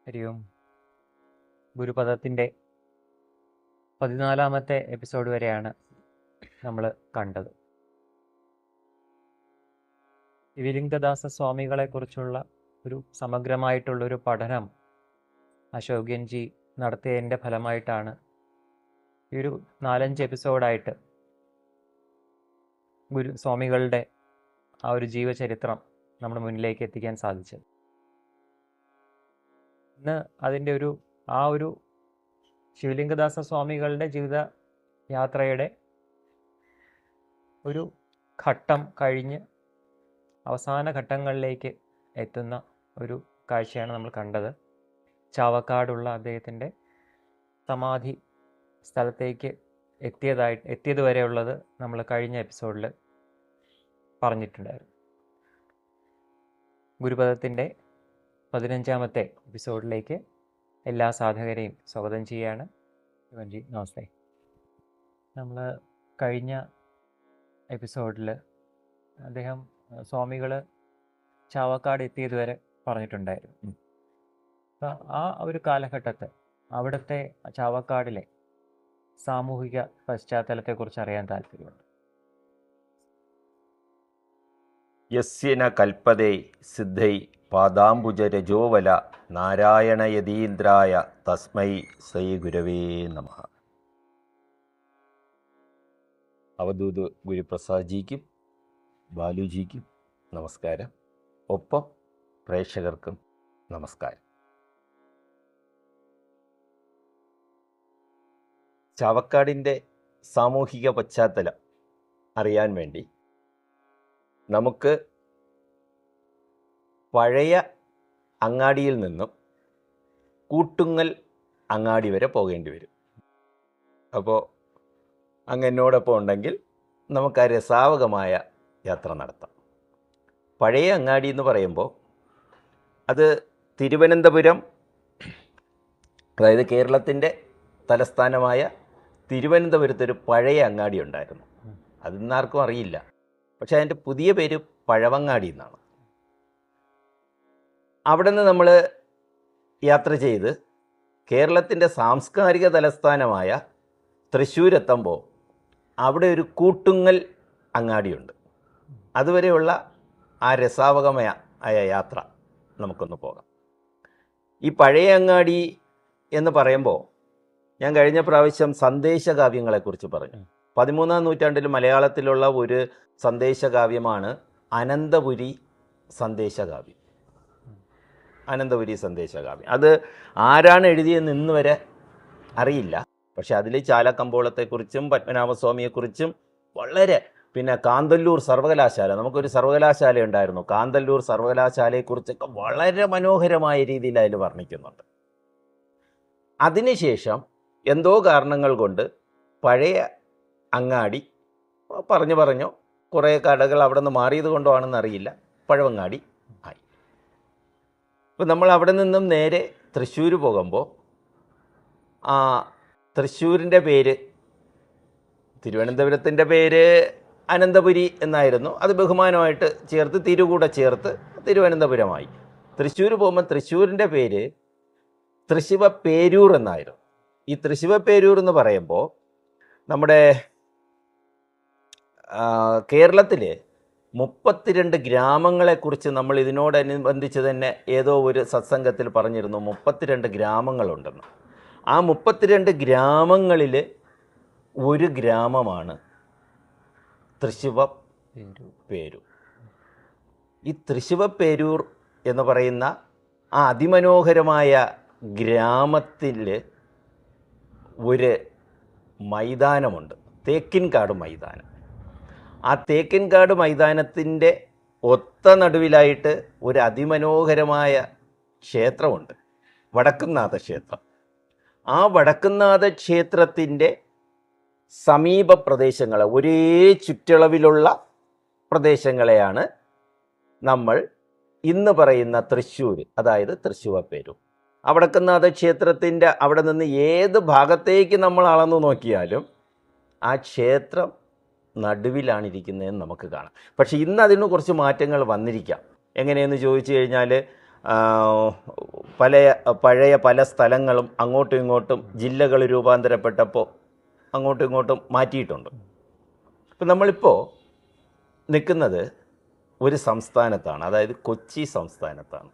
ഹരി ഓം. ഗുരുപദത്തിൻ്റെ 14ാമത്തെ episode വരെയാണ് നമ്മൾ കണ്ടത്. വിലിംഗദാസ സ്വാമികളെക്കുറിച്ചുള്ള ഒരു സമഗ്രമായിട്ടുള്ളൊരു പഠനം അശോകൻജി നടത്തിയതിൻ്റെ ഫലമായിട്ടാണ് ഈ ഒരു 4-5 എപ്പിസോഡായിട്ട് സ്വാമികളുടെ ആ ഒരു ജീവചരിത്രം നമ്മുടെ മുന്നിലേക്ക് എത്തിക്കാൻ സാധിച്ചത്. ഇന്ന് അതിൻ്റെ ആ ഒരു ശിവലിംഗദാസ സ്വാമികളുടെ ജീവിത യാത്രയുടെ ഒരു ഘട്ടം കഴിഞ്ഞ് അവസാന ഘട്ടങ്ങളിലേക്ക് എത്തുന്ന ഒരു കാഴ്ചയാണ് നമ്മൾ കണ്ടത്. ചാവക്കാടുള്ള അദ്ദേഹത്തിൻ്റെ സമാധി സ്ഥലത്തേക്ക് എത്തിയതുവരെയുള്ളത് നമ്മൾ കഴിഞ്ഞ എപ്പിസോഡിൽ പറഞ്ഞിട്ടുണ്ടായിരുന്നു. ഗുരുപദത്തിൻ്റെ 15ാമത്തെ എപ്പിസോഡിലേക്ക് എല്ലാ സാധകരെയും സ്വാഗതം ചെയ്യുകയാണ്. ശിവൻജി നമസ്തേ. നമ്മൾ കഴിഞ്ഞ എപ്പിസോഡിൽ അദ്ദേഹം സ്വാമികൾ ചാവക്കാട് എത്തിയതുവരെ പറഞ്ഞിട്ടുണ്ടായിരുന്നു. അപ്പം ആ ഒരു കാലഘട്ടത്തെ അവിടുത്തെ ചാവക്കാടിലെ സാമൂഹിക പശ്ചാത്തലത്തെക്കുറിച്ച് അറിയാൻ താല്പര്യമുണ്ട്. യസ്യന കൽപ്പതേ സിദ്ധൈ പാദാംബുജരജോവല നാരായണയതീന്ദ്രായ തസ്മൈ ശ്രീ ഗുരവേ നമഃ. അവധൂത് ഗുരുപ്രസാദ്ജിക്കും ബാലുജിക്കും നമസ്കാരം. ഒപ്പം പ്രേക്ഷകർക്കും നമസ്കാരം. ചാവക്കാടിൻ്റെ സാമൂഹിക പശ്ചാത്തലം അറിയാൻ വേണ്ടി നമുക്ക് പഴയ അങ്ങാടിയിൽ നിന്നും കൂട്ടുങ്ങൽ അങ്ങാടി വരെ പോകേണ്ടി വരും. അപ്പോൾ അങ്ങ് എന്നോടൊപ്പം ഉണ്ടെങ്കിൽ നമുക്ക് ആ രസാവകമായ യാത്ര നടത്താം. പഴയ അങ്ങാടി എന്ന് പറയുമ്പോൾ അത് തിരുവനന്തപുരം, അതായത് കേരളത്തിൻ്റെ തലസ്ഥാനമായ തിരുവനന്തപുരത്തൊരു പഴയ അങ്ങാടി ഉണ്ടായിരുന്നു. അതിന്നാർക്കും അറിയില്ല. പക്ഷേ അതിൻ്റെ പുതിയ പേര് പഴവങ്ങാടി എന്നാണ്. അവിടെ നിന്ന് നമ്മൾ യാത്ര ചെയ്ത് കേരളത്തിൻ്റെ സാംസ്കാരിക തലസ്ഥാനമായ തൃശ്ശൂരെത്തുമ്പോൾ അവിടെ ഒരു കൂട്ടുങ്ങൽ അങ്ങാടിയുണ്ട്. അതുവരെയുള്ള ആ രസാവകമായ യാത്ര നമുക്കൊന്ന് പോകാം. ഈ പഴയ അങ്ങാടി എന്ന് പറയുമ്പോൾ ഞാൻ കഴിഞ്ഞ പ്രാവശ്യം സന്ദേശകാവ്യങ്ങളെക്കുറിച്ച് പറഞ്ഞു. 13ാം നൂറ്റാണ്ടിൽ മലയാളത്തിലുള്ള ഒരു സന്ദേശകാവ്യമാണ് അനന്തപുരി സന്ദേശകാവ്യം. അനന്തപുരി സന്ദേശകാവ്യം അത് ആരാണ് എഴുതിയെന്ന് ഇന്ന് വരെ അറിയില്ല. പക്ഷെ അതിൽ ചാലക്കമ്പോളത്തെക്കുറിച്ചും പത്മനാഭസ്വാമിയെക്കുറിച്ചും വളരെ, പിന്നെ കാന്തല്ലൂർ സർവകലാശാല, നമുക്കൊരു സർവകലാശാല ഉണ്ടായിരുന്നു, കാന്തല്ലൂർ സർവകലാശാലയെക്കുറിച്ചൊക്കെ വളരെ മനോഹരമായ രീതിയിൽ അതിൽ വർണ്ണിക്കുന്നുണ്ട്. അതിനുശേഷം എന്തോ കാരണങ്ങൾ കൊണ്ട് പഴയ അങ്ങാടി പറഞ്ഞു കുറേ കടകൾ അവിടെ നിന്ന് മാറിയത് കൊണ്ടോ ആണെന്ന് അറിയില്ല, പഴവങ്ങാടി ആയി. ഇപ്പം നമ്മൾ അവിടെ നിന്നും നേരെ തൃശ്ശൂർ പോകുമ്പോൾ ആ തൃശ്ശൂരിൻ്റെ പേര്, തിരുവനന്തപുരത്തിൻ്റെ പേര് അനന്തപുരി എന്നായിരുന്നു. അത് ബഹുമാനമായിട്ട് ചേർത്ത് തിരുകൂടെ ചേർത്ത് തിരുവനന്തപുരമായി. തൃശ്ശൂർ പോകുമ്പോൾ തൃശ്ശൂരിൻ്റെ പേര് തൃശ്ശിവപ്പേരൂർ എന്നായിരുന്നു. ഈ തൃശ്ശിവപ്പേരൂർ എന്ന് പറയുമ്പോൾ നമ്മുടെ കേരളത്തിൽ 32 ഗ്രാമങ്ങളെക്കുറിച്ച് നമ്മൾ ഇതിനോടനുബന്ധിച്ച് തന്നെ ഏതോ ഒരു സത്സംഗത്തിൽ പറഞ്ഞിരുന്നു. 32 ഗ്രാമങ്ങളുണ്ടെന്ന്. ആ 32 ഗ്രാമങ്ങളിൽ ഒരു ഗ്രാമമാണ് തൃശ്ശിവപ്പേരൂർ. ഈ തൃശ്ശിവപ്പേരൂർ എന്ന് പറയുന്ന ആ അതിമനോഹരമായ ഗ്രാമത്തിൽ ഒരു മൈതാനമുണ്ട്, തേക്കിൻകാട് മൈതാനം. ആ തേക്കിൻകാട് മൈതാനത്തിൻ്റെ ഒത്ത നടുവിലായിട്ട് ഒരു അതിമനോഹരമായ ക്ഷേത്രമുണ്ട്, വടക്കുംനാഥ ക്ഷേത്രം. ആ വടക്കുംനാഥ ക്ഷേത്രത്തിൻ്റെ സമീപ പ്രദേശങ്ങളെ, ഒരേ ചുറ്റളവിലുള്ള പ്രദേശങ്ങളെയാണ് നമ്മൾ ഇന്ന് പറയുന്ന തൃശ്ശൂർ, അതായത് തൃശ്ശിവപ്പേരൂർ. ആ വടക്കുംനാഥ ക്ഷേത്രത്തിൻ്റെ അവിടെ നിന്ന് ഏത് ഭാഗത്തേക്ക് നമ്മൾ അളന്നു നോക്കിയാലും ആ ക്ഷേത്രം നടുവിലാണ് ഇരിക്കുന്നതെന്ന് നമുക്ക് കാണാം. പക്ഷേ ഇന്ന് അതിന് കുറച്ച് മാറ്റങ്ങൾ വന്നിരിക്കാം. എങ്ങനെയെന്ന് ചോദിച്ചു കഴിഞ്ഞാൽ പഴയ പല സ്ഥലങ്ങളും അങ്ങോട്ടും ഇങ്ങോട്ടും ജില്ലകൾ രൂപാന്തരപ്പെട്ടപ്പോൾ അങ്ങോട്ടും ഇങ്ങോട്ടും മാറ്റിയിട്ടുണ്ട്. ഇപ്പം നമ്മളിപ്പോൾ നിൽക്കുന്നത് ഒരു സംസ്ഥാനത്താണ്, അതായത് കൊച്ചി സംസ്ഥാനത്താണ്.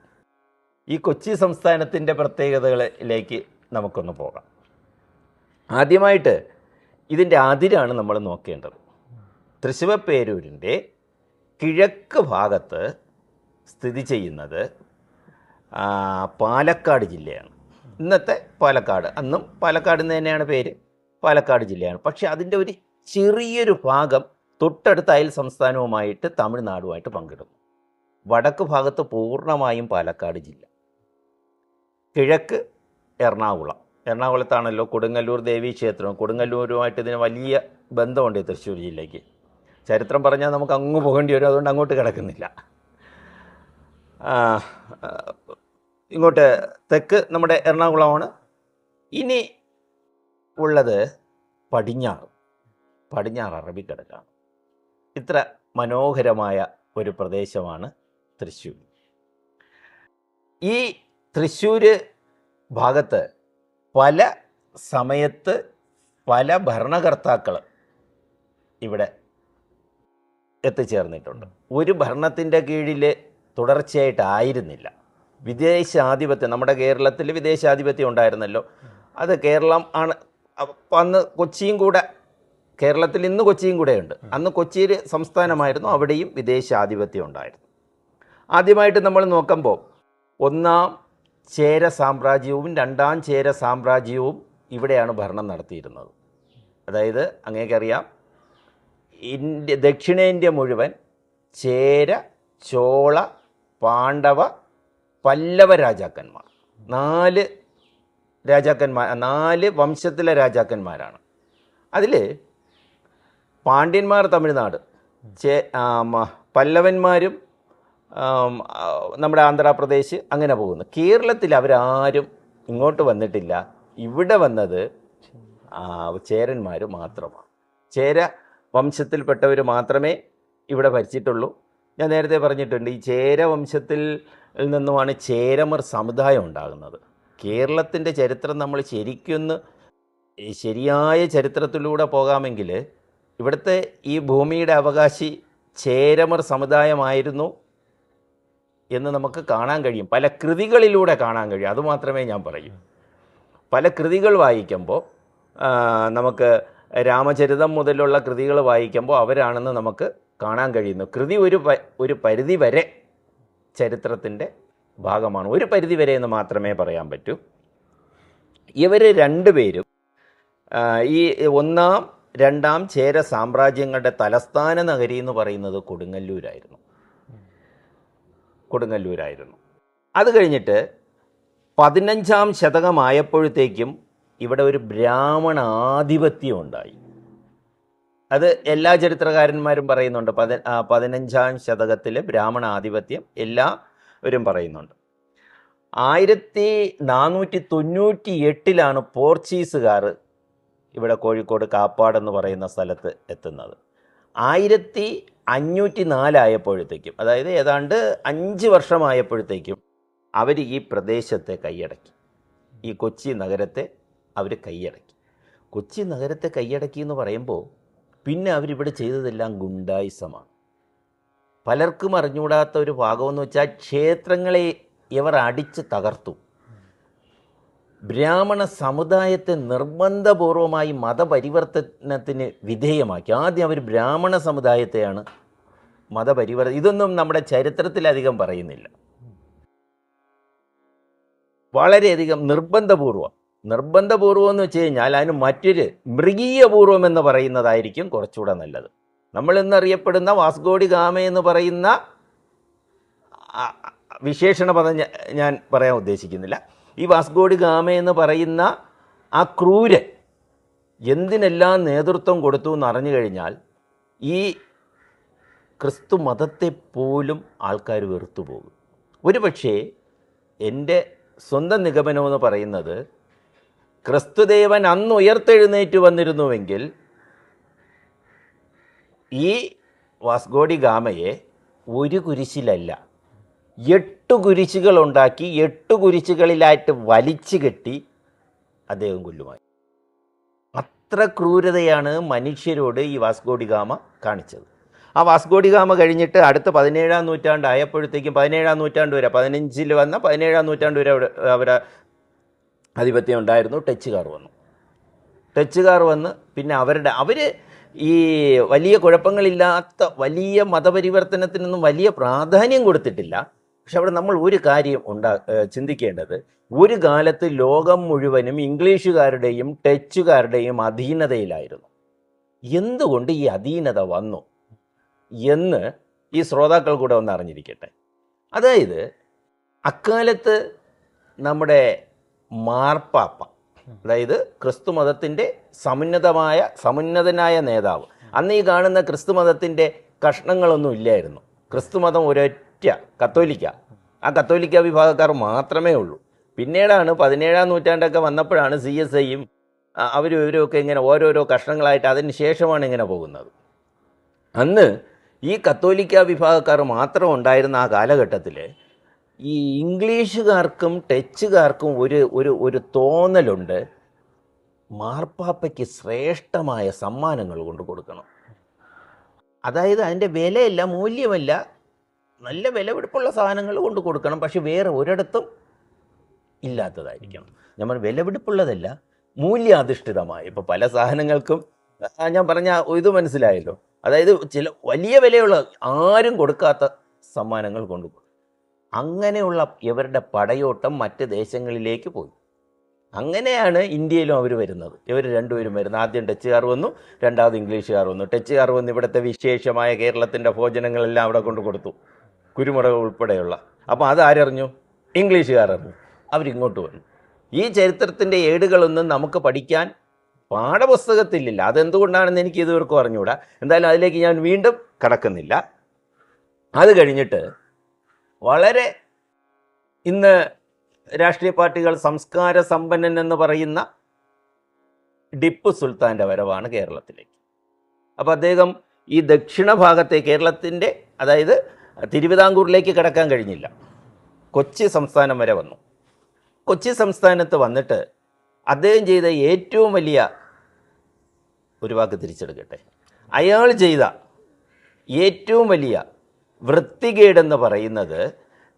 ഈ കൊച്ചി സംസ്ഥാനത്തിൻ്റെ പ്രത്യേകതകളിലേക്ക് നമുക്കൊന്ന് പോകാം. ആദ്യമായിട്ട് ഇതിൻ്റെ അതിരാണ് നമ്മൾ നോക്കേണ്ടത്. തൃശ്ശിവപ്പേരൂരിൻ്റെ കിഴക്ക് ഭാഗത്ത് സ്ഥിതി ചെയ്യുന്നത് പാലക്കാട് ജില്ലയാണ്. ഇന്നത്തെ പാലക്കാട്, അന്നും പാലക്കാട് എന്ന് തന്നെയാണ് പേര്, പാലക്കാട് ജില്ലയാണ്. പക്ഷേ അതിൻ്റെ ഒരു ചെറിയൊരു ഭാഗം തൊട്ടടുത്ത അയൽ സംസ്ഥാനവുമായിട്ട് തമിഴ്നാടുമായിട്ട് പങ്കിടുന്നു. വടക്ക് ഭാഗത്ത് പൂർണ്ണമായും പാലക്കാട് ജില്ല, കിഴക്ക് എറണാകുളത്താണല്ലോ കൊടുങ്ങല്ലൂർ ദേവീക്ഷേത്രം. കൊടുങ്ങല്ലൂരുമായിട്ട് ഇതിന് വലിയ ബന്ധമുണ്ട് ഈ തൃശ്ശൂർ ജില്ലയ്ക്ക്. ചരിത്രം പറഞ്ഞാൽ നമുക്ക് അങ്ങ് പോകേണ്ടി വരും, അതുകൊണ്ട് അങ്ങോട്ട് കിടക്കുന്നില്ല. ഇങ്ങോട്ട് തെക്ക് നമ്മുടെ എറണാകുളമാണ്. ഇനി ഉള്ളത് പടിഞ്ഞാറ് അറബിക്കടലാണ്. ഇത്ര മനോഹരമായ ഒരു പ്രദേശമാണ് തൃശ്ശൂർ. ഈ തൃശ്ശൂർ ഭാഗത്ത് പല സമയത്ത് പല ഭരണകർത്താക്കൾ ഇവിടെ എത്തിച്ചേർന്നിട്ടുണ്ട്. ഒരു ഭരണത്തിൻ്റെ കീഴിൽ തുടർച്ചയായിട്ടായിരുന്നില്ല. വിദേശാധിപത്യം, നമ്മുടെ കേരളത്തിൽ വിദേശാധിപത്യം ഉണ്ടായിരുന്നല്ലോ, അത് കേരളം ആണ്. അന്ന് കൊച്ചിയും കൂടെ, കേരളത്തിൽ ഇന്ന് കൊച്ചിയും കൂടെ ഉണ്ട്. അന്ന് കൊച്ചിയിൽ സംസ്ഥാനമായിരുന്നു, അവിടെയും വിദേശാധിപത്യം ഉണ്ടായിരുന്നു. ആദ്യമായിട്ട് നമ്മൾ നോക്കുമ്പോൾ ഒന്നാം ചേര സാമ്രാജ്യവും രണ്ടാം ചേര സാമ്രാജ്യവും ഇവിടെയാണ് ഭരണം നടത്തിയിരുന്നത്. അതായത് അങ്ങേക്കറിയാം, ദക്ഷിണേന്ത്യ മുഴുവൻ ചേര, ചോള, പാണ്ഡവ, പല്ലവ രാജാക്കന്മാർ, 4 വംശത്തിലെ രാജാക്കന്മാരാണ്. അതിൽ പാണ്ഡ്യന്മാർ തമിഴ്നാട്, പല്ലവന്മാരും നമ്മുടെ ആന്ധ്രാപ്രദേശ്, അങ്ങനെ പോകുന്നു. കേരളത്തിൽ അവരാരും ഇങ്ങോട്ട് വന്നിട്ടില്ല. ഇവിടെ വന്നത് ചേരന്മാർ മാത്രമാണ്. ചേര വംശത്തിൽപ്പെട്ടവർ മാത്രമേ ഇവിടെ ഭരിച്ചിട്ടുള്ളൂ. ഞാൻ നേരത്തെ പറഞ്ഞിട്ടുണ്ട്, ഈ ചേര വംശത്തിൽ നിന്നുമാണ് ചേരമർ സമുദായം ഉണ്ടാകുന്നത്. കേരളത്തിൻ്റെ ചരിത്രം നമ്മൾ ശരിക്കൊന്ന് ശരിയായ ചരിത്രത്തിലൂടെ പോകാമെങ്കിൽ ഇവിടുത്തെ ഈ ഭൂമിയുടെ അവകാശി ചേരമർ സമുദായമായിരുന്നു എന്ന് നമുക്ക് കാണാൻ കഴിയും. പല കൃതികളിലൂടെ കാണാൻ കഴിയും. അതുമാത്രമേ ഞാൻ പറയൂ. പല കൃതികൾ വായിക്കുമ്പോൾ നമുക്ക് രാമചരിതം മുതലുള്ള കൃതികൾ വായിക്കുമ്പോൾ അവരാണെന്ന് നമുക്ക് കാണാൻ കഴിയുന്നു. കൃതി ഒരു പരിധി വരെ ചരിത്രത്തിൻ്റെ ഭാഗമാണ്, ഒരു പരിധി വരെ എന്ന് മാത്രമേ പറയാൻ പറ്റൂ. ഇവർ രണ്ടുപേരും ഈ ഒന്നാം രണ്ടാം ചേര സാമ്രാജ്യങ്ങളുടെ തലസ്ഥാന നഗരി എന്ന് പറയുന്നത് കൊടുങ്ങല്ലൂരായിരുന്നു. അത് കഴിഞ്ഞിട്ട് 15-ാം ശതകമായപ്പോഴത്തേക്കും ഇവിടെ ഒരു ബ്രാഹ്മണ ആധിപത്യം ഉണ്ടായി. അത് എല്ലാ ചരിത്രകാരന്മാരും പറയുന്നുണ്ട്. 15-ാം ശതകത്തിൽ ബ്രാഹ്മണ ആധിപത്യം എല്ലാവരും പറയുന്നുണ്ട്. 1498 പോർച്ചുഗീസുകാർ ഇവിടെ കോഴിക്കോട് കാപ്പാടെന്ന് പറയുന്ന സ്ഥലത്ത് എത്തുന്നത്. 1504 ആയപ്പോഴത്തേക്കും, അതായത് ഏതാണ്ട് 5 വർഷമായപ്പോഴത്തേക്കും അവർ ഈ പ്രദേശത്തെ കൈയടക്കി. ഈ കൊച്ചി നഗരത്തെ അവർ കൈയടക്കി. കൊച്ചി നഗരത്തെ കൈയടക്കി എന്ന് പറയുമ്പോൾ പിന്നെ അവരിവിടെ ചെയ്തതെല്ലാം ഗുണ്ടായിസമാണ്. പലർക്കും അറിഞ്ഞുകൂടാത്ത ഒരു ഭാഗമെന്ന് വെച്ചാൽ ക്ഷേത്രങ്ങളെ ഇവർ അടിച്ച് തകർത്തു. ബ്രാഹ്മണ സമുദായത്തെ നിർബന്ധപൂർവമായി മതപരിവർത്തനത്തിന് വിധേയമാക്കി. ആദ്യം അവർ ബ്രാഹ്മണ സമുദായത്തെയാണ് ഇതൊന്നും നമ്മുടെ ചരിത്രത്തിലധികം പറയുന്നില്ല. വളരെയധികം നിർബന്ധപൂർവം എന്ന് വെച്ച് കഴിഞ്ഞാൽ അതിന് മറ്റൊരു മൃഗീയപൂർവം എന്ന് പറയുന്നതായിരിക്കും കുറച്ചുകൂടെ നല്ലത്. നമ്മളിന്നറിയപ്പെടുന്ന വാസ്കോഡി ഗാമ എന്ന് പറയുന്ന വിശേഷണ പദം ഞാൻ പറയാൻ ഉദ്ദേശിക്കുന്നില്ല. ഈ വാസ്കോഡി ഗാമ എന്ന് പറയുന്ന ആ ക്രൂരൻ എന്തിനെല്ലാം നേതൃത്വം കൊടുത്തു എന്നറിഞ്ഞു കഴിഞ്ഞാൽ ഈ ക്രിസ്തു മതത്തെ പോലും ആൾക്കാർ വെറുത്തു പോകും. ഒരുപക്ഷേ എൻ്റെ സ്വന്തം നിഗമനമെന്ന് പറയുന്നത്, ക്രിസ്തുദേവൻ അന്ന് ഉയർത്തെഴുന്നേറ്റ് വന്നിരുന്നുവെങ്കിൽ ഈ വാസ്കോഡി ഗാമയെ ഒരു കുരിശിലല്ല 8 കുരിശുകൾ ഉണ്ടാക്കി 8 കുരിശുകളിലായിട്ട് വലിച്ചു കെട്ടി അദ്ദേഹം കൊല്ലുമായി. അത്ര ക്രൂരതയാണ് മനുഷ്യരോട് ഈ വാസ്കോഡിഗാമ കാണിച്ചത്. ആ വാസ്കോഡിഗാമ കഴിഞ്ഞിട്ട് അടുത്ത 17-ാം നൂറ്റാണ്ട് ആയപ്പോഴത്തേക്കും 17-ാം നൂറ്റാണ്ട് വരെ 15-ൽ വന്ന 17-ാം നൂറ്റാണ്ട് വരെ അവരുടെ ആധിപത്യം ഉണ്ടായിരുന്നു. ടച്ചുകാർ വന്ന് പിന്നെ അവർ ഈ വലിയ കുഴപ്പങ്ങളില്ലാത്ത വലിയ മതപരിവർത്തനത്തിനൊന്നും വലിയ പ്രാധാന്യം കൊടുത്തിട്ടില്ല. പക്ഷെ അവിടെ നമ്മൾ ഒരു കാര്യം ചിന്തിക്കേണ്ടത്, ഒരു കാലത്ത് ലോകം മുഴുവനും ഇംഗ്ലീഷുകാരുടെയും ഡച്ചുകാരുടെയും അധീനതയിലായിരുന്നു. എന്തുകൊണ്ട് ഈ അധീനത വന്നു എന്ന് ഈ ശ്രോതാക്കൾ കൂടെ ഒന്ന് അറിഞ്ഞിരിക്കട്ടെ. അതായത് അക്കാലത്ത് നമ്മുടെ മാർപ്പാപ്പ, അതായത് ക്രിസ്തു മതത്തിൻ്റെ സമുന്നതനായ നേതാവ്, അന്ന് ഈ കാണുന്ന ക്രിസ്തു മതത്തിൻ്റെ കഷ്ണങ്ങളൊന്നും ഇല്ലായിരുന്നു. ക്രിസ്തു മതം ഒരൊറ്റ കത്തോലിക്ക, ആ കത്തോലിക്ക വിഭാഗക്കാർ മാത്രമേ ഉള്ളൂ. പിന്നീടാണ് 17-ാം നൂറ്റാണ്ടൊക്കെ വന്നപ്പോഴാണ് CSIയും അവരും ഇവരുമൊക്കെ ഇങ്ങനെ ഓരോരോ കഷ്ണങ്ങളായിട്ട് അതിന് ശേഷമാണ് ഇങ്ങനെ പോകുന്നത്. അന്ന് ഈ കത്തോലിക്ക വിഭാഗക്കാർ മാത്രം ഉണ്ടായിരുന്ന ആ കാലഘട്ടത്തിൽ ഈ ഇംഗ്ലീഷുകാർക്കും ഡച്ചുകാർക്കും ഒരു തോന്നലുണ്ട്, മാർപ്പാപ്പയ്ക്ക് ശ്രേഷ്ഠമായ സമ്മാനങ്ങൾ കൊണ്ട് കൊടുക്കണം. അതായത് അതിൻ്റെ വിലയല്ല, മൂല്യമല്ല, നല്ല വിലപിടിപ്പുള്ള സാധനങ്ങൾ കൊണ്ട് കൊടുക്കണം. പക്ഷെ വേറെ ഒരിടത്തും ഇല്ലാത്തതായിരിക്കണം. നമ്മൾ വിലപിടിപ്പുള്ളതല്ല, മൂല്യാധിഷ്ഠിതമായ. ഇപ്പോൾ പല സാധനങ്ങൾക്കും ഞാൻ പറഞ്ഞ ഇത് മനസ്സിലായല്ലോ. അതായത് ചില വലിയ വിലയുള്ള ആരും കൊടുക്കാത്ത സമ്മാനങ്ങൾ കൊണ്ടുപോകും. അങ്ങനെയുള്ള ഇവരുടെ പടയോട്ടം മറ്റ് ദേശങ്ങളിലേക്ക് പോയി. അങ്ങനെയാണ് ഇന്ത്യയിലും അവർ വരുന്നത്. ഇവർ രണ്ടുപേരും വരുന്നത്. ആദ്യം ഡച്ചുകാർ വന്നു, രണ്ടാമത് ഇംഗ്ലീഷുകാർ വന്നു. ഡച്ചുകാർ വന്ന് ഇവിടുത്തെ വിശേഷമായ കേരളത്തിൻ്റെ ഭോജനങ്ങളെല്ലാം അവിടെ കൊണ്ട് കൊടുത്തു, കുരുമുളക് ഉൾപ്പെടെയുള്ള. അപ്പോൾ അതാരറിഞ്ഞു? ഇംഗ്ലീഷുകാർ അറിഞ്ഞു. അവരിങ്ങോട്ട് വന്നു. ഈ ചരിത്രത്തിൻ്റെ ഏടുകളൊന്നും നമുക്ക് പഠിക്കാൻ പാഠപുസ്തകത്തിലില്ല. അതെന്തുകൊണ്ടാണെന്ന് എനിക്ക് ഇതുവരെക്കും അറിഞ്ഞുകൂടാ. എന്തായാലും അതിലേക്ക് ഞാൻ വീണ്ടും കടക്കുന്നില്ല. അത് കഴിഞ്ഞിട്ട് വളരെ ഇന്ന് രാഷ്ട്രീയ പാർട്ടികൾ സംസ്കാര സമ്പന്നൻ എന്ന് പറയുന്ന ടിപ്പു സുൽത്താൻ്റെ വരവാണ് കേരളത്തിലേക്ക്. അപ്പോൾ അദ്ദേഹം ഈ ദക്ഷിണ ഭാഗത്തെ കേരളത്തിൻ്റെ, അതായത് തിരുവിതാംകൂറിലേക്ക് കടക്കാൻ കഴിഞ്ഞില്ല, കൊച്ചി സംസ്ഥാനം വരെ വന്നു. കൊച്ചി സംസ്ഥാനത്ത് വന്നിട്ട് അദ്ദേഹം ചെയ്ത ഏറ്റവും വലിയ ഒരു വാക്ക് തിരിച്ചെടുക്കട്ടെ, അയാൾ ചെയ്ത ഏറ്റവും വലിയ വൃത്തികേടെന്ന് പറയുന്നത്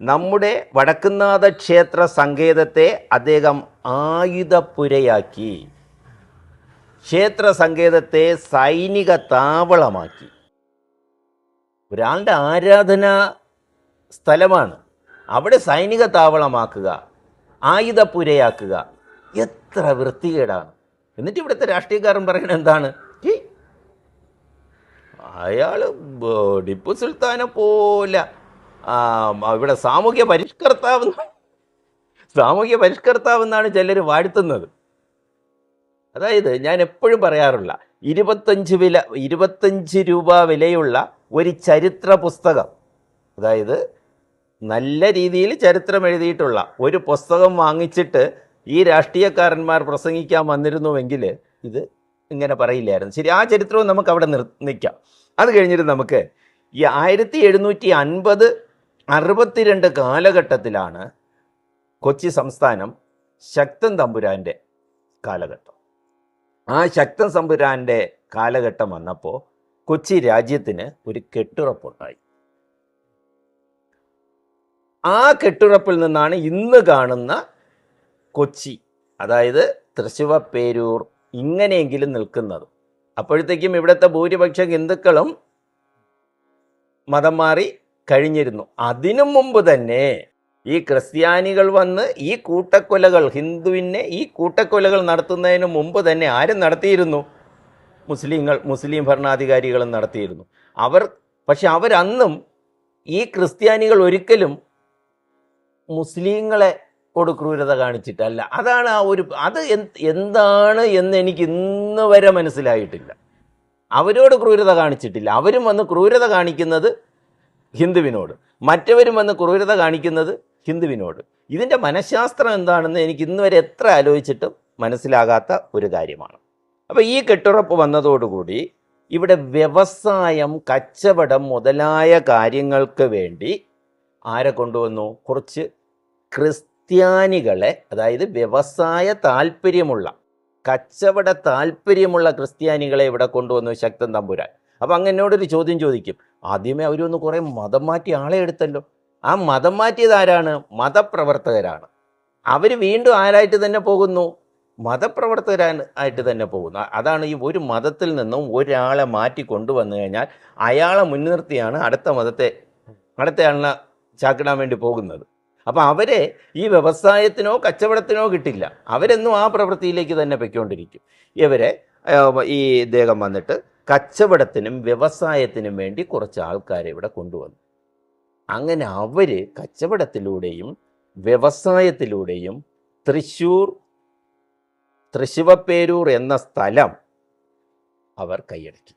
നമ്മുടെ വടക്കുംനാഥ ക്ഷേത്ര സങ്കേതത്തെ അദ്ദേഹം ആയുധപ്പുരയാക്കി, ക്ഷേത്ര സങ്കേതത്തെ സൈനിക താവളമാക്കി. ഒരാളുടെ ആരാധനാ സ്ഥലമാണ്, അവിടെ സൈനിക താവളമാക്കുക, ആയുധപ്പുരയാക്കുക, എത്ര വൃത്തികേടാണ്. എന്നിട്ട് ഇവിടുത്തെ രാഷ്ട്രീയക്കാരൻ പറയുന്നത് എന്താണ്? അയാൾ ടിപ്പു സുൽത്താനെ പോലെ ഇവിടെ സാമൂഹ്യ പരിഷ്കർത്താവെന്നാണ് ചിലർ വാഴ്ത്തുന്നത്. അതായത് ഞാൻ എപ്പോഴും പറയാറുള്ള 25 രൂപ വിലയുള്ള ഒരു ചരിത്ര പുസ്തകം, അതായത് നല്ല രീതിയിൽ ചരിത്രം എഴുതിയിട്ടുള്ള ഒരു പുസ്തകം വാങ്ങിച്ചിട്ട് ഈ രാഷ്ട്രീയക്കാരന്മാർ പ്രസംഗിക്കാൻ വന്നിരുന്നുവെങ്കിൽ ഇത് ഇങ്ങനെ പറയില്ലായിരുന്നു. ശരി, ആ ചരിത്രവും നമുക്ക് അവിടെ നിൽക്കാം. അത് കഴിഞ്ഞിട്ട് നമുക്ക് ഈ 1750-62 കാലഘട്ടത്തിലാണ് കൊച്ചി സംസ്ഥാനം ശക്തൻ തമ്പുരാൻ്റെ കാലഘട്ടം. ആ ശക്തൻ തമ്പുരാൻ്റെ കാലഘട്ടം വന്നപ്പോൾ കൊച്ചി രാജ്യത്തിന് ഒരു കെട്ടുറപ്പുണ്ടായി. ആ കെട്ടുറപ്പിൽ നിന്നാണ് ഇന്ന് കാണുന്ന കൊച്ചി, അതായത് തൃശ്ശിവപ്പേരൂർ ഇങ്ങനെയെങ്കിലും നിൽക്കുന്നത്. അപ്പോഴത്തേക്കും ഇവിടുത്തെ ഭൂരിപക്ഷം ഹിന്ദുക്കളും മതം മാറി കഴിഞ്ഞിരുന്നു. അതിനു മുമ്പ് തന്നെ ഈ ക്രിസ്ത്യാനികൾ വന്ന് ഈ കൂട്ടക്കൊലകൾ, ഹിന്ദുവിനെ ഈ കൂട്ടക്കൊലകൾ നടത്തുന്നതിന് മുമ്പ് തന്നെ ആരും നടത്തിയിരുന്നു? മുസ്ലിം ഭരണാധികാരികളും നടത്തിയിരുന്നു. പക്ഷെ അവരന്നും ഈ ക്രിസ്ത്യാനികൾ ഒരിക്കലും മുസ്ലിങ്ങളെ ക്രൂരത കാണിച്ചിട്ടല്ല. അതാണ് അത് എന്താണ് എന്ന് എനിക്ക് ഇന്ന് വരെ മനസ്സിലായിട്ടില്ല. അവരോട് ക്രൂരത കാണിച്ചിട്ടില്ല. അവരും വന്ന് ക്രൂരത കാണിക്കുന്നത് ഹിന്ദുവിനോട്, മറ്റവരും വന്ന് ക്രൂരത കാണിക്കുന്നത് ഹിന്ദുവിനോട്. ഇതിൻ്റെ മനഃശാസ്ത്രം എന്താണെന്ന് എനിക്ക് ഇന്ന് വരെ എത്ര ആലോചിച്ചിട്ടും മനസ്സിലാകാത്ത ഒരു കാര്യമാണ്. അപ്പോൾ ഈ കെട്ടുറപ്പ് വന്നതോടുകൂടി ഇവിടെ വ്യവസായം, കച്ചവടം മുതലായ കാര്യങ്ങൾക്ക് വേണ്ടി ആരെ കൊണ്ടുവന്നു? കുറച്ച് ക്രിസ്ത്യാനികളെ, അതായത് വ്യവസായ താല്പര്യമുള്ള, കച്ചവട താല്പര്യമുള്ള ക്രിസ്ത്യാനികളെ ഇവിടെ കൊണ്ടുവന്നു ശക്തൻ തമ്പുരാൻ. അപ്പം അങ്ങ് എന്നോടൊരു ചോദ്യം ചോദിക്കും, ആദ്യമേ അവരൊന്ന് കുറേ മതം മാറ്റി ആളെ എടുത്തല്ലോ. ആ മതം മാറ്റിയത് ആരാണ്? മതപ്രവർത്തകരാണ്. അവർ വീണ്ടും ആരായിട്ട് തന്നെ പോകുന്നു? മതപ്രവർത്തകരായിട്ട് തന്നെ പോകുന്നു. അതാണ് ഈ ഒരു മതത്തിൽ നിന്നും ഒരാളെ മാറ്റി കൊണ്ടുവന്നു കഴിഞ്ഞാൽ അയാളെ മുൻനിർത്തിയാണ് അടുത്ത ആളിനെ ചാക്കിടാൻ വേണ്ടി പോകുന്നത്. അപ്പം അവരെ ഈ വ്യവസായത്തിനോ കച്ചവടത്തിനോ കിട്ടില്ല. അവരെന്നും ആ പ്രവൃത്തിയിലേക്ക് തന്നെ പൊയ്ക്കൊണ്ടിരിക്കും. ഈ ഇദ്ദേഹം വന്നിട്ട് കച്ചവടത്തിനും വ്യവസായത്തിനും വേണ്ടി കുറച്ച് ആൾക്കാരെ ഇവിടെ കൊണ്ടുവന്നു. അങ്ങനെ അവർ കച്ചവടത്തിലൂടെയും വ്യവസായത്തിലൂടെയും തൃശ്ശിവപ്പേരൂർ എന്ന സ്ഥലം അവർ കൈയടക്കി.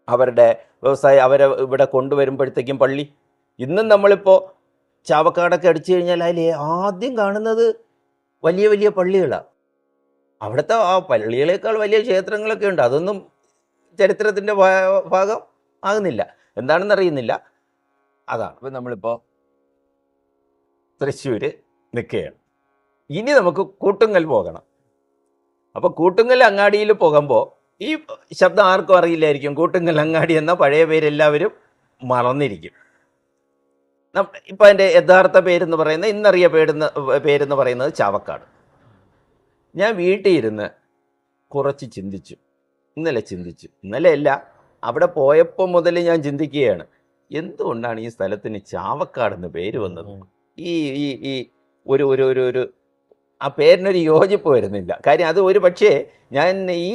അവരുടെ അവരെ ഇവിടെ കൊണ്ടുവരുമ്പോഴത്തേക്കും പള്ളി, ഇന്നും നമ്മളിപ്പോൾ ചാവക്കാടൊക്കെ അടിച്ചു കഴിഞ്ഞാൽ അതിൽ ആദ്യം കാണുന്നത് വലിയ വലിയ പള്ളികളാണ്. അവിടുത്തെ ആ പള്ളികളേക്കാൾ വലിയ ക്ഷേത്രങ്ങളൊക്കെ ഉണ്ട്. അതൊന്നും ചരിത്രത്തിൻ്റെ ഭാഗം ആകുന്നില്ല, എന്താണെന്ന് അറിയുന്നില്ല. അതാണ്. അപ്പം നമ്മളിപ്പോൾ തൃശ്ശൂർ നിൽക്കുകയാണ്. ഇനി നമുക്ക് കൂട്ടുങ്കൽ പോകണം. അപ്പോൾ കൂട്ടുങ്കൽ അങ്ങാടിയിൽ പോകുമ്പോൾ ഈ ശബ്ദം ആർക്കും അറിയില്ലായിരിക്കും. കൂട്ടുങ്കൽ അങ്ങാടി എന്ന പഴയ പേരെല്ലാവരും മറന്നിരിക്കും. ഇപ്പം അതിൻ്റെ യഥാർത്ഥ പേരെന്ന് പറയുന്നത്, പേരെന്ന് പറയുന്നത് ചാവക്കാട്. ഞാൻ വീട്ടിൽ ഇരുന്ന് കുറച്ച് ചിന്തിച്ചു. ഇന്നലെയല്ല, അവിടെ പോയപ്പോൾ മുതൽ ഞാൻ ചിന്തിക്കുകയാണ്, എന്തുകൊണ്ടാണ് ഈ സ്ഥലത്തിന് ചാവക്കാടെന്ന് പേര് വന്നത്? ഈ ഈ ഈ ഒരു ഒരു ഒരു ഒരു ആ പേരിനൊരു യോജിപ്പ് വരുന്നില്ല. കാര്യം അത് ഒരു പക്ഷേ ഞാൻ ഈ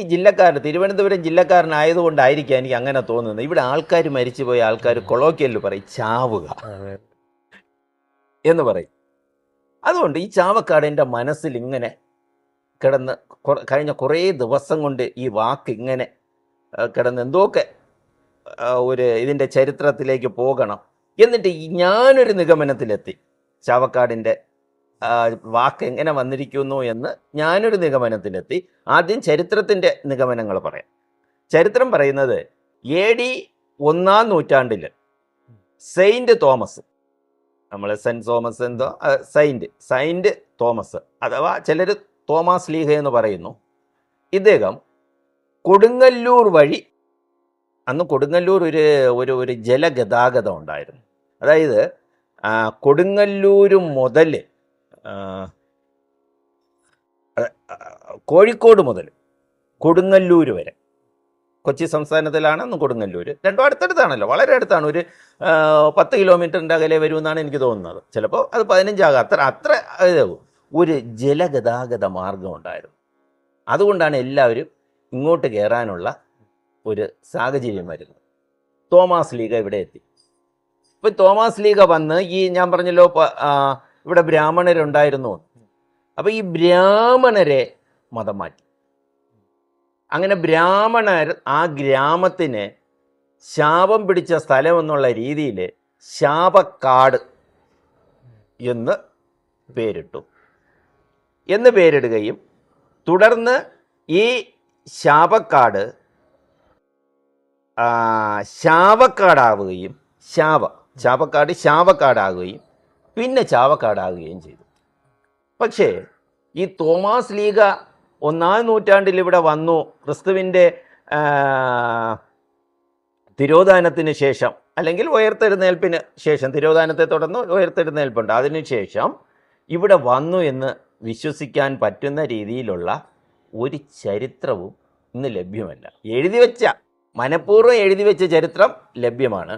തിരുവനന്തപുരം ജില്ലക്കാരനായതുകൊണ്ടായിരിക്കാം എനിക്ക് അങ്ങനെ തോന്നുന്നത്. ഇവിടെ ആൾക്കാർ മരിച്ചുപോയ ആൾക്കാർ കൊളോക്കിയലിൽ പറയും ചാവുക എന്ന് പറയും. അതുകൊണ്ട് ഈ ചാവക്കാട് എൻ്റെ മനസ്സിൽ ഇങ്ങനെ കിടന്ന് കഴിഞ്ഞ കുറേ ദിവസം കൊണ്ട് ഈ വാക്ക് ഇങ്ങനെ കിടന്ന് എന്തൊക്കെ ഇതിൻ്റെ ചരിത്രത്തിലേക്ക് പോകണം. എന്നിട്ട് ഞാനൊരു നിഗമനത്തിലെത്തി. ചാവക്കാടിൻ്റെ വാക്ക് എങ്ങനെ വന്നിരിക്കുന്നു എന്ന് ഞാനൊരു നിഗമനത്തിലെത്തി. ആദ്യം ചരിത്രത്തിൻ്റെ നിഗമനങ്ങൾ പറയാം. ചരിത്രം പറയുന്നത് AD 1-ാം നൂറ്റാണ്ടിൽ സെയിൻറ്റ് തോമസ്, നമ്മൾ സെൻറ്റ് തോമസ് സെയിൻറ്റ് തോമസ് അഥവാ ചിലർ തോമാസ് ലീഹ എന്ന് പറയുന്നു. ഇദ്ദേഹം കൊടുങ്ങല്ലൂർ വഴി, അന്ന് കൊടുങ്ങല്ലൂർ ഒരു ജലഗതാഗതം ഉണ്ടായിരുന്നു. അതായത് കൊടുങ്ങല്ലൂർ മുതൽ കോഴിക്കോട് മുതൽ കൊടുങ്ങല്ലൂർ വരെ, കൊച്ചി സംസ്ഥാനത്തിലാണ് അന്ന് കൊടുങ്ങല്ലൂർ. രണ്ടും അടുത്തടുത്താണല്ലോ, വളരെ അടുത്താണ്. ഒരു 10 കിലോമീറ്ററിൻ്റെ അകലെ വരുമെന്നാണ് എനിക്ക് തോന്നുന്നത്. ചിലപ്പോൾ അത് 15 ആകാം. അത്ര ഒരു ജലഗതാഗത മാർഗം ഉണ്ടായിരുന്നു. അതുകൊണ്ടാണ് എല്ലാവരും ഇങ്ങോട്ട് കയറാനുള്ള ഒരു സാഹചര്യം വരുന്നത്. തോമാസ് ലീഗ ഇവിടെ എത്തി. ഇപ്പം തോമാസ് ലീഗ വന്ന് ഞാൻ പറഞ്ഞല്ലോ ഇവിടെ ബ്രാഹ്മണരുണ്ടായിരുന്നു. അപ്പോൾ ഈ ബ്രാഹ്മണരെ മതം മാറ്റി. അങ്ങനെ ബ്രാഹ്മണർ ആ ഗ്രാമത്തിന് ശാപം പിടിച്ച സ്ഥലം എന്നുള്ള രീതിയിൽ ശാപക്കാട് എന്ന് പേരിടുകയും തുടർന്ന് ഈ ശാപക്കാട് ശാവക്കാടാവുകയും ശാവക്കാടാകുകയും പിന്നെ ചാവക്കാടാകുകയും ചെയ്തു. പക്ഷേ ഈ തോമാസ് ലീഗ 1-ാം നൂറ്റാണ്ടിൽ ഇവിടെ വന്നു. ക്രിസ്തുവിൻ്റെ തിരോധാനത്തിന് ശേഷം, അല്ലെങ്കിൽ ഉയർത്തെഴുന്നേൽപ്പിന് ശേഷം, തിരോധാനത്തെ തുടർന്ന് ഉയർത്തെഴുന്നേൽപ്പുണ്ട്, അതിനുശേഷം ഇവിടെ വന്നു എന്ന് വിശ്വസിക്കാൻ പറ്റുന്ന രീതിയിലുള്ള ഒരു ചരിത്രവും ഇന്ന് ലഭ്യമല്ല. മനഃപൂർവ്വം എഴുതി വെച്ച ചരിത്രം ലഭ്യമാണ്.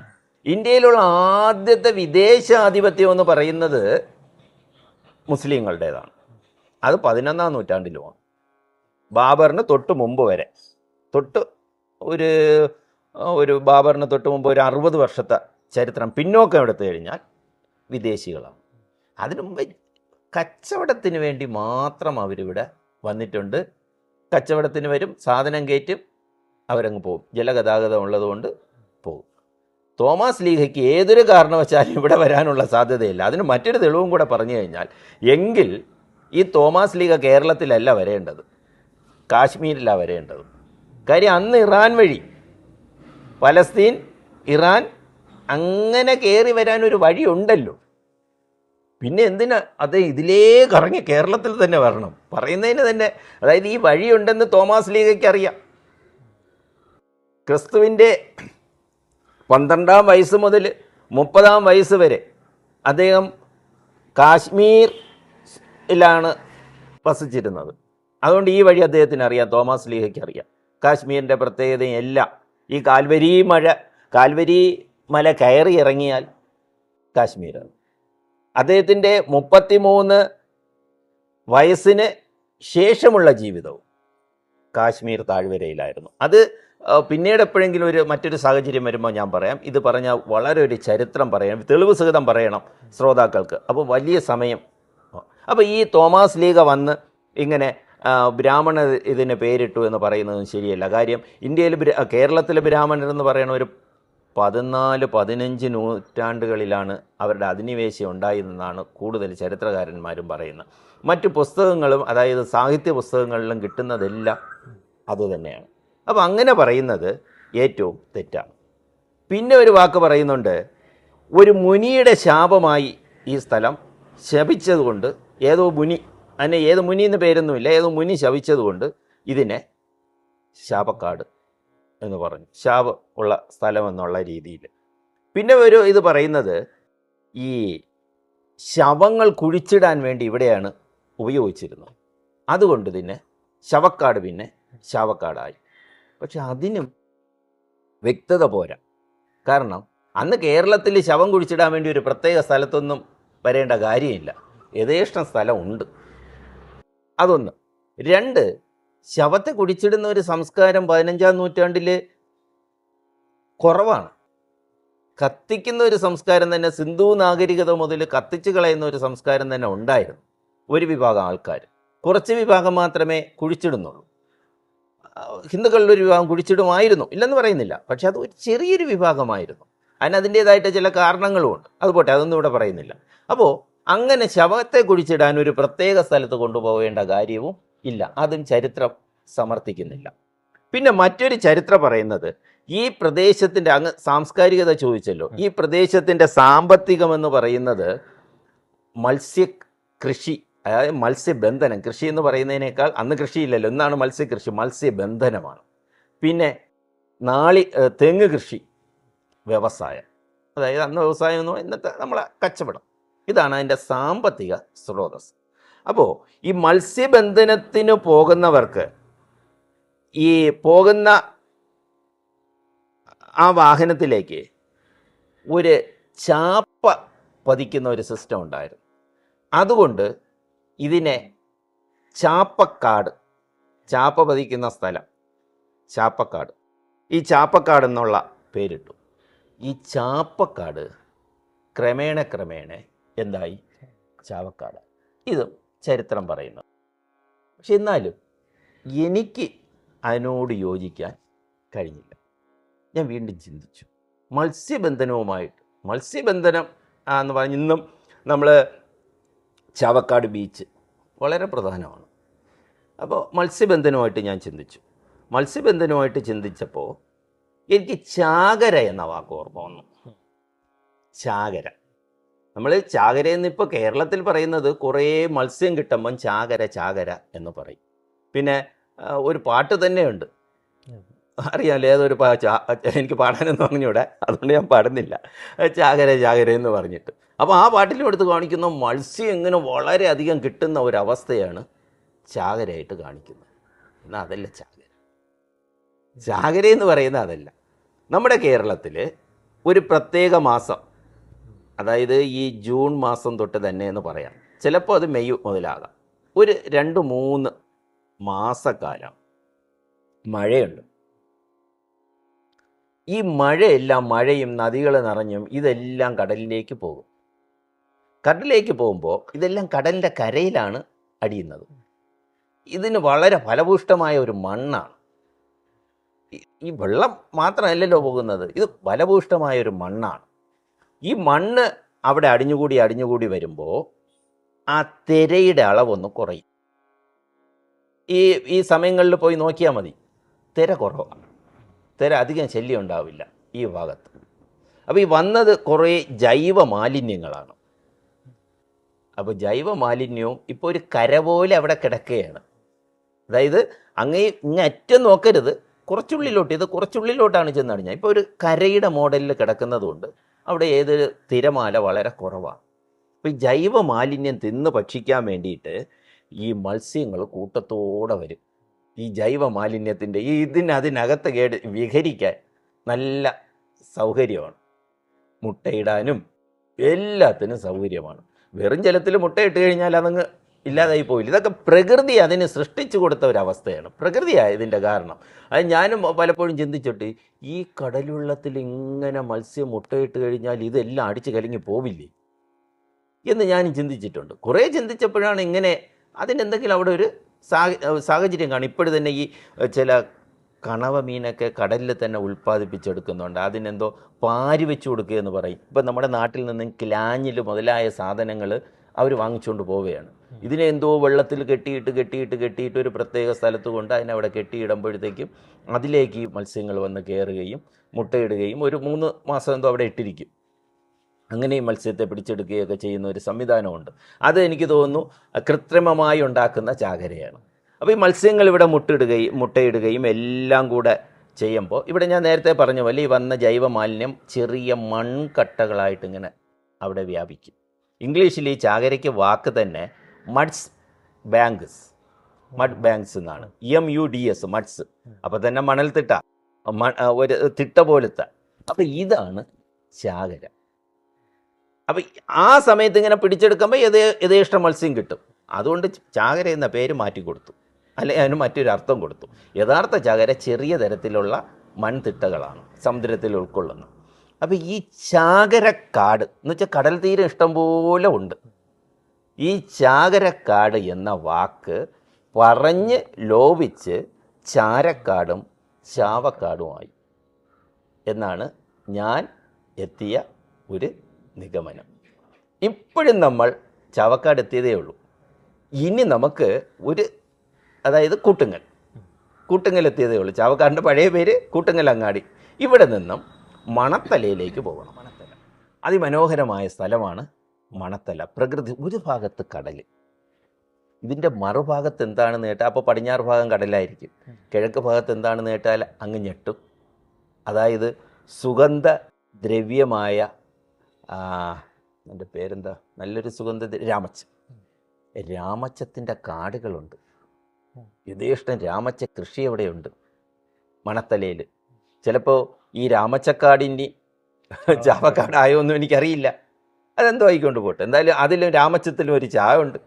ഇന്ത്യയിലുള്ള ആദ്യത്തെ വിദേശാധിപത്യം എന്ന് പറയുന്നത് മുസ്ലിങ്ങളുടേതാണ്. അത് 11-ാം നൂറ്റാണ്ടിലുമാണ്. ബാബറിന് തൊട്ട് മുമ്പ് വരെ, ബാബറിന് തൊട്ട് മുമ്പ് ഒരു 60 വർഷത്തെ ചരിത്രം പിന്നോക്കം എടുത്തു കഴിഞ്ഞാൽ വിദേശികളാണ്. അതിനു മുമ്പ് കച്ചവടത്തിന് വേണ്ടി മാത്രം അവരിവിടെ വന്നിട്ടുണ്ട്. കച്ചവടത്തിന് വരും, സാധനം കയറ്റും, അവരങ്ങ് പോകും. ജലഗതാഗതം ഉള്ളതുകൊണ്ട് പോകും. തോമാസ് ലീഗയ്ക്ക് ഏതൊരു കാരണവശാലും ഇവിടെ വരാനുള്ള സാധ്യതയില്ല. അതിന് മറ്റൊരു തെളിവും കൂടെ പറഞ്ഞു കഴിഞ്ഞാൽ, എങ്കിൽ ഈ തോമാസ് ലീഗ കേരളത്തിലല്ല വരേണ്ടത്, കാശ്മീരിലാണ് വരേണ്ടത്. കാര്യം അന്ന് ഇറാൻ വഴി, പലസ്തീൻ, ഇറാൻ, അങ്ങനെ കയറി വരാനൊരു വഴിയുണ്ടല്ലോ. പിന്നെ എന്തിനാ അത് ഇതിലേ കറങ്ങി കേരളത്തിൽ തന്നെ വരണം പറയുന്നതിന് തന്നെ? അതായത് ഈ വഴിയുണ്ടെന്ന് തോമാസ് ലീഗയ്ക്ക് അറിയാം. ക്രിസ്തുവിൻ്റെ 12-ാം വയസ്സ് മുതൽ 30-ാം വയസ്സ് വരെ അദ്ദേഹം കാശ്മീരിലാണ് വസിച്ചിരുന്നത്. അതുകൊണ്ട് ഈ വഴി അദ്ദേഹത്തിന് അറിയാം, തോമാസ് ലീഗയ്ക്ക് അറിയാം. കാശ്മീരിൻ്റെ പ്രത്യേകതയും എല്ലാം. ഈ കാൽവരി മല കയറി ഇറങ്ങിയാൽ കാശ്മീരാണ്. അദ്ദേഹത്തിൻ്റെ 33 വയസ്സിന് ശേഷമുള്ള ജീവിതവും കാശ്മീർ താഴ്വരയിലായിരുന്നു. അത് പിന്നീട് എപ്പോഴെങ്കിലും മറ്റൊരു സാഹചര്യം വരുമ്പോൾ ഞാൻ പറയാം. ഇത് പറഞ്ഞാൽ വളരെ ഒരു ചരിത്രം പറയണം, തെളിവ് സഹിതം പറയണം ശ്രോതാക്കൾക്ക്. അപ്പോൾ വലിയ സമയം. അപ്പോൾ ഈ തോമാസ് ലീഗ വന്ന് ഇങ്ങനെ ബ്രാഹ്മണ ഇതിന് പേരിട്ടു എന്ന് പറയുന്നതും ശരിയല്ല. കാര്യം കേരളത്തിലെ ബ്രാഹ്മണരെന്ന് പറയുന്ന ഒരു 14-15 നൂറ്റാണ്ടുകളിലാണ് അവരുടെ അധിനിവേശം ഉണ്ടായതെന്നാണ് കൂടുതൽ ചരിത്രകാരന്മാരും പറയുന്നത്. മറ്റു പുസ്തകങ്ങളും, അതായത് സാഹിത്യ പുസ്തകങ്ങളിലും കിട്ടുന്നതെല്ലാം അതുതന്നെയാണ്. അപ്പോൾ അങ്ങനെ പറയുന്നത് ഏറ്റവും തെറ്റാണ്. പിന്നെ ഒരു വാക്ക് പറയുന്നുണ്ട്, ഒരു മുനിയുടെ ശാപമായി ഈ സ്ഥലം ശപിച്ചതുകൊണ്ട്, ഏതോ മുനി, അതിന് ഏത് മുനി എന്ന് പേരൊന്നുമില്ല, ഏതോ മുനി ശപിച്ചതുകൊണ്ട് ഇതിനെ ശാപക്കാട് എന്ന് പറഞ്ഞു, ശാപം ഉള്ള സ്ഥലം എന്നുള്ള രീതിയിൽ. പിന്നെ ഇത് പറയുന്നത് ഈ ശവങ്ങൾ കുഴിച്ചിടാൻ വേണ്ടി ഇവിടെയാണ് ഉപയോഗിച്ചിരുന്നത്. അതുകൊണ്ട് തന്നെ ശവക്കാട് പിന്നെ ശാപക്കാടായി. പക്ഷെ അതിനും വ്യക്തത പോരാ. കാരണം അന്ന് കേരളത്തിൽ ശവം കുഴിച്ചിടാൻ വേണ്ടി ഒരു പ്രത്യേക സ്ഥലത്തൊന്നും വരേണ്ട കാര്യമില്ല, യഥേഷ്ടം സ്ഥലമുണ്ട്. അതൊന്ന്. 2, ശവത്തെ കുഴിച്ചിടുന്ന ഒരു സംസ്കാരം 15-ാം നൂറ്റാണ്ടിൽ കുറവാണ്. കത്തിക്കുന്ന ഒരു സംസ്കാരം തന്നെ, സിന്ധു നാഗരികത മുതൽ കത്തിച്ച് കളയുന്ന ഒരു സംസ്കാരം തന്നെ ഉണ്ടായിരുന്നു. ഒരു വിഭാഗം ആൾക്കാർ, കുറച്ച് വിഭാഗം മാത്രമേ കുഴിച്ചിടുന്നുള്ളൂ. ഹിന്ദുക്കളിലൊരു വിഭാഗം കുഴിച്ചിടുമായിരുന്നു, ഇല്ലെന്ന് പറയുന്നില്ല. പക്ഷെ അത് ഒരു ചെറിയൊരു വിഭാഗമായിരുന്നു. അതിൻ്റേതായിട്ട് ചില കാരണങ്ങളുമുണ്ട്. അതുപോട്ടെ, അതൊന്നും ഇവിടെ പറയുന്നില്ല. അപ്പോൾ അങ്ങനെ ശവത്തെ കുഴിച്ചിടാൻ ഒരു പ്രത്യേക സ്ഥലത്ത് കൊണ്ടുപോകേണ്ട കാര്യവും ഇല്ല, അതും ചരിത്രം സമർത്ഥിക്കുന്നില്ല. പിന്നെ മറ്റൊരു ചരിത്രം പറയുന്നത്, ഈ പ്രദേശത്തിൻ്റെ, അങ്ങ് സാംസ്കാരികത ചോദിച്ചല്ലോ, ഈ പ്രദേശത്തിൻ്റെ സാമ്പത്തികമെന്ന് പറയുന്നത് മത്സ്യകൃഷി, അതായത് മത്സ്യബന്ധനം. കൃഷി എന്ന് പറയുന്നതിനേക്കാൾ, അന്ന് കൃഷിയില്ലല്ലോ, എന്നാണ് മത്സ്യകൃഷി, മത്സ്യബന്ധനമാണ്. പിന്നെ തെങ്ങ് കൃഷി, വ്യവസായം. അതായത് അന്ന് വ്യവസായം എന്ന് പറഞ്ഞാൽ ഇന്നത്തെ നമ്മളെ കച്ചവടം. ഇതാണ് അതിൻ്റെ സാമ്പത്തിക സ്രോതസ്. അപ്പോൾ ഈ മത്സ്യബന്ധനത്തിന് പോകുന്നവർക്ക് ഈ പോകുന്ന ആ വാഹനത്തിലേക്ക് ഒരു ചാപ്പ പതിക്കുന്ന ഒരു സിസ്റ്റം ഉണ്ടായിരുന്നു. അതുകൊണ്ട് ഇതിനെ ചാപ്പക്കാട്, ചാപ്പ പതിക്കുന്ന സ്ഥലം ചാപ്പക്കാട്, ഈ ചാപ്പക്കാട് എന്നുള്ള പേരിട്ടു. ഈ ചാപ്പക്കാട് ക്രമേണ എന്തായി? ചാവക്കാട്. ഇതും ചരിത്രം പറയുന്നത്. പക്ഷെ എന്നാലും എനിക്ക് അതിനോട് യോജിക്കാൻ കഴിഞ്ഞില്ല. ഞാൻ വീണ്ടും ചിന്തിച്ചു, മത്സ്യബന്ധനം എന്ന് പറഞ്ഞ് ഇന്നും നമ്മൾ ചാവക്കാട് ബീച്ച് വളരെ പ്രധാനമാണ്. അപ്പോൾ മത്സ്യബന്ധനമായിട്ട് ഞാൻ ചിന്തിച്ചപ്പോൾ എനിക്ക് ചാകര എന്ന വാക്ക് ഓർമ്മ വന്നു. ചാകര, നമ്മൾ ചാകരയെന്ന് ഇപ്പോൾ കേരളത്തിൽ പറയുന്നത് കുറേ മത്സ്യം കിട്ടുമ്പം ചാകര എന്ന് പറയും. പിന്നെ ഒരു പാട്ട് തന്നെയുണ്ട്, അറിയാമല്ലോ, ഏതൊരു എനിക്ക് പാടാനെന്ന് പറഞ്ഞൂടെ, അതുകൊണ്ട് ഞാൻ പാടുന്നില്ല. ചാകര എന്ന് പറഞ്ഞിട്ട്. അപ്പോൾ ആ പാട്ടിലും എടുത്ത് കാണിക്കുന്ന മത്സ്യം ഇങ്ങനെ വളരെയധികം കിട്ടുന്ന ഒരവസ്ഥയാണ് ചാകരയായിട്ട് കാണിക്കുന്നത്. എന്നാൽ അതല്ല ചാകര എന്ന് പറയുന്നത് അതല്ല. നമ്മുടെ കേരളത്തിൽ ഒരു പ്രത്യേക മാസം, അതായത് ഈ ജൂൺ മാസം തൊട്ട് തന്നെ എന്ന് പറയാം, ചിലപ്പോൾ അത് മെയ് മുതലാകാം, ഒരു 2-3 മാസക്കാലം മഴയുണ്ട്. ഈ മഴയും നദികൾ നിറഞ്ഞും ഇതെല്ലാം കടലിലേക്ക് പോകും. കടലിലേക്ക് പോകുമ്പോൾ ഇതെല്ലാം കടലിൻ്റെ കരയിലാണ് അടിയുന്നത്. ഇതിന് വളരെ ഫലഭൂഷ്ടമായ ഒരു മണ്ണാണ്. ഈ വെള്ളം മാത്രമല്ലല്ലോ പോകുന്നത്, ഇത് ഫലഭൂഷ്ടമായ ഒരു മണ്ണാണ്. ഈ മണ്ണ് അവിടെ അടിഞ്ഞുകൂടി വരുമ്പോൾ ആ തിരയുടെ അളവൊന്ന് കുറയും. ഈ സമയങ്ങളിൽ പോയി നോക്കിയാൽ മതി, തിര കുറവാണ്, തിര അധികം ശല്യം ഉണ്ടാവില്ല ഈ ഭാഗത്ത്. അപ്പോൾ ഈ വന്നത് കുറേ ജൈവ മാലിന്യങ്ങളാണ്. അപ്പോൾ ജൈവ മാലിന്യവും ഇപ്പോൾ ഒരു കര പോലെ അവിടെ കിടക്കുകയാണ്. അതായത് ഇങ്ങറ്റം നോക്കരുത്, കുറച്ചുള്ളിലോട്ട്, ഇത് കുറച്ചുള്ളിലോട്ടാണ് ചെന്നടിഞ്ഞാൽ ഇപ്പോൾ ഒരു കരയുടെ മോഡലിൽ കിടക്കുന്നതുകൊണ്ട് അവിടെ ഏതൊരു തിരമാല വളരെ കുറവാണ്. അപ്പോൾ ഈ ജൈവ മാലിന്യം തിന്ന് ഭക്ഷിക്കാൻ വേണ്ടിയിട്ട് ഈ മത്സ്യങ്ങൾ കൂട്ടത്തോടെ വരും. ഈ ജൈവ മാലിന്യത്തിൻ്റെ അതിനകത്ത് വിഹരിക്കാൻ നല്ല സൗകര്യമാണ്, മുട്ടയിടാനും എല്ലാത്തിനും സൗകര്യമാണ്. വെറും ജലത്തിൽ മുട്ടയിട്ട് കഴിഞ്ഞാൽ അതങ്ങ് ഇല്ലാതായി പോയില്ല. ഇതൊക്കെ പ്രകൃതി അതിന് സൃഷ്ടിച്ചു കൊടുത്ത ഒരവസ്ഥയാണ്, പ്രകൃതിയായ ഇതിൻ്റെ കാരണം. അത് ഞാനും പലപ്പോഴും ചിന്തിച്ചിട്ട്, ഈ കടൽവെള്ളത്തിൽ ഇങ്ങനെ മത്സ്യം മുട്ടയിട്ട് കഴിഞ്ഞാൽ ഇതെല്ലാം അടിച്ച് കലങ്ങി പോവില്ലേ എന്ന് ഞാനും ചിന്തിച്ചിട്ടുണ്ട്. കുറേ ചിന്തിച്ചപ്പോഴാണ് ഇങ്ങനെ അതിനെന്തെങ്കിലും അവിടെ ഒരു സാഹചര്യം കാണും. ഇപ്പോഴും തന്നെ ഈ ചില കണവ മീനൊക്കെ കടലിൽ തന്നെ ഉൽപ്പാദിപ്പിച്ചെടുക്കുന്നുണ്ട്. അതിനെന്തോ പാരി വെച്ച് കൊടുക്കുക എന്ന് പറയും. ഇപ്പം നമ്മുടെ നാട്ടിൽ നിന്നും ക്ലാഞ്ഞിൽ മുതലായ സാധനങ്ങൾ അവർ വാങ്ങിച്ചുകൊണ്ട് പോവുകയാണ്. ഇതിനെ എന്തോ വെള്ളത്തിൽ കെട്ടിയിട്ട് ഒരു പ്രത്യേക സ്ഥലത്ത് കൊണ്ട് അതിനവിടെ കെട്ടിയിടുമ്പോഴത്തേക്കും അതിലേക്ക് ഈ മത്സ്യങ്ങൾ വന്ന് കയറുകയും മുട്ടയിടുകയും ഒരു 3 മാസം എന്തോ അവിടെ ഇട്ടിരിക്കും. അങ്ങനെ ഈ മത്സ്യത്തെ പിടിച്ചെടുക്കുകയൊക്കെ ചെയ്യുന്ന ഒരു സംവിധാനമുണ്ട്. അത് എനിക്ക് തോന്നുന്നു കൃത്രിമമായി ഉണ്ടാക്കുന്ന ചാകരയാണ്. അപ്പോൾ ഈ മത്സ്യങ്ങൾ ഇവിടെ മുട്ടയിടുകയും എല്ലാം കൂടെ ചെയ്യുമ്പോൾ ഇവിടെ ഞാൻ നേരത്തെ പറഞ്ഞ പോലെ ഈ വന്ന ജൈവ മാലിന്യം ചെറിയ മൺകട്ടകളായിട്ട് ഇങ്ങനെ അവിടെ വ്യാപിക്കും. ഇംഗ്ലീഷിൽ ഈ ചാകരയ്ക്ക് വാക്ക് തന്നെ മഡ് ബാങ്ക്സ് എന്നാണ്, MUDS, മഡ്സ്. അപ്പോൾ തന്നെ മണൽത്തിട്ട, ഒരു തിട്ട പോലത്തെ. അപ്പോൾ ഇതാണ് ചാകര. അപ്പം ആ സമയത്ത് ഇങ്ങനെ പിടിച്ചെടുക്കുമ്പോൾ യഥേഷ്ടം മത്സ്യം കിട്ടും. അതുകൊണ്ട് ചാകര എന്ന പേര് മാറ്റിക്കൊടുത്തു, അല്ലെങ്കിൽ അതിന് മറ്റൊരു അർത്ഥം കൊടുത്തു. യഥാർത്ഥ ചാകര ചെറിയ തരത്തിലുള്ള മൺതിട്ടകളാണ് സമുദ്രത്തിൽ ഉൾക്കൊള്ളുന്നത്. അപ്പോൾ ഈ ചാകരക്കാട് എന്ന് വെച്ചാൽ കടൽ തീരം ഇഷ്ടംപോലെ ഉണ്ട്. ഈ ചാകരക്കാട് എന്ന വാക്ക് പറഞ്ഞ് ലോപിച്ച് ചാരക്കാടും ചാവക്കാടുമായി എന്നാണ് ഞാൻ എത്തിയ ഒരു നിഗമനം. ഇപ്പോഴും നമ്മൾ ചാവക്കാട് എത്തിയതേ ഉള്ളൂ. ഇനി നമുക്ക് അതായത് കൂട്ടുങ്ങൽ എത്തിയതേ ഉള്ളൂ. ചാവക്കാടിൻ്റെ പഴയ പേര് കൂട്ടുങ്ങൽ അങ്ങാടി. ഇവിടെ നിന്നും മണത്തലയിലേക്ക് പോകണം. മണത്തല അതിമനോഹരമായ സ്ഥലമാണ്. മണത്തല പ്രകൃതി, ഒരു ഭാഗത്ത് കടൽ, ഇതിൻ്റെ മറുഭാഗത്ത് എന്താണെന്ന് കേട്ടാൽ അപ്പോൾ പടിഞ്ഞാറ് ഭാഗം കടലായിരിക്കും, കിഴക്ക് ഭാഗത്ത് എന്താണെന്ന് കേട്ടാൽ അങ്ങ് ഞെട്ടും. അതായത് സുഗന്ധ ദ്രവ്യമായ എൻ്റെ പേരെന്താ, നല്ലൊരു രാമച്ചത്തിൻ്റെ കാടുകളുണ്ട്. യഥേഷ്ടം രാമച്ച കൃഷി എവിടെയുണ്ട് മണത്തലയിൽ. ചിലപ്പോൾ ഈ രാമച്ചക്കാടിൻ്റെ ചാവക്കാടായോന്നും എനിക്കറിയില്ല, അതെന്തോ ആയിക്കൊണ്ട് പോട്ടെ. എന്തായാലും അതിലും രാമച്ചത്തിലും ഒരു ചായ ഉണ്ട്,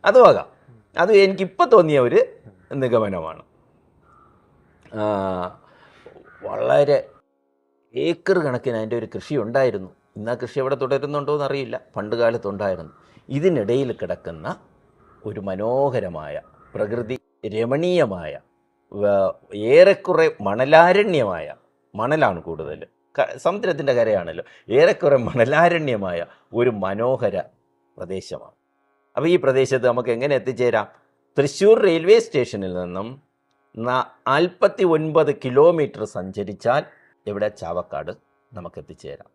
അതുമാകാം. അത് എനിക്കിപ്പോൾ തോന്നിയ ഒരു നിഗമനമാണ്. വളരെ ഏക്കർ കണക്കിന് അതിൻ്റെ ഒരു കൃഷി ഉണ്ടായിരുന്നു. ഇന്ന് ആ കൃഷി എവിടെ തുടരുന്നുണ്ടോ എന്നറിയില്ല, പണ്ട് കാലത്തുണ്ടായിരുന്നു. ഇതിനിടയിൽ കിടക്കുന്ന ഒരു മനോഹരമായ പ്രകൃതി രമണീയമായ ഏറെക്കുറെ മണലാരണ്യമായ, മണലാണ് കൂടുതൽ, സമുദ്രത്തിൻ്റെ കരയാണല്ലോ, ഏറെക്കുറെ മണലാരണ്യമായ ഒരു മനോഹര പ്രദേശമാണ്. അപ്പോൾ ഈ പ്രദേശത്ത് നമുക്ക് എങ്ങനെ എത്തിച്ചേരാം? തൃശ്ശൂർ റെയിൽവേ സ്റ്റേഷനിൽ നിന്നും 49 കിലോമീറ്റർ സഞ്ചരിച്ചാൽ ഇവിടെ ചാവക്കാട് നമുക്ക് എത്തിച്ചേരാം,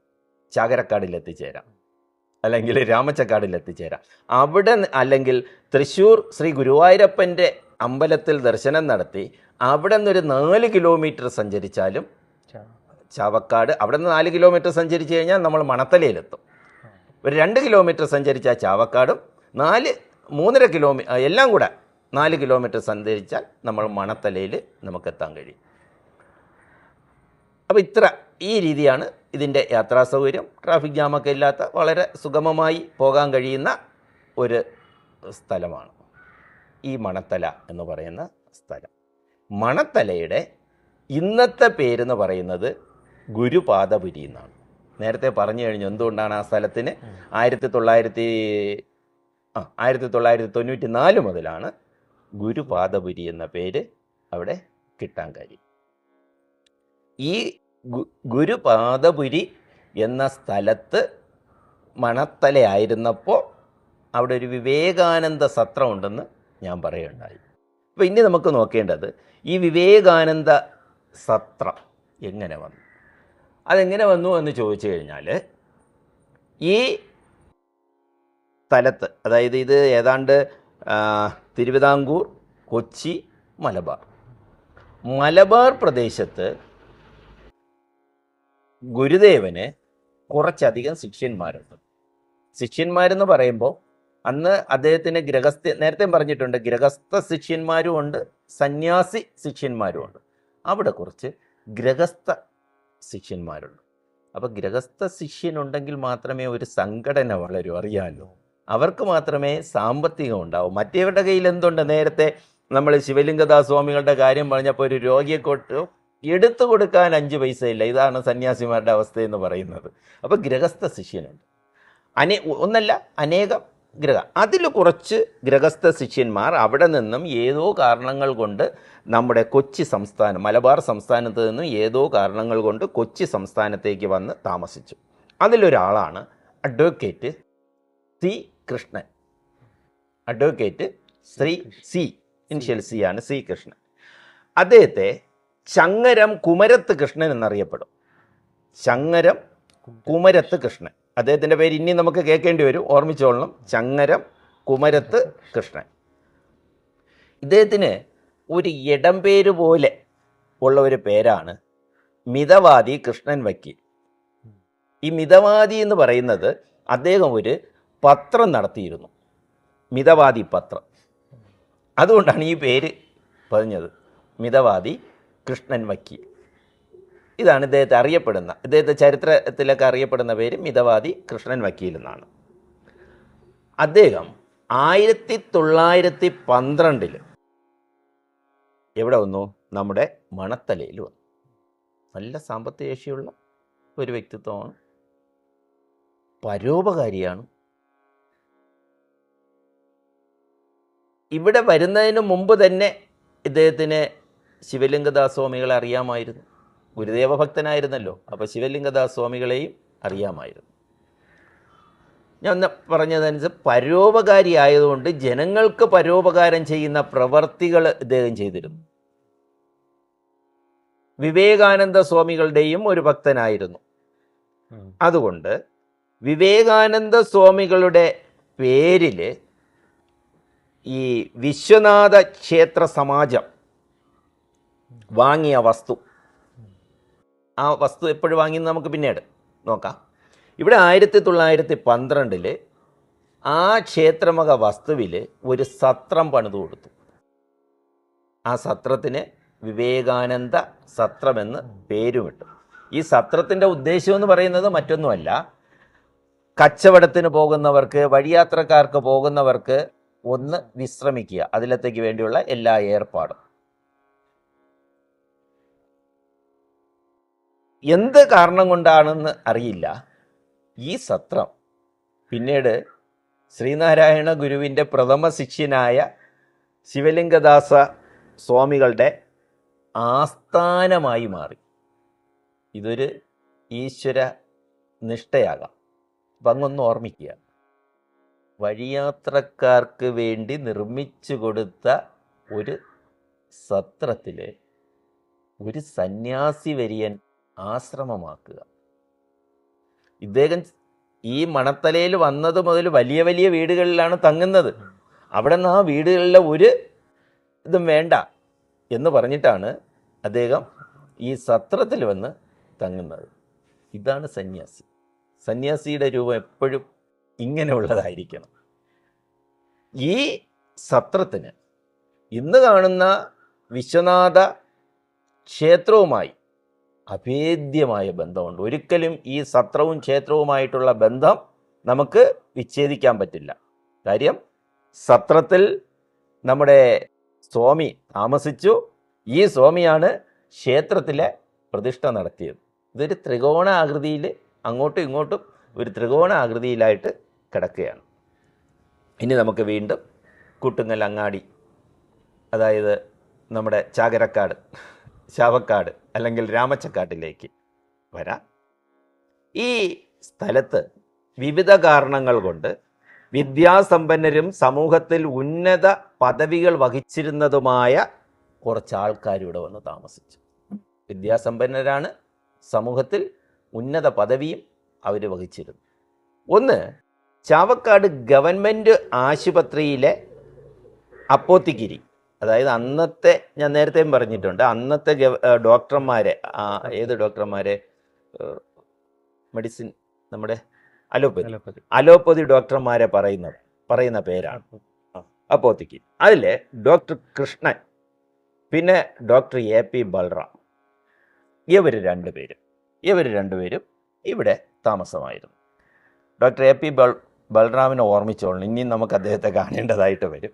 ചാകരക്കാടിൽ എത്തിച്ചേരാം, അല്ലെങ്കിൽ രാമച്ചക്കാടിൽ എത്തിച്ചേരാം. അവിടെ അല്ലെങ്കിൽ തൃശ്ശൂർ ശ്രീ ഗുരുവായൂരപ്പൻ്റെ അമ്പലത്തിൽ ദർശനം നടത്തി അവിടെ നിന്നൊരു 4 കിലോമീറ്റർ സഞ്ചരിച്ചാലും ചാവക്കാട്. അവിടെ നിന്ന് 4 കിലോമീറ്റർ സഞ്ചരിച്ച് കഴിഞ്ഞാൽ നമ്മൾ മണത്തലയിലെത്തും. ഒരു 2 കിലോമീറ്റർ സഞ്ചരിച്ചാൽ ചാവക്കാടും, 3.5 കിലോമീറ്റർ എല്ലാം കൂടെ 4 കിലോമീറ്റർ സഞ്ചരിച്ചാൽ നമ്മൾ മണത്തലയിൽ നമുക്കെത്താൻ കഴിയും. അപ്പോൾ ഈ രീതിയാണ് ഇതിൻ്റെ യാത്രാ സൗകര്യം. ട്രാഫിക് ജാമൊക്കെ ഇല്ലാത്ത വളരെ സുഗമമായി പോകാൻ കഴിയുന്ന ഒരു സ്ഥലമാണ് ഈ മണത്തല എന്ന് പറയുന്ന സ്ഥലം. മണത്തലയുടെ ഇന്നത്തെ പേരെന്ന് പറയുന്നത് ഗുരുപാദപുരി എന്നാണ്. നേരത്തെ പറഞ്ഞു കഴിഞ്ഞു എന്തുകൊണ്ടാണ് ആ സ്ഥലത്തിന് 1994 മുതലാണ് ഗുരുപാദപുരി എന്ന പേര് അവിടെ കിട്ടാൻ കഴിയും. ഈ ഗുരുപാദപുരി എന്ന സ്ഥലത്ത് മണത്തലയായിരുന്നപ്പോൾ അവിടെ ഒരു വിവേകാനന്ദ സത്രം ഉണ്ടെന്ന് ഞാൻ പറയുകയുണ്ടായി. അപ്പോൾ ഇനി നമുക്ക് നോക്കേണ്ടത് ഈ വിവേകാനന്ദ സത്രം എങ്ങനെ വന്നു. അതെങ്ങനെ വന്നു എന്ന് ചോദിച്ചു കഴിഞ്ഞാൽ, ഈ സ്ഥലത്ത്, അതായത് ഇത് ഏതാണ്ട് തിരുവിതാംകൂർ, കൊച്ചി, മലബാർ പ്രദേശത്ത് ഗുരുദേവന് കുറച്ചധികം ശിഷ്യന്മാരുണ്ട്. ശിഷ്യന്മാരെന്ന് പറയുമ്പോൾ അന്ന് അദ്ദേഹത്തിന് നേരത്തെ പറഞ്ഞിട്ടുണ്ട്, ഗൃഹസ്ഥ ശിഷ്യന്മാരും ഉണ്ട്, സന്യാസി ശിഷ്യന്മാരും ഉണ്ട്. അവിടെ കുറച്ച് ഗൃഹസ്ഥ ശിഷ്യന്മാരുണ്ട്. അപ്പോൾ ഗൃഹസ്ഥ ശിഷ്യനുണ്ടെങ്കിൽ മാത്രമേ ഒരു സംഘടന വളരൂ, അറിയാമല്ലോ. അവർക്ക് മാത്രമേ സാമ്പത്തികം ഉണ്ടാവും. മറ്റേവരുടെ കയ്യിൽ എന്തുണ്ട്? നേരത്തെ നമ്മൾ ശിവലിംഗദാസ് സ്വാമികളുടെ കാര്യം പറഞ്ഞപ്പോൾ ഒരു രോഗിയെ കൊണ്ട് എടുത്തു കൊടുക്കാൻ 5 പൈസ ഇല്ല. ഇതാണ് സന്യാസിമാരുടെ അവസ്ഥയെന്ന് പറയുന്നത്. അപ്പോൾ ഗൃഹസ്ഥ ശിഷ്യനുണ്ട്, ഒന്നല്ല അനേകം അതിൽ കുറച്ച് ഗൃഹസ്ഥ ശിഷ്യന്മാർ അവിടെ നിന്നും ഏതോ കാരണങ്ങൾ കൊണ്ട് നമ്മുടെ കൊച്ചി സംസ്ഥാനം, മലബാർ സംസ്ഥാനത്ത് നിന്നും ഏതോ കാരണങ്ങൾ കൊണ്ട് കൊച്ചി സംസ്ഥാനത്തേക്ക് വന്ന് താമസിച്ചു. അതിലൊരാളാണ് advocate C Krishnan. Advocate C initial C ആണ്, സി കൃഷ്ണൻ. അദ്ദേഹത്തെ ചങ്ങരം കുമരത്ത് കൃഷ്ണൻ എന്നറിയപ്പെടും. ചങ്ങരം കുമരത്ത് കൃഷ്ണൻ, അദ്ദേഹത്തിൻ്റെ പേര് ഇനി നമുക്ക് കേൾക്കേണ്ടി വരും, ഓർമ്മിച്ചോളണം. ചങ്ങരം കുമരത്ത് കൃഷ്ണൻ. ഇദ്ദേഹത്തിന് ഒരു ഇടംപേര് പോലെ ഉള്ള ഒരു പേരാണ് മിതവാദി കൃഷ്ണൻ വക്കീൽ. ഈ മിതവാദി എന്ന് പറയുന്നത് അദ്ദേഹം ഒരു പത്രം നടത്തിയിരുന്നു, മിതവാദി പത്രം. അതുകൊണ്ടാണ് ഈ പേര് പറഞ്ഞത്, മിതവാദി കൃഷ്ണൻ വക്കീൽ. ഇതാണ് ഇദ്ദേഹത്തെ ചരിത്രത്തിലൊക്കെ അറിയപ്പെടുന്ന പേര് മിതവാദി കൃഷ്ണൻ വക്കീൽ എന്നാണ്. അദ്ദേഹം 1912 എവിടെ വന്നു? നമ്മുടെ മണത്തലയിൽ വന്നു. നല്ല സാമ്പത്തിക ശേഷിയുള്ള ഒരു വ്യക്തിത്വമാണ്, പരോപകാരിയാണ്. ഇവിടെ വരുന്നതിന് മുമ്പ് തന്നെ ഇദ്ദേഹത്തിന് ശിവലിംഗദാസ് സ്വാമികളെ അറിയാമായിരുന്നു. ഗുരുദേവ ഭക്തനായിരുന്നല്ലോ, അപ്പോൾ ശിവലിംഗദാസ് സ്വാമികളെയും അറിയാമായിരുന്നു. ഞാൻ പറഞ്ഞതനുസരിച്ച് പരോപകാരി ആയതുകൊണ്ട് ജനങ്ങൾക്ക് പരോപകാരം ചെയ്യുന്ന പ്രവർത്തികൾ ഇദ്ദേഹം ചെയ്തിരുന്നു. വിവേകാനന്ദ സ്വാമികളുടെയും ഒരു ഭക്തനായിരുന്നു. അതുകൊണ്ട് വിവേകാനന്ദ സ്വാമികളുടെ പേരിൽ ഈ വിശ്വനാഥ ക്ഷേത്ര സമാജം വാങ്ങിയ വസ്തു, ആ വസ്തു എപ്പോഴും വാങ്ങിയെന്ന് നമുക്ക് പിന്നീട് നോക്കാം. ഇവിടെ 1912 ആ ക്ഷേത്രമക വസ്തുവിൽ ഒരു സത്രം പണിതു കൊടുത്തു. ആ സത്രത്തിന് വിവേകാനന്ദ സത്രമെന്ന് പേരുമിട്ടു. ഈ സത്രത്തിൻ്റെ ഉദ്ദേശമെന്ന് പറയുന്നത് മറ്റൊന്നുമല്ല, കച്ചവടത്തിന് പോകുന്നവർക്ക്, വഴിയാത്രക്കാർക്ക് പോകുന്നവർക്ക് ഒന്ന് വിശ്രമിക്കുക, അതിലത്തേക്ക് വേണ്ടിയുള്ള എല്ലാ ഏർപ്പാടും. എന്ത് കാരണം കൊണ്ടാണെന്ന് അറിയില്ല, ഈ സത്രം പിന്നീട് ശ്രീനാരായണ ഗുരുവിൻ്റെ പ്രഥമ ശിഷ്യനായ ശിവലിംഗദാസ സ്വാമികളുടെ ആസ്ഥാനമായി മാറി. ഇതൊരു ഈശ്വര നിഷ്ഠയാകാം. അപ്പം അങ്ങൊന്ന് ഓർമ്മിക്കുക, വഴിയാത്രക്കാർക്ക് വേണ്ടി നിർമ്മിച്ചു കൊടുത്ത ഒരു സത്രത്തിൽ ഒരു സന്യാസി വര്യൻ ആശ്രമമാക്കുക. ഇദ്ദേഹം ഈ മണത്തലയിൽ വന്നത് മുതൽ വലിയ വലിയ വീടുകളിലാണ് തങ്ങുന്നത്. അവിടെ നിന്ന് ആ വീടുകളിലെ ഒരു ഇതും വേണ്ട എന്ന് പറഞ്ഞിട്ടാണ് അദ്ദേഹം ഈ സത്രത്തിൽ വന്ന് തങ്ങുന്നത്. ഇതാണ് സന്യാസി. സന്യാസിയുടെ രൂപം എപ്പോഴും ഇങ്ങനെയുള്ളതായിരിക്കണം. ഈ സത്രത്തിന് ഇന്ന് കാണുന്ന വിശ്വനാഥ ക്ഷേത്രവുമായി അഭേദ്യമായ ബന്ധമുണ്ട്. ഒരിക്കലും ഈ സത്രവും ക്ഷേത്രവുമായിട്ടുള്ള ബന്ധം നമുക്ക് വിച്ഛേദിക്കാൻ പറ്റില്ല. കാര്യം സത്രത്തിൽ നമ്മുടെ സ്വാമി താമസിച്ചു. ഈ സ്വാമിയാണ് ക്ഷേത്രത്തിലെ പ്രതിഷ്ഠ നടത്തിയത്. ഇതൊരു ത്രികോണ ആകൃതിയിൽ അങ്ങോട്ടും ഇങ്ങോട്ടും ഒരു ത്രികോണ ആകൃതിയിലായിട്ട് കിടക്കുകയാണ്. ഇനി നമുക്ക് വീണ്ടും കൂട്ടുങ്ങൽ അങ്ങാടി, അതായത് നമ്മുടെ ചാകരക്കാട്, ശാവക്കാട് അല്ലെങ്കിൽ രാമച്ചക്കാട്ടിലേക്ക് വരാം. ഈ സ്ഥലത്ത് വിവിധ കാരണങ്ങൾ കൊണ്ട് വിദ്യാസമ്പന്നരും സമൂഹത്തിൽ ഉന്നത പദവികൾ വഹിച്ചിരുന്നതുമായ കുറച്ച് ആൾക്കാർ ഇവിടെ വന്ന് താമസിച്ചു. വിദ്യാസമ്പന്നരാണ്, സമൂഹത്തിൽ ഉന്നത പദവിയും അവർ വഹിച്ചിരുന്നു. ഒന്ന്, ചാവക്കാട് ഗവൺമെൻറ് ആശുപത്രിയിലെ അപ്പോത്തിക്കിരി, അതായത് അന്നത്തെ, ഞാൻ നേരത്തെയും പറഞ്ഞിട്ടുണ്ട്, അന്നത്തെ ഡോക്ടർമാരെ, ഏത് ഡോക്ടർമാരെ, മെഡിസിൻ, നമ്മുടെ അലോപ്പതി ഡോക്ടർമാരെ പറയുന്ന പേരാണ് അപ്പോത്തിക്കിരി. അതിൽ ഡോക്ടർ കൃഷ്ണൻ, പിന്നെ ഡോക്ടർ AP ബൽറാം, ഇവർ രണ്ടുപേരും ഇവിടെ താമസമായിരുന്നു. ഡോക്ടർ AP ബൽറാമിനെ ഓർമ്മിച്ചോളണം, ഇനിയും നമുക്ക് അദ്ദേഹത്തെ കാണേണ്ടതായിട്ട് വരും.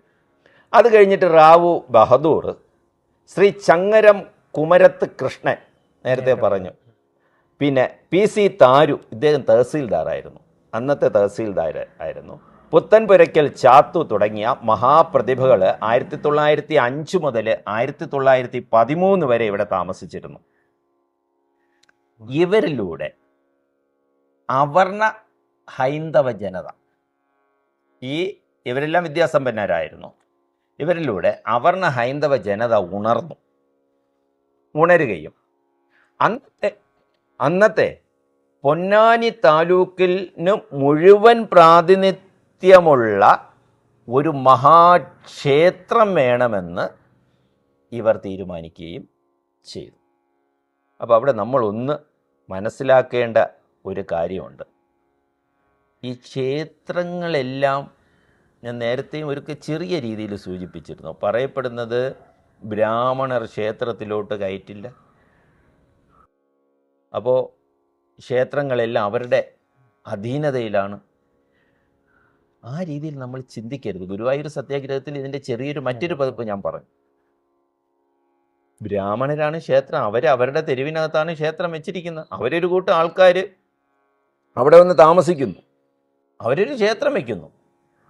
അത് കഴിഞ്ഞിട്ട് റാവു ബഹദൂർ, ശ്രീ ചങ്ങരം കുമരത്ത് കൃഷ്ണൻ നേരത്തെ പറഞ്ഞു, പിന്നെ PC താരു, ഇദ്ദേഹം തഹസീൽദാറായിരുന്നു, അന്നത്തെ തഹസീൽദാരായിരുന്നു. പുത്തൻപുരയ്ക്കൽ ചാത്തു തുടങ്ങിയ മഹാപ്രതിഭകൾ 1905 മുതൽ 1913 വരെ ഇവിടെ താമസിച്ചിരുന്നു. ഇവരിലൂടെ അവർണ ഹൈന്ദവ ജനത, ഇവരെല്ലാം വിദ്യാസമ്പന്നരായിരുന്നു, ഇവരിലൂടെ അവർണ ഹൈന്ദവ ജനത ഉണരുകയും അന്നത്തെ പൊന്നാനി താലൂക്കിന് മുഴുവൻ പ്രാതിനിധ്യമുള്ള ഒരു മഹാക്ഷേത്രം വേണമെന്ന് ഇവർ തീരുമാനിക്കുകയും ചെയ്തു. അപ്പോൾ അവിടെ നമ്മളൊന്ന് മനസ്സിലാക്കേണ്ട ഒരു കാര്യമുണ്ട്. ഈ ക്ഷേത്രങ്ങളെല്ലാം ഞാൻ നേരത്തെയും ഒരു ചെറിയ രീതിയിൽ സൂചിപ്പിച്ചിരുന്നു. പറയപ്പെടുന്നത് ബ്രാഹ്മണർ ക്ഷേത്രത്തിലോട്ട് കയറ്റില്ല. അപ്പോൾ ക്ഷേത്രങ്ങളെല്ലാം അവരുടെ അധീനതയിലാണ്. ആ രീതിയിൽ നമ്മൾ ചിന്തിക്കരുത്. ഗുരുവായൂർ സത്യാഗ്രഹത്തിൽ ഇതിൻ്റെ ചെറിയൊരു മറ്റൊരു പതിപ്പ് ഞാൻ പറഞ്ഞു. ബ്രാഹ്മണരാണ് ക്ഷേത്രം, അവരുടെ തെരുവിനകത്താണ് ക്ഷേത്രം വെച്ചിരിക്കുന്നത്. അവരൊരു കൂട്ടം ആൾക്കാർ അവിടെ വന്ന് താമസിക്കുന്നു, അവരൊരു ക്ഷേത്രം വയ്ക്കുന്നു.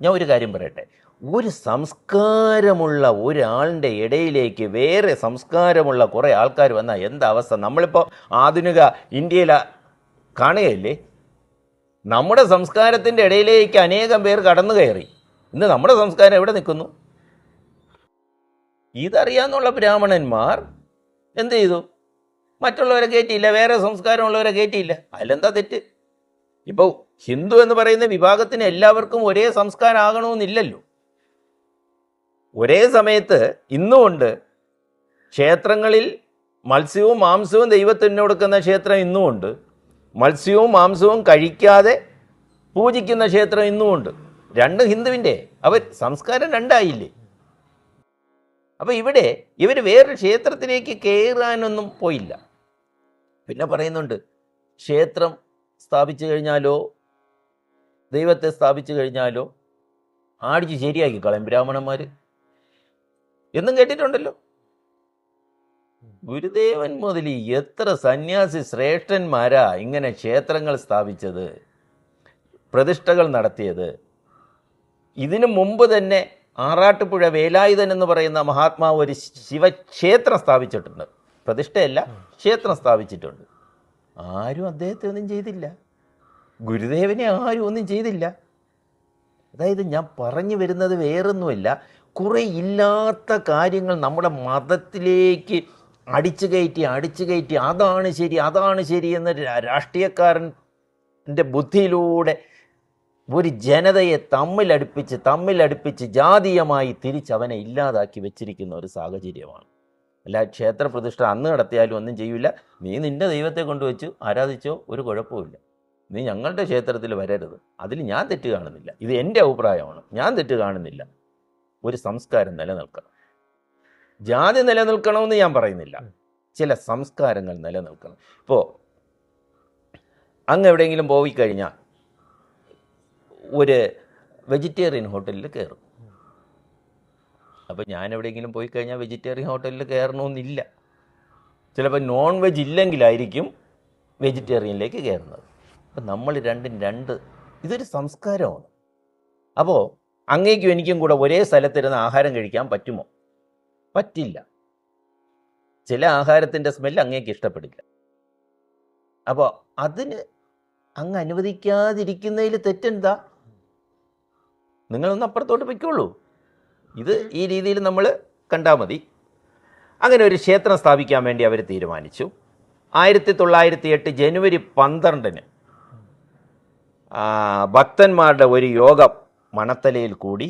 ഞാൻ ഒരു കാര്യം പറയട്ടെ, ഒരു സംസ്കാരമുള്ള ഒരാളുടെ ഇടയിലേക്ക് വേറെ സംസ്കാരമുള്ള കുറേ ആൾക്കാർ വന്നാൽ എന്താ അവസ്ഥ? നമ്മളിപ്പോൾ ആധുനിക ഇന്ത്യയിൽ കാണുകയല്ലേ, നമ്മുടെ സംസ്കാരത്തിൻ്റെ ഇടയിലേക്ക് അനേകം പേർ കടന്നു കയറി. ഇന്ന് നമ്മുടെ സംസ്കാരം എവിടെ നിൽക്കുന്നു? ഇതറിയാന്നുള്ള ബ്രാഹ്മണന്മാർ എന്ത് ചെയ്തു? മറ്റുള്ളവരെ കയറ്റിയില്ല, വേറെ സംസ്കാരമുള്ളവരെ കയറ്റിയില്ല. അതിലെന്താ തെറ്റ്? ഇപ്പോൾ ഹിന്ദു എന്ന് പറയുന്ന വിഭാഗത്തിന് എല്ലാവർക്കും ഒരേ സംസ്കാരം ആകണമെന്നില്ലല്ലോ. ഒരേ സമയത്ത് ഇന്നുമുണ്ട് ക്ഷേത്രങ്ങളിൽ മത്സ്യവും മാംസവും ദൈവത്തിന് കൊടുക്കുന്ന ക്ഷേത്രം ഇന്നുമുണ്ട്, മത്സ്യവും മാംസവും കഴിക്കാതെ പൂജിക്കുന്ന ക്ഷേത്രം ഇന്നുമുണ്ട്. രണ്ട് ഹിന്ദുവിൻ്റെ അവർ സംസ്കാരം രണ്ടായില്ലേ? അപ്പോൾ ഇവർ വേറൊരു ക്ഷേത്രത്തിലേക്ക് കയറാനൊന്നും പോയില്ല. പിന്നെ പറയുന്നുണ്ട്, ക്ഷേത്രം സ്ഥാപിച്ചു കഴിഞ്ഞാലോ ദൈവത്തെ സ്ഥാപിച്ചു കഴിഞ്ഞാലോ ആടിച്ച് ശരിയാക്കി കളയും ബ്രാഹ്മണന്മാർ എന്നും കേട്ടിട്ടുണ്ടല്ലോ. ഗുരുദേവൻ മുതൽ എത്ര സന്യാസി ശ്രേഷ്ഠന്മാരാ ഇങ്ങനെ ക്ഷേത്രങ്ങൾ സ്ഥാപിച്ചത്, പ്രതിഷ്ഠകൾ നടത്തിയത്. ഇതിനു മുമ്പ് തന്നെ ആറാട്ടുപുഴ വേലായുധൻ എന്ന് പറയുന്ന മഹാത്മാവ് ഒരു ശിവക്ഷേത്രം സ്ഥാപിച്ചിട്ടുണ്ട്. പ്രതിഷ്ഠയല്ല, ക്ഷേത്രം സ്ഥാപിച്ചിട്ടുണ്ട്. ആരും അദ്ദേഹത്തെ ഒന്നും ചെയ്തില്ല, ഗുരുദേവനെ ആരും ഒന്നും ചെയ്തില്ല. അതായത് ഞാൻ പറഞ്ഞു വരുന്നത് വേറൊന്നുമില്ല, കുറേ ഇല്ലാത്ത കാര്യങ്ങൾ നമ്മുടെ മതത്തിലേക്ക് അടിച്ചു കയറ്റി അതാണ് ശരി എന്ന രാഷ്ട്രീയക്കാരൻ്റെ ബുദ്ധിയിലൂടെ ഒരു ജനതയെ തമ്മിലടുപ്പിച്ച് ജാതീയമായി തിരിച്ചവനെ ഇല്ലാതാക്കി വെച്ചിരിക്കുന്ന ഒരു സാഹചര്യമാണ്. അല്ല, ക്ഷേത്രപ്രതിഷ്ഠ അന്ന് നടത്തിയാലും ഒന്നും ചെയ്യില്ല. നീ നിൻ്റെ ദൈവത്തെ കൊണ്ടുവച്ചു ആരാധിച്ചോ, ഒരു കുഴപ്പമില്ല. നീ ഞങ്ങളുടെ ക്ഷേത്രത്തിൽ വരരുത്, അതിൽ ഞാൻ തെറ്റ് കാണുന്നില്ല. ഇത് എൻ്റെ അഭിപ്രായമാണ്, ഞാൻ തെറ്റ് കാണുന്നില്ല. ഒരു സംസ്കാരം നിലനിൽക്കണം. ജാതി നിലനിൽക്കണമെന്ന് ഞാൻ പറയുന്നില്ല, ചില സംസ്കാരങ്ങൾ നിലനിൽക്കണം. ഇപ്പോൾ അങ്ങ് എവിടെയെങ്കിലും പോയി കഴിഞ്ഞാൽ ഒരു വെജിറ്റേറിയൻ ഹോട്ടലിൽ കയറും. അപ്പോൾ ഞാൻ എവിടെയെങ്കിലും പോയി കഴിഞ്ഞാൽ വെജിറ്റേറിയൻ ഹോട്ടലിൽ കയറണമെന്നില്ല. ചിലപ്പോൾ നോൺ വെജ് ഇല്ലെങ്കിലായിരിക്കും വെജിറ്റേറിയനിലേക്ക് കയറുന്നത്. അപ്പം നമ്മൾ രണ്ട് ഇതൊരു സംസ്കാരമാണ്. അപ്പോൾ അങ്ങേക്കും എനിക്കും കൂടെ ഒരേ സ്ഥലത്തിരുന്ന് ആഹാരം കഴിക്കാൻ പറ്റുമോ? പറ്റില്ല. ചില ആഹാരത്തിൻ്റെ സ്മെല്ല് അങ്ങേക്ക് ഇഷ്ടപ്പെടില്ല. അപ്പോൾ അതിന് അങ്ങ് അനുവദിക്കാതിരിക്കുന്നതിൽ തെറ്റെന്താ? നിങ്ങളൊന്ന് അപ്പുറത്തോട്ട് പൊയ്ക്കോളൂ. ഇത് ഈ രീതിയിൽ നമ്മൾ കണ്ടാൽ മതി. അങ്ങനെ ഒരു ക്ഷേത്രം സ്ഥാപിക്കാൻ വേണ്ടി അവർ തീരുമാനിച്ചു. 1908 ജനുവരി 12 ഭക്തന്മാരുടെ ഒരു യോഗം മണത്തലയിൽ കൂടി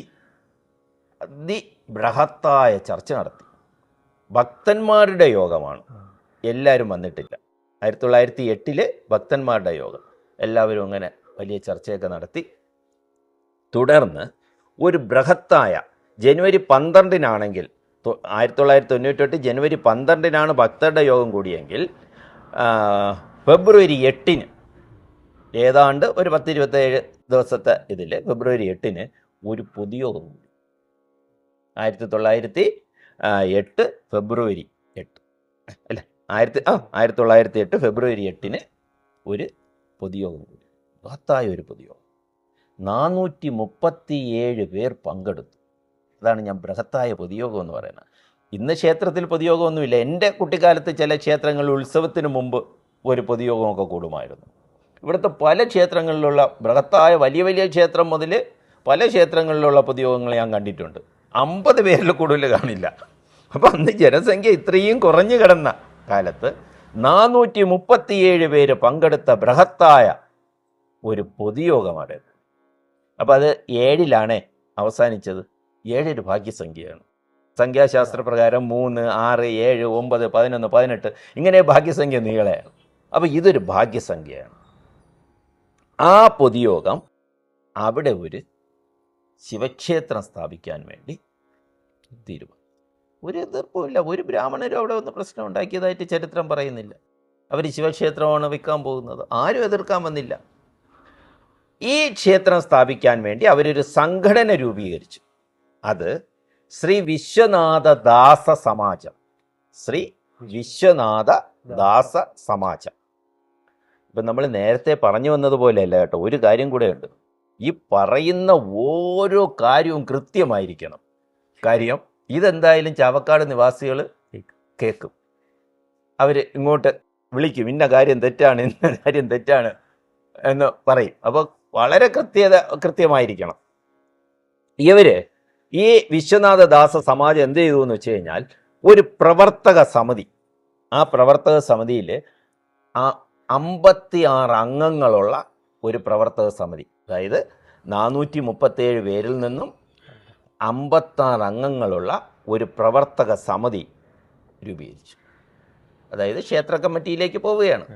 അതിബൃഹത്തായ ചർച്ച നടത്തി. ഭക്തന്മാരുടെ യോഗമാണ്, എല്ലാവരും വന്നിട്ടില്ല. 1908 ഭക്തന്മാരുടെ യോഗം, എല്ലാവരും അങ്ങനെ വലിയ ചർച്ചയൊക്കെ നടത്തി. തുടർന്ന് ഒരു ബൃഹത്തായ ജനുവരി 12 1998 ജനുവരി 12 ഭക്തരുടെ യോഗം കൂടിയെങ്കിൽ ഫെബ്രുവരി 8 ഏതാണ്ട് ഒരു 10-27 ദിവസത്തെ ഇതിൽ ഫെബ്രുവരി 8 ഒരു പൊതുയോഗം കൂടി. 1908 ഫെബ്രുവരി 8 അല്ലേ 1908 ഫെബ്രുവരി 8 ഒരു പൊതുയോഗം കൂടി. ബൃഹത്തായ ഒരു പൊതുയോഗം, 437 പേർ പങ്കെടുത്തു. അതാണ് ഞാൻ ബൃഹത്തായ പൊതുയോഗം എന്ന് പറയുന്നത്. ഇന്ന് ക്ഷേത്രത്തിൽ പൊതുയോഗമൊന്നുമില്ല. എൻ്റെ കുട്ടിക്കാലത്ത് ചില ക്ഷേത്രങ്ങളിൽ ഉത്സവത്തിന് മുമ്പ് ഒരു പൊതുയോഗമൊക്കെ കൂടുമായിരുന്നു. ഇവിടുത്തെ പല ക്ഷേത്രങ്ങളിലുള്ള ബൃഹത്തായ വലിയ വലിയ ക്ഷേത്രം മുതൽ പല ക്ഷേത്രങ്ങളിലുള്ള പൊതുയോഗങ്ങൾ ഞാൻ കണ്ടിട്ടുണ്ട്. 50 പേരിൽ കൂടുതൽ കാണില്ല. അപ്പം അന്ന് ജനസംഖ്യ ഇത്രയും കുറഞ്ഞു കിടന്ന കാലത്ത് 437 പേര് പങ്കെടുത്ത ബൃഹത്തായ ഒരു പൊതുയോഗമാണ്. അപ്പം അത് 7 അവസാനിച്ചത്. 7 ഒരു ഭാഗ്യസംഖ്യയാണ്. സംഖ്യാശാസ്ത്രപ്രകാരം 3, 6, 7, 9, 11, 18 ഇങ്ങനെ ഭാഗ്യസംഖ്യ നീളെയാണ്. അപ്പോൾ ഇതൊരു ഭാഗ്യസംഖ്യയാണ്. ആ പൊതുയോഗം അവിടെ ഒരു ശിവക്ഷേത്രം സ്ഥാപിക്കാൻ വേണ്ടി തീരുമാനം. ഒരു എതിർപ്പുമില്ല. ഒരു ബ്രാഹ്മണരും അവിടെ ഒന്ന് പ്രശ്നം ഉണ്ടാക്കിയതായിട്ട് ചരിത്രം പറയുന്നില്ല. അവർ ശിവക്ഷേത്രമാണ് വിൽക്കാൻ പോകുന്നത്, ആരും എതിർക്കാൻ വന്നില്ല. ഈ ക്ഷേത്രം സ്ഥാപിക്കാൻ വേണ്ടി അവരൊരു സംഘടന രൂപീകരിച്ചു. അത് ശ്രീ വിശ്വനാഥദാസ സമാജം. ശ്രീ വിശ്വനാഥദാസ സമാജം. ഇപ്പം നമ്മൾ നേരത്തെ പറഞ്ഞു വന്നതുപോലെയല്ല കേട്ടോ, ഒരു കാര്യം കൂടെ ഉണ്ട്. ഈ പറയുന്ന ഓരോ കാര്യവും കൃത്യമായിരിക്കണം. കാര്യം ഇതെന്തായാലും ചാവക്കാട് നിവാസികൾ കേൾക്കും. അവർ ഇങ്ങോട്ട് വിളിക്കും, ഇന്ന കാര്യം തെറ്റാണ്, ഇന്ന കാര്യം തെറ്റാണ് എന്ന് പറയും. അപ്പോൾ വളരെ കൃത്യമായിരിക്കണം. ഇവർ ഈ വിശ്വനാഥദാസ സമാജം എന്ത് ചെയ്തു എന്ന് വെച്ച് കഴിഞ്ഞാൽ ഒരു പ്രവർത്തക സമിതി, ആ പ്രവർത്തക സമിതിയിൽ 56 അംഗങ്ങളുള്ള ഒരു പ്രവർത്തക സമിതി, അതായത് 437 പേരിൽ നിന്നും 56 അംഗങ്ങളുള്ള ഒരു പ്രവർത്തക സമിതി രൂപീകരിച്ചു. അതായത് ക്ഷേത്ര കമ്മിറ്റിയിലേക്ക് പോവുകയാണ്.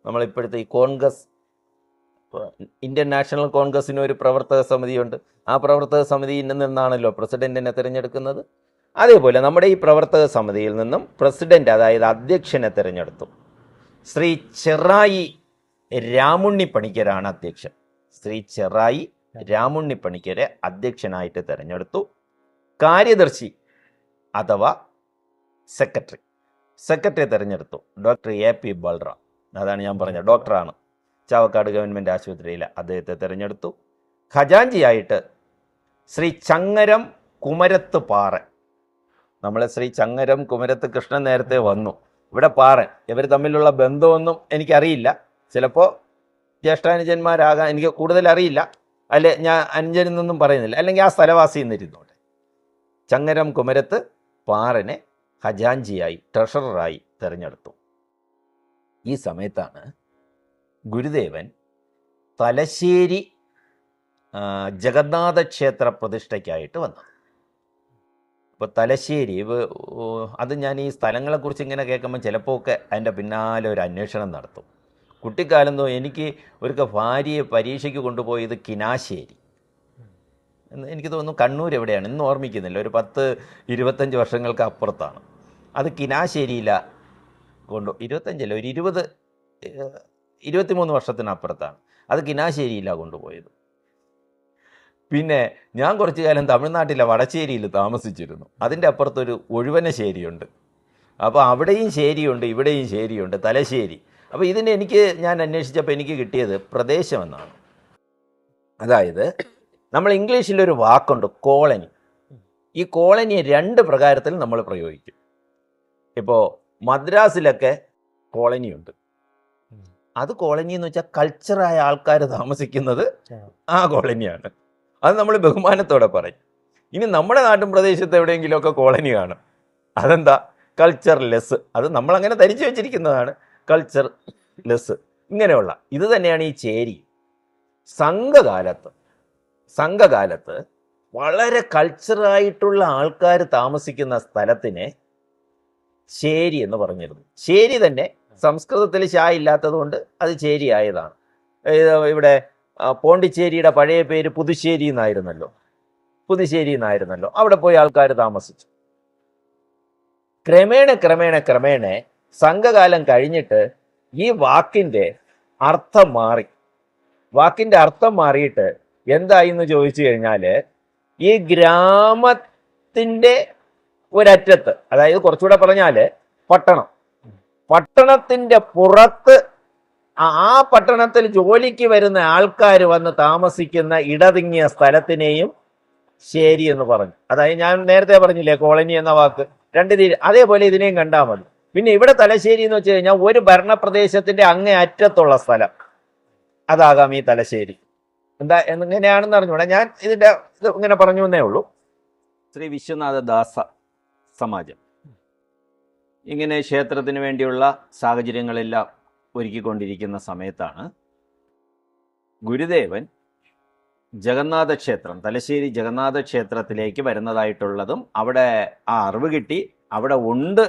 നമ്മളിപ്പോഴത്തെ ഈ കോൺഗ്രസ്, ഇന്ത്യൻ നാഷണൽ കോൺഗ്രസിന് ഒരു പ്രവർത്തക സമിതിയുണ്ട്. ആ പ്രവർത്തക സമിതിയിൽ നിന്നാണല്ലോ പ്രസിഡന്റിനെ തിരഞ്ഞെടുക്കുന്നത്. അതേപോലെ നമ്മുടെ ഈ പ്രവർത്തക സമിതിയിൽ നിന്നും പ്രസിഡന്റ്, അതായത് അധ്യക്ഷനെ തിരഞ്ഞെടുത്തു. ശ്രീ ചെറായി രാമുണ്ണി പണിക്കരാണ് അധ്യക്ഷൻ. ശ്രീ ചെറായി രാമുണ്ണി പണിക്കരെ അധ്യക്ഷനായിട്ട് തിരഞ്ഞെടുത്തു. കാര്യദർശി അഥവാ സെക്രട്ടറി തിരഞ്ഞെടുത്തു ഡോക്ടർ AP ബൽറാം. അതാണ് ഞാൻ പറഞ്ഞത്, ഡോക്ടറാണ്. ചാവക്കാട് ഗവൺമെൻറ് ആശുപത്രിയിൽ അദ്ദേഹത്തെ തിരഞ്ഞെടുത്തു. ഖജാൻജിയായിട്ട് ശ്രീ ചങ്ങരം കുമരത്ത് പാറൻ. നമ്മളെ ശ്രീ ചങ്ങരം കുമരത്ത് കൃഷ്ണൻ നേരത്തെ വന്നു. ഇവിടെ പാറൻ, ഇവർ തമ്മിലുള്ള ബന്ധമൊന്നും എനിക്കറിയില്ല. ചിലപ്പോൾ ജ്യേഷ്ഠാനുജന്മാരാകാൻ, എനിക്ക് കൂടുതൽ അറിയില്ല. അല്ലെ ഞാൻ അനുജനെന്നൊന്നും പറയുന്നില്ല, അല്ലെങ്കിൽ ആ സ്ഥലവാസി എന്നിരുന്നോട്ടെ. ചങ്ങരം കുമരത്ത് പാറനെ ഖജാൻജിയായി, ട്രഷററായി തിരഞ്ഞെടുത്തു. ഈ സമയത്താണ് ഗുരുദേവൻ തലശ്ശേരി ജഗന്നാഥ ക്ഷേത്ര പ്രതിഷ്ഠയ്ക്കായിട്ട് വന്നത്. ഇപ്പോൾ തലശ്ശേരി, അത് ഞാൻ ഈ സ്ഥലങ്ങളെക്കുറിച്ച് ഇങ്ങനെ കേൾക്കുമ്പോൾ ചിലപ്പോൾ ഒക്കെ അതിൻ്റെ പിന്നാലെ ഒരു അന്വേഷണം നടത്തും. കുട്ടിക്കാലം എനിക്ക് ഒരിക്കൽ ഭാര്യയെ പരീക്ഷയ്ക്ക് കൊണ്ടുപോയത് കിനാശ്ശേരി, എനിക്ക് തോന്നുന്നു കണ്ണൂർ എവിടെയാണ്, ഇന്ന് ഓർമ്മിക്കുന്നില്ല, ഒരു 10-25 വർഷങ്ങൾക്ക് അപ്പുറത്താണ്. അത് കിനാശ്ശേരിയിലാണ് 25 ഒരു 23 വർഷത്തിനപ്പുറത്താണ്. അത് കിനാശ്ശേരിയിലാണ് കൊണ്ടുപോയത്. പിന്നെ ഞാൻ കുറച്ചു കാലം തമിഴ്നാട്ടിലെ വടശ്ശേരിയിൽ താമസിച്ചിരുന്നു. അതിൻ്റെ അപ്പുറത്തൊരു ഒഴുവനശ്ശേരിയുണ്ട്. അപ്പോൾ അവിടെയും ശേരിയുണ്ട്, ഇവിടെയും ശേരിയുണ്ട്, തലശ്ശേരി. അപ്പോൾ ഞാൻ അന്വേഷിച്ചപ്പോൾ എനിക്ക് കിട്ടിയത് പ്രദേശമെന്നാണ്. അതായത് നമ്മൾ ഇംഗ്ലീഷിലൊരു വാക്കുണ്ട് കോളനി. ഈ കോളനിയെ 2 പ്രകാരത്തിൽ നമ്മൾ പ്രയോഗിക്കും. ഇപ്പോൾ മദ്രാസിലൊക്കെ കോളനിയുണ്ട്. അത് കോളനി എന്ന് വെച്ചാൽ കൾച്ചറായ ആൾക്കാർ താമസിക്കുന്നത് ആ കോളനിയാണ്. അത് നമ്മൾ ബഹുമാനത്തോടെ പറയും. ഇനി നമ്മുടെ നാട്ടും പ്രദേശത്ത് എവിടെയെങ്കിലുമൊക്കെ കോളനി കാണും. അതെന്താ? കൾച്ചർലെസ്. അത് നമ്മളങ്ങനെ ധരിച്ചു വെച്ചിരിക്കുന്നതാണ്. കൾച്ചർ ലെസ്, ഇങ്ങനെയുള്ള ഇത് തന്നെയാണ് ഈ ചേരി. സംഘകാലത്ത് വളരെ കൾച്ചറായിട്ടുള്ള ആൾക്കാർ താമസിക്കുന്ന സ്ഥലത്തിനെ ചേരി എന്ന് പറഞ്ഞിരുന്നു. ചേരി തന്നെ സംസ്കൃതത്തിൽ ഷാ ഇല്ലാത്തത് കൊണ്ട് അത് ചേരി ആയതാണ്. ഇവിടെ പോണ്ടിച്ചേരിയുടെ പഴയ പേര് പുതുശ്ശേരി എന്നായിരുന്നല്ലോ. അവിടെ പോയി ആൾക്കാർ താമസിച്ചു. ക്രമേണ സംഘകാലം കഴിഞ്ഞിട്ട് ഈ വാക്കിൻ്റെ അർത്ഥം മാറിയിട്ട് എന്തായി എന്ന് ചോദിച്ചു കഴിഞ്ഞാൽ, ഈ ഗ്രാമത്തിൻ്റെ ഒരറ്റത്ത്, അതായത് കുറച്ചുകൂടെ പറഞ്ഞാൽ പട്ടണത്തിൻ്റെ പുറത്ത്, ആ പട്ടണത്തിൽ ജോലിക്ക് വരുന്ന ആൾക്കാർ വന്ന് താമസിക്കുന്ന ഇടതിങ്ങിയ സ്ഥലത്തിനെയും ശേരി എന്ന് പറഞ്ഞു. അതായത് ഞാൻ നേരത്തെ പറഞ്ഞില്ലേ കോളനി എന്ന വാക്ക്, അതേപോലെ ഇതിനെയും കണ്ടാൽ മതി. പിന്നെ ഇവിടെ തലശ്ശേരി എന്ന് വെച്ച് കഴിഞ്ഞാൽ ഒരു ഭരണപ്രദേശത്തിന്റെ അങ്ങേ അറ്റത്തുള്ള സ്ഥലം, അതാകാം ഈ തലശ്ശേരി. എങ്ങനെയാണെന്ന് അറിഞ്ഞൂടാ, ഞാൻ ഇത് ഇങ്ങനെ പറഞ്ഞു എന്നേ ഉള്ളൂ. ശ്രീ വിശ്വനാഥ ദാസ സമാജം ഇങ്ങനെ ക്ഷേത്രത്തിന് വേണ്ടിയുള്ള സാഹചര്യങ്ങളെല്ലാം ഒരുക്കിക്കൊണ്ടിരിക്കുന്ന സമയത്താണ് ഗുരുദേവൻ ജഗന്നാഥ ക്ഷേത്രം, തലശ്ശേരി ജഗന്നാഥ ക്ഷേത്രത്തിലേക്ക് വരുന്നതായിട്ടുള്ളതും അവിടെ ആ അറിവ് കിട്ടി, അവിടെ ഉണ്ട്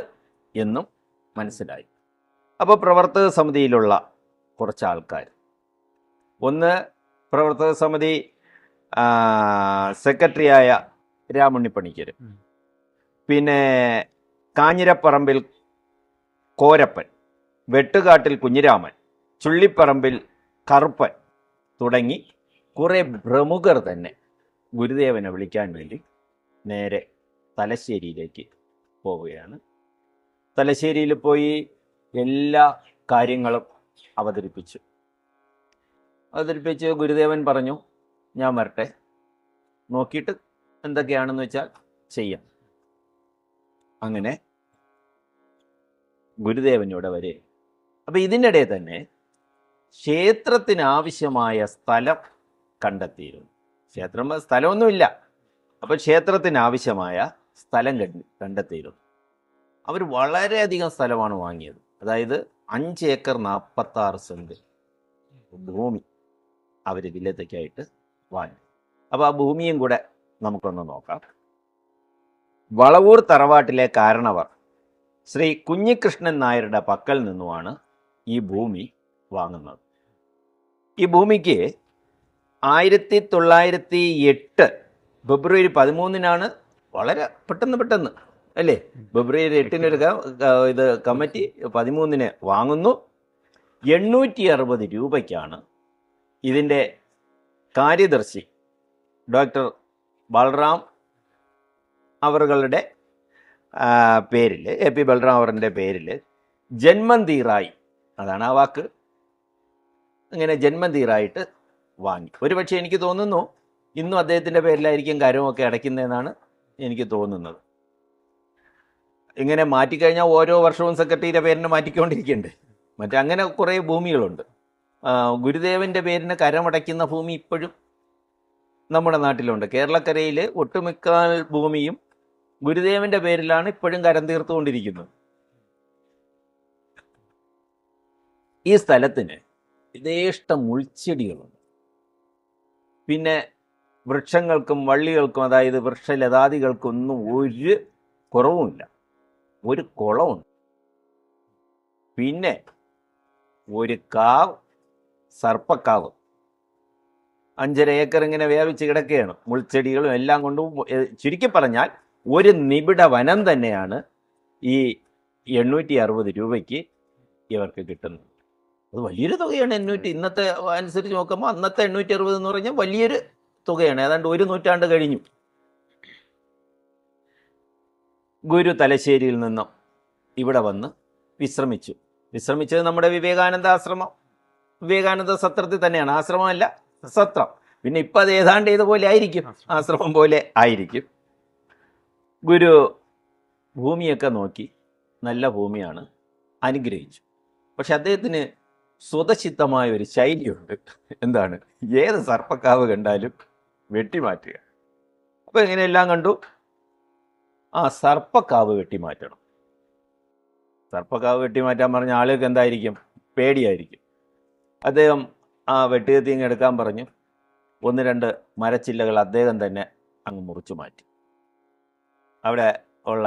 എന്നും മനസ്സിലായി. അപ്പോൾ പ്രവർത്തക സമിതിയിലുള്ള കുറച്ച് ആൾക്കാർ, ഒന്ന് പ്രവർത്തക സമിതി സെക്രട്ടറിയായ രാമുണ്ണിപ്പണിക്കർ, പിന്നെ കാഞ്ഞിരപ്പറമ്പിൽ കോരപ്പൻ, വെട്ടുകാട്ടിൽ കുഞ്ഞിരാമൻ, ചുള്ളിപ്പറമ്പിൽ കറുപ്പൻ തുടങ്ങി കുറേ പ്രമുഖർ തന്നെ ഗുരുദേവനെ വിളിക്കാൻ വേണ്ടി നേരെ തലശ്ശേരിയിലേക്ക് പോവുകയാണ്. തലശ്ശേരിയിൽ പോയി എല്ലാ കാര്യങ്ങളും അവതരിപ്പിച്ച് ഗുരുദേവൻ പറഞ്ഞു, ഞാൻ വരട്ടെ, നോക്കിയിട്ട് എന്തൊക്കെയാണെന്ന് വെച്ചാൽ ചെയ്യാം. അങ്ങനെ ഗുരുദേവനോടെ വരെ. അപ്പം ഇതിനിടെ തന്നെ ക്ഷേത്രത്തിനാവശ്യമായ സ്ഥലം കണ്ടെത്തിയിരുന്നു. സ്ഥലമൊന്നുമില്ല, അപ്പോൾ ക്ഷേത്രത്തിനാവശ്യമായ സ്ഥലം കണ്ടെത്തിയിരുന്നു. അവർ വളരെയധികം സ്ഥലമാണ് വാങ്ങിയത്. അതായത് 5 ഏക്കർ 46 സെന്റ് ഭൂമി അവർ വില്ലത്തേക്കായിട്ട് വാങ്ങി. അപ്പോൾ ആ ഭൂമിയും കൂടെ നമുക്കൊന്ന് നോക്കാം. വളവൂർ തറവാട്ടിലെ കാരണവർ ശ്രീ കുഞ്ഞികൃഷ്ണൻ നായരുടെ പക്കൽ നിന്നുമാണ് ഈ ഭൂമി വാങ്ങുന്നത്. ഈ ഭൂമിക്ക് 1908 ഫെബ്രുവരി 13 വളരെ പെട്ടെന്ന് അല്ലേ, ഫെബ്രുവരി 8 ഇത് കമ്മിറ്റി 13 വാങ്ങുന്നു. 860 രൂപയ്ക്കാണ് ഇതിൻ്റെ കാര്യദർശി ഡോക്ടർ ബൽറാം അവറുകളുടെ പേരിൽ, AP ബൽറാം അവറിൻ്റെ പേരിൽ ജന്മന്തീറായി, അതാണ് ആ വാക്ക്, ഇങ്ങനെ ജന്മന്തീറായിട്ട് വാങ്ങി. ഒരുപക്ഷെ എനിക്ക് തോന്നുന്നു ഇന്നും അദ്ദേഹത്തിൻ്റെ പേരിലായിരിക്കും കരമൊക്കെ അടയ്ക്കുന്നതെന്നാണ് എനിക്ക് തോന്നുന്നത്. ഇങ്ങനെ മാറ്റിക്കഴിഞ്ഞാൽ ഓരോ വർഷവും സെക്രട്ടറിയുടെ പേരിന് മാറ്റിക്കൊണ്ടിരിക്കണ്ടേ. അങ്ങനെ കുറേ ഭൂമികളുണ്ട്. ഗുരുദേവൻ്റെ പേരിന് കരമടയ്ക്കുന്ന ഭൂമി ഇപ്പോഴും നമ്മുടെ നാട്ടിലുണ്ട്. കേരളക്കരയിൽ ഒട്ടുമിക്ക ഭൂമിയും ഗുരുദേവൻ്റെ പേരിലാണ് ഇപ്പോഴും കരം തീർത്തുകൊണ്ടിരിക്കുന്നത്. ഈ സ്ഥലത്തിന് യഥേഷ്ടം മുൾച്ചെടികളുണ്ട്. പിന്നെ വൃക്ഷങ്ങൾക്കും വള്ളികൾക്കും, അതായത് വൃക്ഷലതാദികൾക്കൊന്നും ഒരു കുറവുമില്ല. ഒരു കുളമുണ്ട്, പിന്നെ ഒരു കാവ്, സർപ്പക്കാവ് 5.5 ഏക്കർ ഇങ്ങനെ വ്യാപിച്ച് കിടക്കുകയാണ്. മുൾച്ചെടികളും എല്ലാം കൊണ്ടും ചുരുക്കി പറഞ്ഞാൽ ഒരു നിബിഡ വനം തന്നെയാണ് ഈ 860 രൂപയ്ക്ക് ഇവർക്ക് കിട്ടുന്നത്. അത് വലിയൊരു തുകയാണ്. ഇന്നത്തെ അനുസരിച്ച് നോക്കുമ്പോൾ അന്നത്തെ 860 എന്ന് പറഞ്ഞാൽ വലിയൊരു തുകയാണ്. ഏതാണ്ട് 1 നൂറ്റാണ്ട് കഴിഞ്ഞു. ഗുരു തലശ്ശേരിയിൽ നിന്നും ഇവിടെ വന്ന് വിശ്രമിച്ചത് നമ്മുടെ വിവേകാനന്ദ സത്രത്തിൽ തന്നെയാണ്. ആശ്രമമല്ല, സത്രം. പിന്നെ ഇപ്പം അത് ഏതാണ്ട് ഇതുപോലെ ആയിരിക്കും, ആശ്രമം പോലെ ആയിരിക്കും. ഗുരു ഭൂമിയൊക്കെ നോക്കി, നല്ല ഭൂമിയാണ്, അനുഗ്രഹിച്ചു. പക്ഷെ അദ്ദേഹത്തിന് സ്വതസിദ്ധമായ ഒരു ശൈലിയുണ്ട്. എന്താണ്? ഏത് സർപ്പക്കാവ് കണ്ടാലും വെട്ടിമാറ്റുക. അപ്പോൾ ഇങ്ങനെയെല്ലാം കണ്ടു, ആ സർപ്പക്കാവ് വെട്ടിമാറ്റണം. സർപ്പക്കാവ് വെട്ടിമാറ്റാൻ പറഞ്ഞ ആളുകൾക്ക് എന്തായിരിക്കും? പേടിയായിരിക്കും. അദ്ദേഹം ആ വെട്ടുകത്തി ഇങ്ങ് എടുക്കാൻ പറഞ്ഞു. 1-2 മരച്ചില്ലകൾ അദ്ദേഹം തന്നെ അങ്ങ് മുറിച്ചു മാറ്റി. അവിടെ ഉള്ള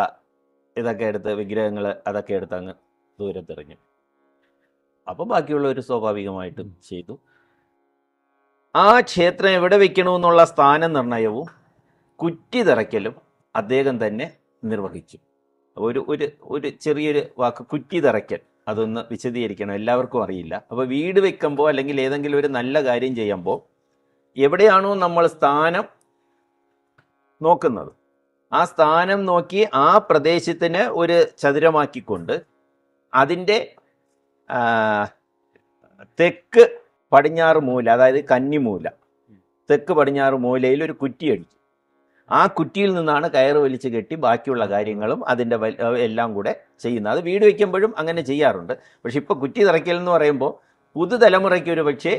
ഇതൊക്കെ എടുത്ത്, വിഗ്രഹങ്ങൾ അതൊക്കെ എടുത്ത് അങ്ങ് ദൂരത്തെറിഞ്ഞു. അപ്പോൾ ബാക്കിയുള്ളവർ സ്വാഭാവികമായിട്ടും ചെയ്തു. ആ ക്ഷേത്രം എവിടെ വെക്കണമെന്നുള്ള സ്ഥാന നിർണയവും കുറ്റി തറയ്ക്കലും അദ്ദേഹം തന്നെ നിർവഹിച്ചു. ഒരു ചെറിയൊരു വാക്ക്, കുറ്റി തറയ്ക്കൽ, അതൊന്ന് വിശദീകരിക്കണം, എല്ലാവർക്കും അറിയില്ല. അപ്പോൾ വീട് വെക്കുമ്പോൾ അല്ലെങ്കിൽ ഏതെങ്കിലും ഒരു നല്ല കാര്യം ചെയ്യുമ്പോൾ എവിടെയാണോ നമ്മൾ സ്ഥാനം നോക്കുന്നത്, ആ സ്ഥാനം നോക്കി ആ പ്രദേശത്തിന് ഒരു ചതുരമാക്കിക്കൊണ്ട് അതിൻ്റെ തെക്ക് പടിഞ്ഞാറ് മൂല, അതായത് കന്നിമൂല, തെക്ക് പടിഞ്ഞാറ് മൂലയിൽ ഒരു കുറ്റി അടിച്ചു. ആ കുറ്റിയിൽ നിന്നാണ് കയറ് വലിച്ച് കെട്ടി ബാക്കിയുള്ള കാര്യങ്ങളും അതിൻ്റെ എല്ലാം കൂടെ ചെയ്യുന്നത്. അത് വീട് വയ്ക്കുമ്പോഴും അങ്ങനെ ചെയ്യാറുണ്ട്. പക്ഷെ ഇപ്പോൾ കുറ്റി തറയ്ക്കൽ എന്ന് പറയുമ്പോൾ പുതുതലമുറയ്ക്ക് ഒരു പക്ഷേ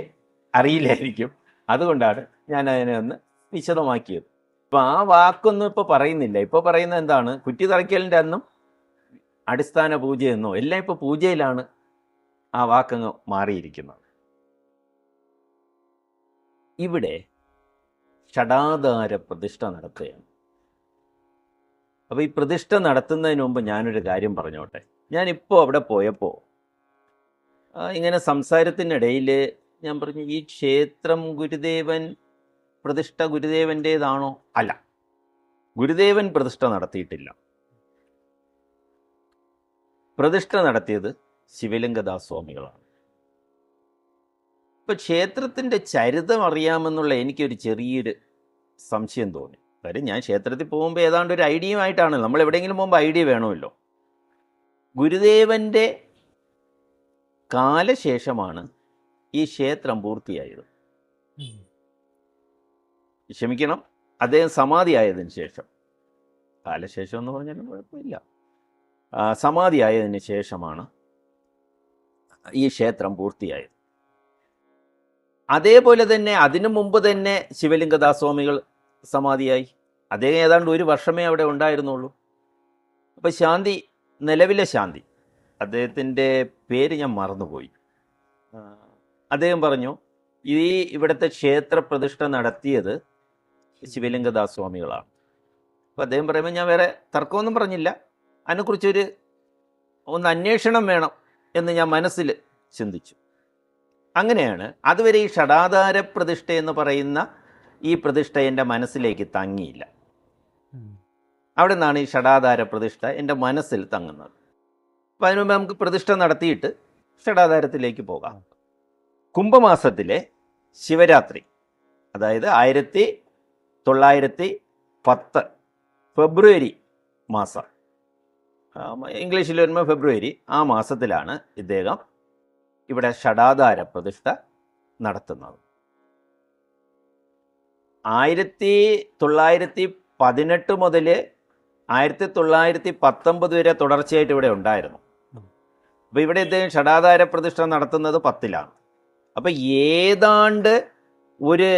അറിയില്ലായിരിക്കും. അതുകൊണ്ടാണ് ഞാൻ അതിനെ ഒന്ന് വിശദമാക്കിയത്. ഇപ്പം ആ വാക്കൊന്നും ഇപ്പോൾ പറയുന്നില്ല. ഇപ്പോൾ പറയുന്നത് എന്താണ്? കുറ്റി തറയ്ക്കലിൻ്റെ അന്നും അടിസ്ഥാന പൂജയെന്നോ എല്ലാം ഇപ്പോൾ പൂജയിലാണ് ആ വാക്കങ്ങ് മാറിയിരിക്കുന്നത്. ഇവിടെ ഷടാധാര പ്രതിഷ്ഠ നടത്തുകയാണ്. അപ്പോൾ ഈ പ്രതിഷ്ഠ നടത്തുന്നതിന് മുമ്പ് ഞാനൊരു കാര്യം പറഞ്ഞോട്ടെ. ഞാനിപ്പോൾ അവിടെ പോയപ്പോൾ ഇങ്ങനെ സംസാരത്തിനിടയിൽ ഞാൻ പറഞ്ഞു, ഈ ക്ഷേത്രം ഗുരുദേവൻ പ്രതിഷ്ഠ ഗുരുദേവൻ്റേതാണോ? അല്ല, ഗുരുദേവൻ പ്രതിഷ്ഠ നടത്തിയിട്ടില്ല. പ്രതിഷ്ഠ നടത്തിയത് ശിവലിംഗദാസ് സ്വാമികളാണ്. ഇപ്പം ക്ഷേത്രത്തിൻ്റെ ചരിതം അറിയാമെന്നുള്ള എനിക്കൊരു ചെറിയൊരു സംശയം തോന്നി. കാര്യം ഞാൻ ക്ഷേത്രത്തിൽ പോകുമ്പോൾ ഏതാണ്ട് ഒരു ഐഡിയയുമായിട്ടാണ്. നമ്മൾ എവിടെയെങ്കിലും പോകുമ്പോൾ ഐഡിയ വേണമല്ലോ. ഗുരുദേവൻ്റെ കാലശേഷമാണ് ഈ ക്ഷേത്രം പൂർത്തിയായത്. ക്ഷമിക്കണം, അദ്ദേഹം സമാധിയായതിനു ശേഷം. കാലശേഷം എന്ന് പറഞ്ഞാലും കുഴപ്പമില്ല. സമാധിയായതിന് ശേഷമാണ് ഈ ക്ഷേത്രം പൂർത്തിയായത്. അതേപോലെ തന്നെ അതിനു മുമ്പ് തന്നെ ശിവലിംഗദാസ് സ്വാമികൾ സമാധിയായി. അദ്ദേഹം ഏതാണ്ട് 1 വർഷമേ അവിടെ ഉണ്ടായിരുന്നുള്ളൂ. അപ്പം ശാന്തി, നിലവിലെ ശാന്തി, അദ്ദേഹത്തിൻ്റെ പേര് ഞാൻ മറന്നുപോയി, അദ്ദേഹം പറഞ്ഞു ഇവിടുത്തെ ക്ഷേത്ര പ്രതിഷ്ഠ നടത്തിയത് ശിവലിംഗദാസ് സ്വാമികളാണ്. അപ്പോൾ അദ്ദേഹം പറയുമ്പോൾ ഞാൻ വേറെ തർക്കമൊന്നും പറഞ്ഞില്ല. അതിനെക്കുറിച്ചൊരു അന്വേഷണം വേണം എന്ന് ഞാൻ മനസ്സിൽ ചിന്തിച്ചു. അങ്ങനെയാണ് അതുവരെ ഈ ഷടാധാര പ്രതിഷ്ഠ എന്ന് പറയുന്ന ഈ പ്രതിഷ്ഠ എൻ്റെ മനസ്സിലേക്ക് തങ്ങിയില്ല. അവിടെ നിന്നാണ് ഈ ഷടാധാര പ്രതിഷ്ഠ എൻ്റെ മനസ്സിൽ തങ്ങുന്നത്. അപ്പം അതിനു മുമ്പ് നമുക്ക് പ്രതിഷ്ഠ നടത്തിയിട്ട് ഷടാധാരത്തിലേക്ക് പോകാം. കുംഭമാസത്തിലെ ശിവരാത്രി, അതായത് 1910 ഫെബ്രുവരി മാസം, ഇംഗ്ലീഷിൽ വരുമ്പോൾ ഫെബ്രുവരി, ആ മാസത്തിലാണ് ഇദ്ദേഹം ഇവിടെ ഷടാധാര പ്രതിഷ്ഠ നടത്തുന്നത്. 1918 മുതൽ 1919 വരെ തുടർച്ചയായിട്ട് ഇവിടെ ഉണ്ടായിരുന്നു. അപ്പോൾ ഇവിടെ ഇദ്ദേഹം ഷടാധാര പ്രതിഷ്ഠ നടത്തുന്നത് 10-ലാണ്. അപ്പം ഏതാണ്ട് ഒരു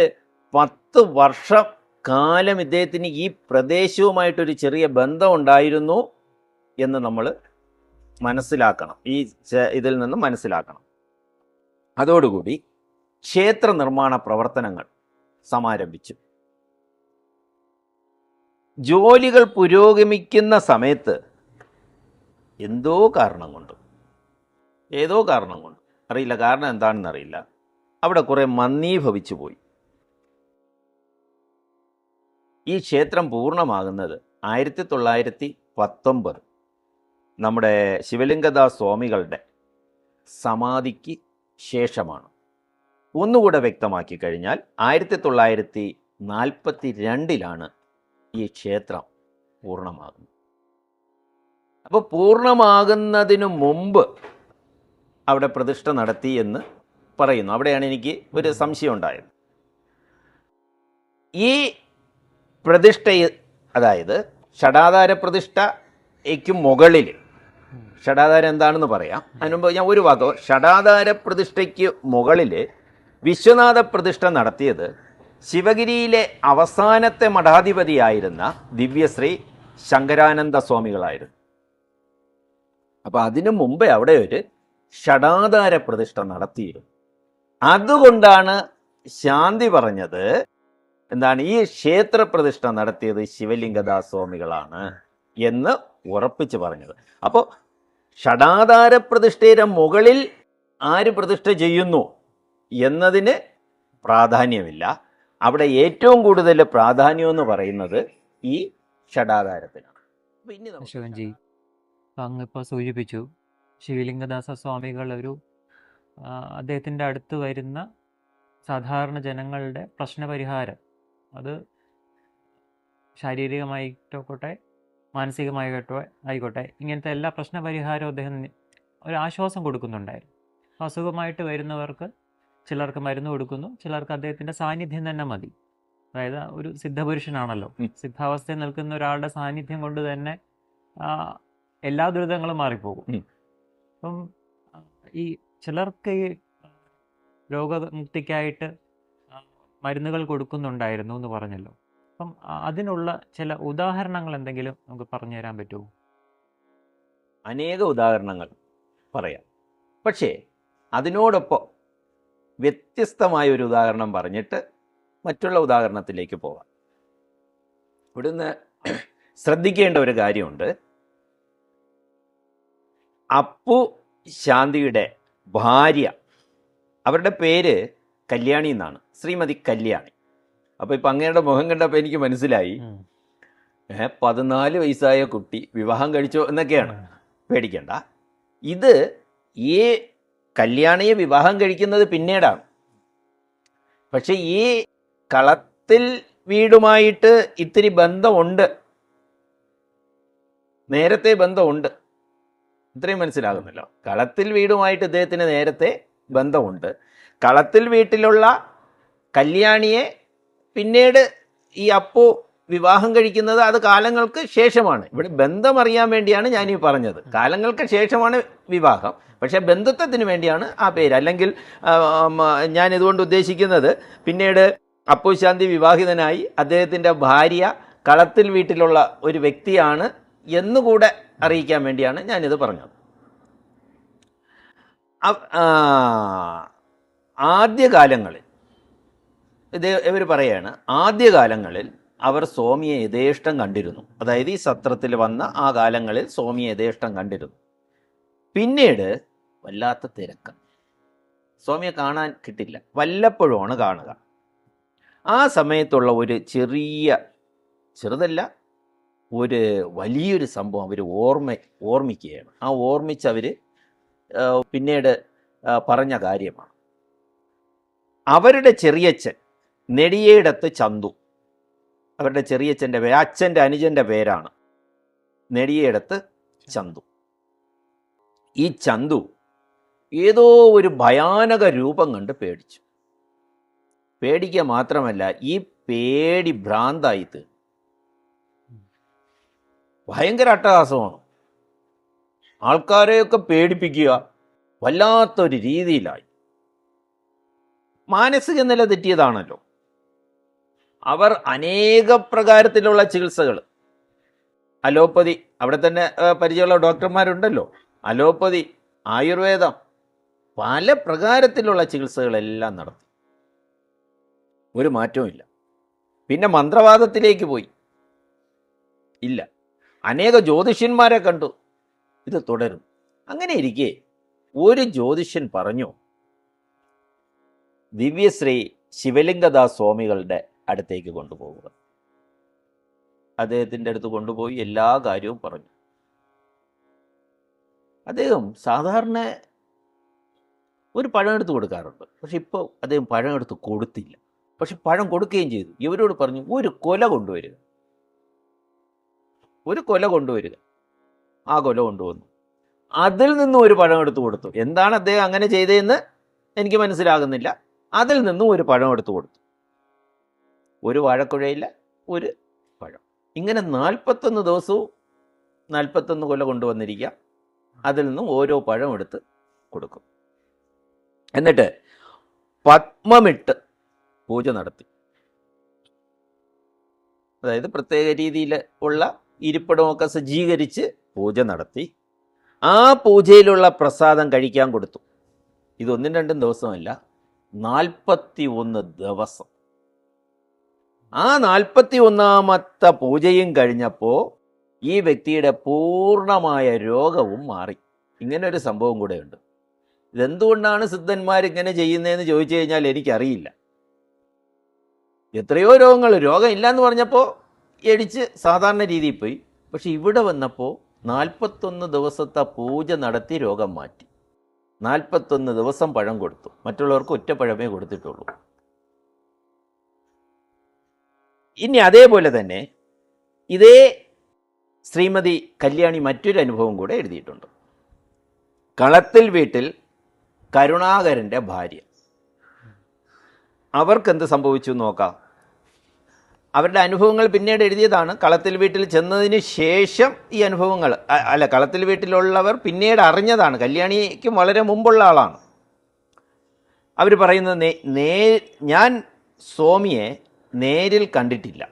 10 വർഷക്കാലം ഇദ്ദേഹത്തിന് ഈ പ്രദേശവുമായിട്ടൊരു ചെറിയ ബന്ധം ഉണ്ടായിരുന്നു എന്ന് നമ്മൾ മനസ്സിലാക്കണം. ഇതിൽ നിന്ന് മനസ്സിലാക്കണം. അതോടുകൂടി ക്ഷേത്ര നിർമ്മാണ പ്രവർത്തനങ്ങൾ സമാരംഭിച്ചു. ജോലികൾ പുരോഗമിക്കുന്ന സമയത്ത് ഏതോ കാരണം കൊണ്ട് അറിയില്ല, കാരണം എന്താണെന്ന് അറിയില്ല, അവിടെ കുറേ മന്ദീഭവിച്ചു പോയി. ഈ ക്ഷേത്രം പൂർണ്ണമാകുന്നത് 1919 നമ്മുടെ ശിവലിംഗദാസ് സ്വാമികളുടെ സമാധിക്ക് ശേഷമാണ്. ഒന്നുകൂടെ വ്യക്തമാക്കി കഴിഞ്ഞാൽ 1942-ലാണ് ഈ ക്ഷേത്രം പൂർണ്ണമാകുന്നത്. അപ്പോൾ പൂർണ്ണമാകുന്നതിനു മുമ്പ് അവിടെ പ്രതിഷ്ഠ നടത്തി എന്ന് പറയുന്നു. അവിടെയാണ് എനിക്ക് ഒരു സംശയം ഉണ്ടായത്. ഈ പ്രതിഷ്ഠ, അതായത് ഷടാധാര പ്രതിഷ്ഠയ്ക്ക് മുകളിൽ, ഷടാധാരം എന്താണെന്ന് പറയാം. അതിനുമുമ്പ് ഞാൻ ഒരു വാക്ക്, ഷടാധാര പ്രതിഷ്ഠയ്ക്ക് മുകളിൽ വിശ്വനാഥ പ്രതിഷ്ഠ നടത്തിയത് ശിവഗിരിയിലെ അവസാനത്തെ മഠാധിപതിയായിരുന്ന ദിവ്യശ്രീ ശങ്കരാനന്ദ സ്വാമികളായിരുന്നു. അപ്പം അതിനു മുമ്പേ അവിടെ ഒരു ഷടാധാര പ്രതിഷ്ഠ നടത്തിയിരുന്നു. അതുകൊണ്ടാണ് ശാന്തി പറഞ്ഞത് എന്താണ്, ഈ ക്ഷേത്ര പ്രതിഷ്ഠ നടത്തിയത് ശിവലിംഗദാസ് സ്വാമികളാണ് എന്ന് ഉറപ്പിച്ച് പറഞ്ഞത്. അപ്പോൾ ഷടാധാര പ്രതിഷ്ഠയുടെ മുകളിൽ ആര് പ്രതിഷ്ഠ ചെയ്യുന്നു എന്നതിന് പ്രാധാന്യമില്ല. അവിടെ ഏറ്റവും കൂടുതൽ പ്രാധാന്യം എന്ന് പറയുന്നത് ഈ ഷടാധാരത്തിനാണ്. അശോകൻജി, അങ്ങിപ്പോൾ സൂചിപ്പിച്ചു ശിവലിംഗദാസ സ്വാമികൾ അദ്ദേഹത്തിൻ്റെ അടുത്ത് വരുന്ന സാധാരണ ജനങ്ങളുടെ പ്രശ്നപരിഹാരം, അത് ശാരീരികമായിട്ടോട്ടെ മാനസികമായിട്ടോ ആയിക്കോട്ടെ, ഇങ്ങനത്തെ എല്ലാ പ്രശ്നപരിഹാരവും അദ്ദേഹം ഒരു ആശ്വാസം കൊടുക്കുന്നുണ്ടായിരുന്നു. അസുഖമായിട്ട് വരുന്നവർക്ക് ചിലർക്ക് മരുന്ന് കൊടുക്കുന്നു, ചിലർക്ക് അദ്ദേഹത്തിൻ്റെ സാന്നിധ്യം തന്നെ മതി. അതായത് ഒരു സിദ്ധപുരുഷനാണല്ലോ, സിദ്ധാവസ്ഥയിൽ നിൽക്കുന്ന ഒരാളുടെ സാന്നിധ്യം കൊണ്ട് തന്നെ എല്ലാ ദുരിതങ്ങളും മാറിപ്പോകും. അപ്പം ഈ ചിലർക്ക് ഈ രോഗമുക്തിക്കായിട്ട് മരുന്നുകൾ കൊടുക്കുന്നുണ്ടായിരുന്നു എന്ന് പറഞ്ഞല്ലോ. അപ്പം അതിനുള്ള ചില ഉദാഹരണങ്ങൾ എന്തെങ്കിലും നമുക്ക് പറഞ്ഞു തരാൻ പറ്റുമോ? അനേക ഉദാഹരണങ്ങൾ പറയാം. പക്ഷേ അതിനോടൊപ്പം വ്യത്യസ്തമായ ഒരു ഉദാഹരണം പറഞ്ഞിട്ട് മറ്റുള്ള ഉദാഹരണത്തിലേക്ക് പോകാം. ഇവിടുന്ന് ശ്രദ്ധിക്കേണ്ട ഒരു കാര്യമുണ്ട്. അപ്പു ശാന്തിയുടെ ഭാര്യ, അവരുടെ പേര് കല്യാണി എന്നാണ്, ശ്രീമതി കല്യാണി. അപ്പോൾ ഇപ്പം അങ്ങയുടെ മുഖം കണ്ടപ്പോൾ എനിക്ക് മനസ്സിലായി 14 വയസ്സായ കുട്ടി വിവാഹം കഴിച്ചോ എന്നൊക്കെയാണ്. പേടിക്കണ്ട. ഇത് ഈ കല്യാണിയെ വിവാഹം കഴിക്കുന്നത് പിന്നീടാണ്. പക്ഷെ ഈ കളത്തിൽ വീടുമായിട്ട് ഇത്തിരി ബന്ധമുണ്ട്, നേരത്തെ ബന്ധമുണ്ട്. ഇത്രയും മനസ്സിലാകുന്നല്ലോ. കളത്തിൽ വീടുമായിട്ട് ഇദ്ദേഹത്തിന് നേരത്തെ ബന്ധമുണ്ട്. കളത്തിൽ വീട്ടിലുള്ള കല്യാണിയെ പിന്നീട് ഈ അപ്പു വിവാഹം കഴിക്കുന്നത് അത് കാലങ്ങൾക്ക് ശേഷമാണ്. ഇവിടെ ബന്ധം അറിയാൻ വേണ്ടിയാണ് ഞാനീ പറഞ്ഞത്. കാലങ്ങൾക്ക് ശേഷമാണ് വിവാഹം, പക്ഷേ ബന്ധുത്വത്തിന് വേണ്ടിയാണ് ആ പേര്. അല്ലെങ്കിൽ ഞാൻ ഇതുകൊണ്ട് ഉദ്ദേശിക്കുന്നത്, പിന്നീട് അപ്പു ശാന്തി വിവാഹിതനായി അദ്ദേഹത്തിൻ്റെ ഭാര്യ കളത്തിൽ വീട്ടിലുള്ള ഒരു വ്യക്തിയാണ് എന്നുകൂടെ അറിയിക്കാൻ വേണ്ടിയാണ് ഞാനിത് പറഞ്ഞത്. ആദ്യകാലങ്ങളിൽ ഇവർ പറയാണ്, ആദ്യകാലങ്ങളിൽ അവർ സ്വാമിയെ യഥേഷ്ടം കണ്ടിരുന്നു. അതായത് ഈ സത്രത്തിൽ വന്ന ആ കാലങ്ങളിൽ സ്വാമിയെ യഥേഷ്ടം കണ്ടിരുന്നു. പിന്നീട് വല്ലാത്ത തിരക്ക്, സ്വാമിയെ കാണാൻ കിട്ടില്ല, വല്ലപ്പോഴുമാണ് കാണുക. ആ സമയത്തുള്ള ഒരു ചെറുതല്ല, ഒരു വലിയൊരു സംഭവം അവർ ഓർമ്മിക്കുകയാണ്. ആ ഓർമ്മിച്ചവർ പിന്നീട് പറഞ്ഞ കാര്യമാണ്. അവരുടെ ചെറിയച്ഛൻ നെടിയേടത്ത് ചന്തു, അവരുടെ ചെറിയച്ഛൻ്റെ പേര്, അച്ഛൻ്റെ അനുജൻ്റെ പേരാണ് നെടിയേടത്ത് ചന്തു. ഈ ചന്തു ഏതോ ഒരു ഭയാനക രൂപം കണ്ട് പേടിച്ചു. പേടിക്കുക മാത്രമല്ല, ഈ പേടി ഭ്രാന്തായിട്ട് ഭയങ്കര അട്ടഹാസമാണ്. ആൾക്കാരെയൊക്കെ പേടിപ്പിക്കുക, വല്ലാത്തൊരു രീതിയിലായി. മാനസിക നില തെറ്റിയതാണല്ലോ. അവർ അനേക പ്രകാരത്തിലുള്ള ചികിത്സകൾ, അലോപ്പതി, അവിടെ തന്നെ പരിചയമുള്ള ഡോക്ടർമാരുണ്ടല്ലോ, അലോപ്പതി, ആയുർവേദം, പല പ്രകാരത്തിലുള്ള ചികിത്സകളെല്ലാം നടത്തി. ഒരു മാറ്റവും ഇല്ല. പിന്നെ മന്ത്രവാദത്തിലേക്ക് പോയി, ഇല്ല. അനേക ജ്യോതിഷ്യന്മാരെ കണ്ടു, ഇത് തുടരും. അങ്ങനെ ഇരിക്കെ ഒരു ജ്യോതിഷ്യൻ പറഞ്ഞു, ദിവ്യശ്രീ ശിവലിംഗദാസ് സ്വാമികളുടെ അടുത്തേക്ക് കൊണ്ടുപോകുക. അദ്ദേഹത്തിൻ്റെ അടുത്ത് കൊണ്ടുപോയി എല്ലാ കാര്യവും പറഞ്ഞു. അദ്ദേഹം സാധാരണ ഒരു പഴം എടുത്ത് കൊടുക്കാറുണ്ട്, പക്ഷെ ഇപ്പോൾ അദ്ദേഹം പഴം എടുത്ത് കൊടുത്തില്ല. പക്ഷെ പഴം കൊടുക്കുകയും ചെയ്തു. ഇവരോട് പറഞ്ഞു, ഒരു കൊല കൊണ്ടുവരിക. ആ കൊല കൊണ്ടുവന്നു. അതിൽ നിന്നും ഒരു പഴം എടുത്ത് കൊടുത്തു. എന്താണ് അദ്ദേഹം അങ്ങനെ ചെയ്തതെന്ന് എനിക്ക് മനസ്സിലാകുന്നില്ല. അതിൽ നിന്നും ഒരു പഴം എടുത്ത് കൊടുത്തു. ഒരു വാഴക്കുഴയില്ല, ഒരു പഴം. ഇങ്ങനെ 41 ദിവസവും 41 കൊല കൊണ്ടുവന്നിരിക്കുക. അതിൽ നിന്നും ഓരോ പഴം എടുത്ത് കൊടുക്കും. എന്നിട്ട് പത്മമിട്ട് പൂജ നടത്തി. അതായത് പ്രത്യേക രീതിയിൽ ഉള്ള ഇരിപ്പിടമൊക്കെ സജ്ജീകരിച്ച് പൂജ നടത്തി. ആ പൂജയിലുള്ള പ്രസാദം കഴിക്കാൻ കൊടുത്തു. ഇതൊന്നും രണ്ടും ദിവസമല്ല, 41 ദിവസം. ആ 41ാമത്തെ പൂജയും കഴിഞ്ഞപ്പോൾ ഈ വ്യക്തിയുടെ പൂർണ്ണമായ രോഗവും മാറി. ഇങ്ങനെ ഒരു സംഭവം കൂടെയുണ്ട്. ഇതെന്തുകൊണ്ടാണ് സിദ്ധന്മാരിങ്ങനെ ചെയ്യുന്നതെന്ന് ചോദിച്ചു കഴിഞ്ഞാൽ എനിക്കറിയില്ല. എത്രയോ രോഗം ഇല്ലയെന്ന് പറഞ്ഞപ്പോൾ എടിച്ച് സാധാരണ രീതിയിൽ പോയി. പക്ഷെ ഇവിടെ വന്നപ്പോൾ 41 ദിവസത്തെ പൂജ നടത്തി രോഗം മാറ്റി. 41 ദിവസം പഴം കൊടുത്തു. മറ്റുള്ളവർക്ക് ഒറ്റ പഴമേ കൊടുത്തിട്ടുള്ളൂ. ഇനി അതേപോലെ തന്നെ ഇതേ ശ്രീമതി കല്യാണി മറ്റൊരു അനുഭവം കൂടെ എഴുതിയിട്ടുണ്ട്. കളത്തിൽ വീട്ടിൽ കരുണാകരൻ്റെ ഭാര്യ, അവർക്കെന്ത് സംഭവിച്ചു നോക്കാം. അവരുടെ അനുഭവങ്ങൾ പിന്നീട് എഴുതിയതാണ്. കളത്തിൽ വീട്ടിൽ ചെന്നതിന് ശേഷം ഈ അനുഭവങ്ങൾ കളത്തിൽ വീട്ടിലുള്ളവർ പിന്നീട് അറിഞ്ഞതാണ്. കല്യാണിക്ക് വളരെ മുമ്പുള്ള ആളാണ്. അവർ പറയുന്നത്, ഞാൻ സ്വാമിയെ നേരിൽ കണ്ടിട്ടില്ല,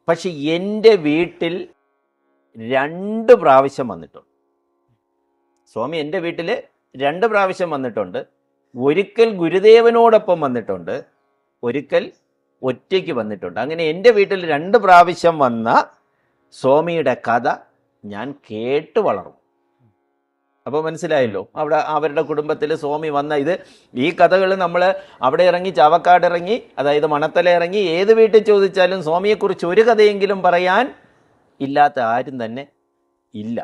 പക്ഷെ എൻ്റെ വീട്ടിൽ 2 പ്രാവശ്യം വന്നിട്ടുണ്ട്. സ്വാമി എൻ്റെ വീട്ടിൽ 2 പ്രാവശ്യം വന്നിട്ടുണ്ട്. ഒരിക്കൽ ഗുരുദേവനോടൊപ്പം വന്നിട്ടുണ്ട്, ഒരിക്കൽ ഒറ്റയ്ക്ക് വന്നിട്ടുണ്ട്. അങ്ങനെ എൻ്റെ വീട്ടിൽ 2 പ്രാവശ്യം വന്ന സ്വാമിയുടെ കഥ ഞാൻ കേട്ട് വളർന്നു. അപ്പോൾ മനസ്സിലായല്ലോ, അവിടെ അവരുടെ കുടുംബത്തിൽ സ്വാമി വന്ന ഈ കഥകൾ നമ്മൾ അവിടെ ഇറങ്ങി, ചാവക്കാട് ഇറങ്ങി, അതായത് മണത്തല ഇറങ്ങി, ഏത് വീട്ടിൽ ചോദിച്ചാലും സ്വാമിയെക്കുറിച്ച് ഒരു കഥയെങ്കിലും പറയാൻ ഇല്ലാത്ത ആരും തന്നെ ഇല്ല.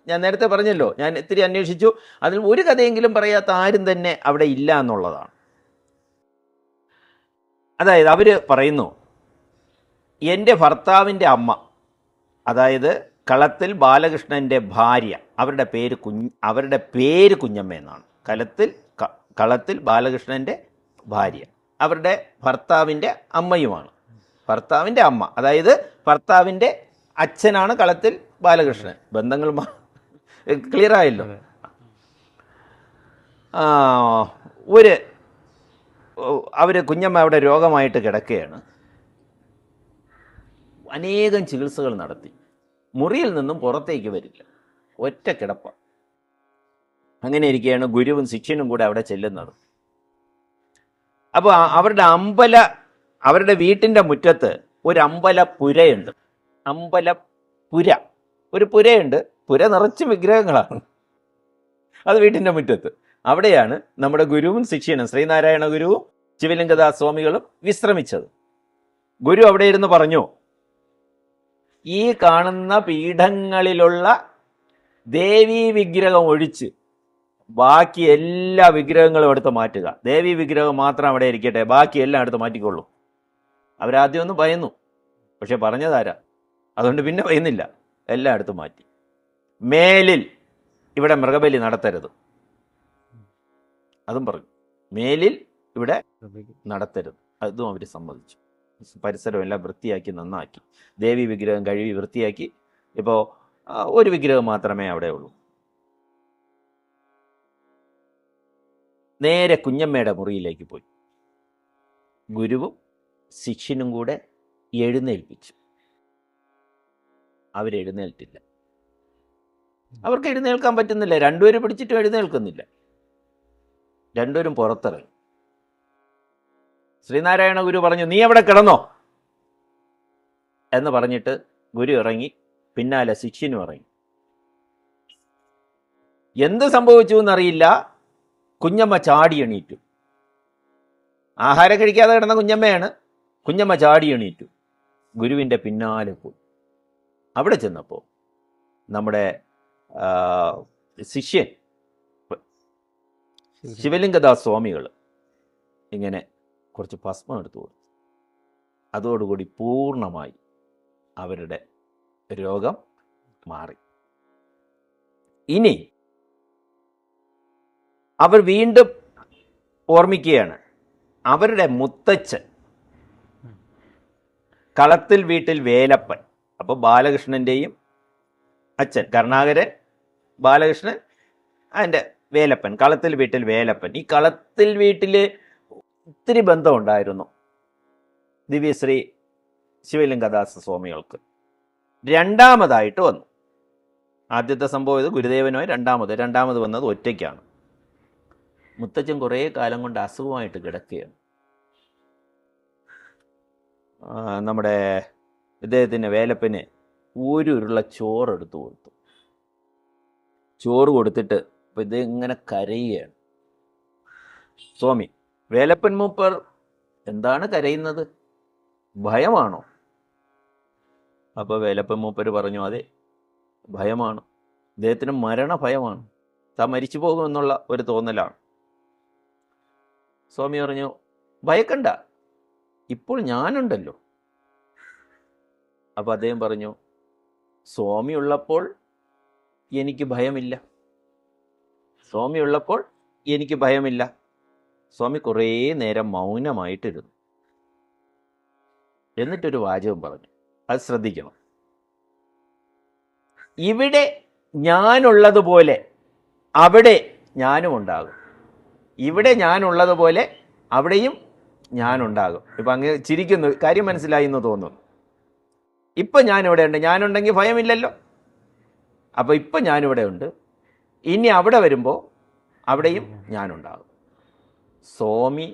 ഞാൻ നേരത്തെ പറഞ്ഞല്ലോ, ഞാൻ ഇത്തിരി അന്വേഷിച്ചു, അതിൽ ഒരു കഥയെങ്കിലും പറയാത്ത ആരും തന്നെ അവിടെ ഇല്ല എന്നുള്ളതാണ്. അതായത് അവർ പറയുന്നു, എൻ്റെ ഭർത്താവിൻ്റെ അമ്മ, അതായത് കളത്തിൽ ബാലകൃഷ്ണൻ്റെ ഭാര്യ, അവരുടെ പേര് കുഞ്ഞമ്മ എന്നാണ്. കളത്തിൽ ബാലകൃഷ്ണൻ്റെ ഭാര്യ അവരുടെ ഭർത്താവിൻ്റെ അമ്മയുമാണ്. ഭർത്താവിൻ്റെ അമ്മ, അതായത് ഭർത്താവിൻ്റെ അച്ഛനാണ് കളത്തിൽ ബാലകൃഷ്ണൻ. ബന്ധങ്ങൾ ക്ലിയർ ആയല്ലോ. കുഞ്ഞമ്മ അവിടെ രോഗമായിട്ട് കിടക്കുകയാണ്. അനേകം ചികിത്സകൾ നടത്തി. മുറിയിൽ നിന്നും പുറത്തേക്ക് വരില്ല, ഒറ്റ കിടപ്പ. അങ്ങനെ ഇരിക്കുകയാണ് ഗുരുവും ശിഷ്യനും കൂടെ അവിടെ ചെല്ലുന്നത്. അപ്പോൾ അവരുടെ വീട്ടിൻ്റെ മുറ്റത്ത് ഒരു അമ്പലപ്പുരയുണ്ട്. ഒരു പുരയുണ്ട്. പുര നിറച്ചും വിഗ്രഹങ്ങളാണ്. അത് വീട്ടിൻ്റെ മുറ്റത്ത്. അവിടെയാണ് നമ്മുടെ ഗുരുവും ശിഷ്യനും, ശ്രീനാരായണ ഗുരുവും ശിവലിംഗദാസ് സ്വാമികളും വിശ്രമിച്ചത്. ഗുരു അവിടെ ഇരുന്ന് പറഞ്ഞു, ഈ കാണുന്ന പീഠങ്ങളിലുള്ള ദേവീ വിഗ്രഹം ഒഴിച്ച് ബാക്കി എല്ലാ വിഗ്രഹങ്ങളും എടുത്ത് മാറ്റുക. ദേവീ വിഗ്രഹം മാത്രം അവിടെ ഇരിക്കട്ടെ, ബാക്കി എല്ലാം എടുത്ത് മാറ്റിക്കൊള്ളൂ. അവരാദ്യം ഒന്ന് ഭയന്നു, പക്ഷെ പറഞ്ഞതാരാ, അതുകൊണ്ട് പിന്നെ ഭയന്നില്ല, എല്ലാം എടുത്ത് മാറ്റി. മേലിൽ ഇവിടെ മൃഗബലി നടത്തരുത്, അതും പറഞ്ഞു. മേലിൽ ഇവിടെ നടത്തരുത്, അതും അവർ സമ്മതിച്ചു. പരിസരം എല്ലാം വൃത്തിയാക്കി നന്നാക്കി, ദേവി വിഗ്രഹം കഴുകി വൃത്തിയാക്കി. ഇപ്പോൾ ഒരു വിഗ്രഹം മാത്രമേ അവിടെ ഉള്ളൂ. നേരെ കുഞ്ഞമ്മയുടെ മുറിയിലേക്ക് പോയി. ഗുരുവും ശിഷ്യനും കൂടെ എഴുന്നേൽപ്പിച്ചു. അവരെഴുന്നേൽട്ടില്ല. അവർക്ക് എഴുന്നേൽക്കാൻ പറ്റുന്നില്ല. രണ്ടുപേരും പിടിച്ചിട്ടും എഴുന്നേൽക്കുന്നില്ല. രണ്ടുപേരും പുറത്തിറങ്ങി. ശ്രീനാരായണ ഗുരു പറഞ്ഞു, നീ അവിടെ കിടന്നോ എന്ന് പറഞ്ഞിട്ട് ഗുരു ഇറങ്ങി. പിന്നാലെ ശിഷ്യനും ഇറങ്ങി. എന്ത് സംഭവിച്ചു എന്നറിയില്ല. കുഞ്ഞമ്മ ചാടി എണീറ്റു. ആഹാരം കഴിക്കാതെ കിടന്ന കുഞ്ഞമ്മയാണ്. കുഞ്ഞമ്മ ചാടി എണീറ്റു, ഗുരുവിൻ്റെ പിന്നാലെ പോയി. അവിടെ ചെന്നപ്പോൾ നമ്മുടെ ശിഷ്യൻ ശിവലിംഗദാസ് സ്വാമികൾ ഇങ്ങനെ കുറച്ച് ഭസ്മം എടുത്തു കൊടുത്തു. അതോടുകൂടി പൂർണ്ണമായി അവരുടെ രോഗം മാറി. ഇനി അവർ വീണ്ടും ഓർമ്മിക്കുകയാണ്, അവരുടെ മുത്തച്ഛൻ കളത്തിൽ വീട്ടിൽ വേലപ്പൻ. അപ്പോൾ ബാലകൃഷ്ണൻ്റെയും അച്ഛൻ കരുണാകരൻ, ബാലകൃഷ്ണൻ, അതിൻ്റെ വേലപ്പൻ, കളത്തിൽ വീട്ടിൽ വേലപ്പൻ. ഈ കളത്തിൽ വീട്ടിൽ ഒത്തിരി ബന്ധമുണ്ടായിരുന്നു ദിവ്യശ്രീ ശിവലിംഗദാസ് സ്വാമികൾക്ക്. രണ്ടാമതായിട്ട് വന്നു. ആദ്യത്തെ സംഭവം ഇത് ഗുരുദേവനുമായി രണ്ടാമത് വന്നത് ഒറ്റയ്ക്കാണ്. മുത്തച്ഛൻ കുറേ കാലം കൊണ്ട് അസുഖമായിട്ട് കിടക്കുകയാണ്. നമ്മുടെ ഇദ്ദേഹത്തിന് വേലപ്പന് ഒരു ഉരുള ചോറെടുത്ത് കൊടുത്തു. ചോറ് കൊടുത്തിട്ട് ഇപ്പം ഇത് ഇങ്ങനെ കരയുകയാണ്. സ്വാമി വേലപ്പൻ മൂപ്പർ എന്താണ് കരയുന്നത്? ഭയമാണോ? അപ്പോൾ വേലപ്പൻ മൂപ്പർ പറഞ്ഞു, അതെ ഭയമാണ്, ഇദ്ദേഹത്തിന് മരണഭയമാണ്, താൻ മരിച്ചു പോകുമെന്നുള്ള ഒരു തോന്നലാണ്. സ്വാമി പറഞ്ഞു, ഭയക്കണ്ട, ഇപ്പോൾ ഞാനുണ്ടല്ലോ. അപ്പോൾ അദ്ദേഹം പറഞ്ഞു, സ്വാമി ഉള്ളപ്പോൾ എനിക്ക് ഭയമില്ല, സ്വാമി ഉള്ളപ്പോൾ എനിക്ക് ഭയമില്ല. സ്വാമി കുറേ നേരം മൗനമായിട്ടിരുന്നു. എന്നിട്ടൊരു വാചകം പറഞ്ഞു, അത് ശ്രദ്ധിക്കണം. ഇവിടെ ഞാനുള്ളതുപോലെ അവിടെ ഞാനും ഉണ്ടാകും, ഇവിടെ ഞാനുള്ളതുപോലെ അവിടെയും ഞാനുണ്ടാകും. ഇപ്പം അങ്ങ് ചിരിക്കുന്നു, കാര്യം മനസ്സിലായി എന്ന് തോന്നുന്നു. ഇപ്പം ഞാനിവിടെ ഉണ്ട്, ഞാനുണ്ടെങ്കിൽ ഭയമില്ലല്ലോ. അപ്പോൾ ഇപ്പം ഞാനിവിടെ ഉണ്ട്, ഇനി അവിടെ വരുമ്പോൾ അവിടെയും ഞാനുണ്ടാകും. സ്വാമി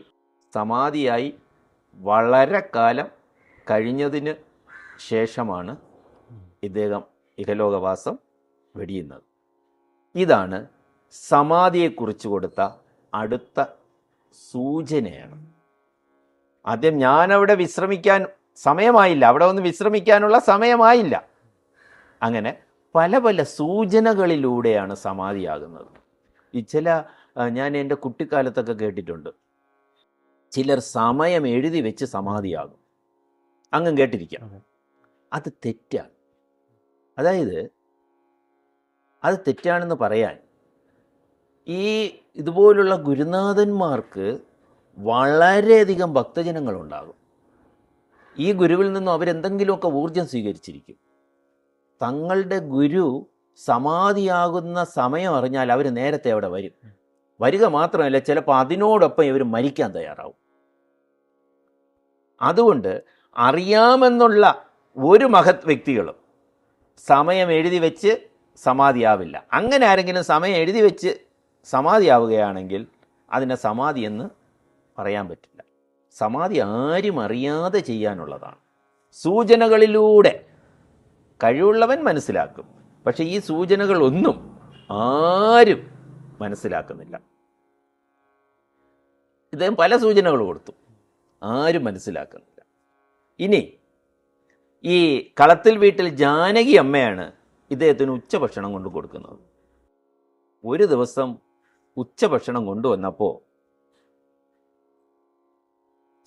സമാധിയായി വളരെ കാലം കഴിഞ്ഞതിന് ശേഷമാണ് ഇദ്ദേഹം ഇഹലോകവാസം വെടിയുന്നത്. ഇതാണ് സമാധിയെക്കുറിച്ച് കൊടുത്ത അടുത്ത സൂചനയാണ്. ആദ്യം ഞാനവിടെ വിശ്രമിക്കാൻ സമയമായില്ല, അവിടെ ഒന്ന് വിശ്രമിക്കാനുള്ള സമയമായില്ല. അങ്ങനെ പല പല സൂചനകളിലൂടെയാണ് സമാധിയാകുന്നത്. ഈ ഞാൻ എൻ്റെ കുട്ടിക്കാലത്തൊക്കെ കേട്ടിട്ടുണ്ട്, ചിലർ സമയം എഴുതി വെച്ച് സമാധിയാകും. അങ്ങും കേട്ടിരിക്കാം. അത് തെറ്റാണ്. അതായത് അത് തെറ്റാണെന്ന് പറയാൻ ഇതുപോലുള്ള ഗുരുനാഥന്മാർക്ക് വളരെയധികം ഭക്തജനങ്ങളുണ്ടാകും. ഈ ഗുരുവിൽ നിന്നും അവരെന്തെങ്കിലുമൊക്കെ ഊർജം സ്വീകരിച്ചിരിക്കും. തങ്ങളുടെ ഗുരു സമാധിയാകുന്ന സമയം അറിഞ്ഞാൽ അവർ നേരത്തെ അവിടെ വരും. വരിക മാത്രമല്ല, ചിലപ്പോൾ അതിനോടൊപ്പം ഇവർ മരിക്കാൻ തയ്യാറാവും. അതുകൊണ്ട് അറിയാമെന്നുള്ള ഒരു മഹത് വ്യക്തികളും സമയം എഴുതി വെച്ച് സമാധിയാവില്ല. അങ്ങനെ ആരെങ്കിലും സമയം എഴുതി വെച്ച് സമാധിയാവുകയാണെങ്കിൽ അതിനെ സമാധി എന്ന് പറയാൻ പറ്റില്ല. സമാധി ആരും അറിയാതെ ചെയ്യാനുള്ളതാണ്. സൂചനകളിലൂടെ കഴിവുള്ളവൻ മനസ്സിലാക്കും. പക്ഷെ ഈ സൂചനകളൊന്നും ആരും മനസ്സിലാക്കുന്നില്ല. ഇദ്ദേഹം പല സൂചനകൾ കൊടുത്തു, ആരും മനസ്സിലാക്കുന്നില്ല. ഇനി ഈ കളത്തിൽ വീട്ടിൽ ജാനകി അമ്മയാണ് ഇദ്ദേഹത്തിന് ഉച്ചഭക്ഷണം കൊണ്ട് കൊടുക്കുന്നത്. ഒരു ദിവസം ഉച്ചഭക്ഷണം കൊണ്ടുവന്നപ്പോൾ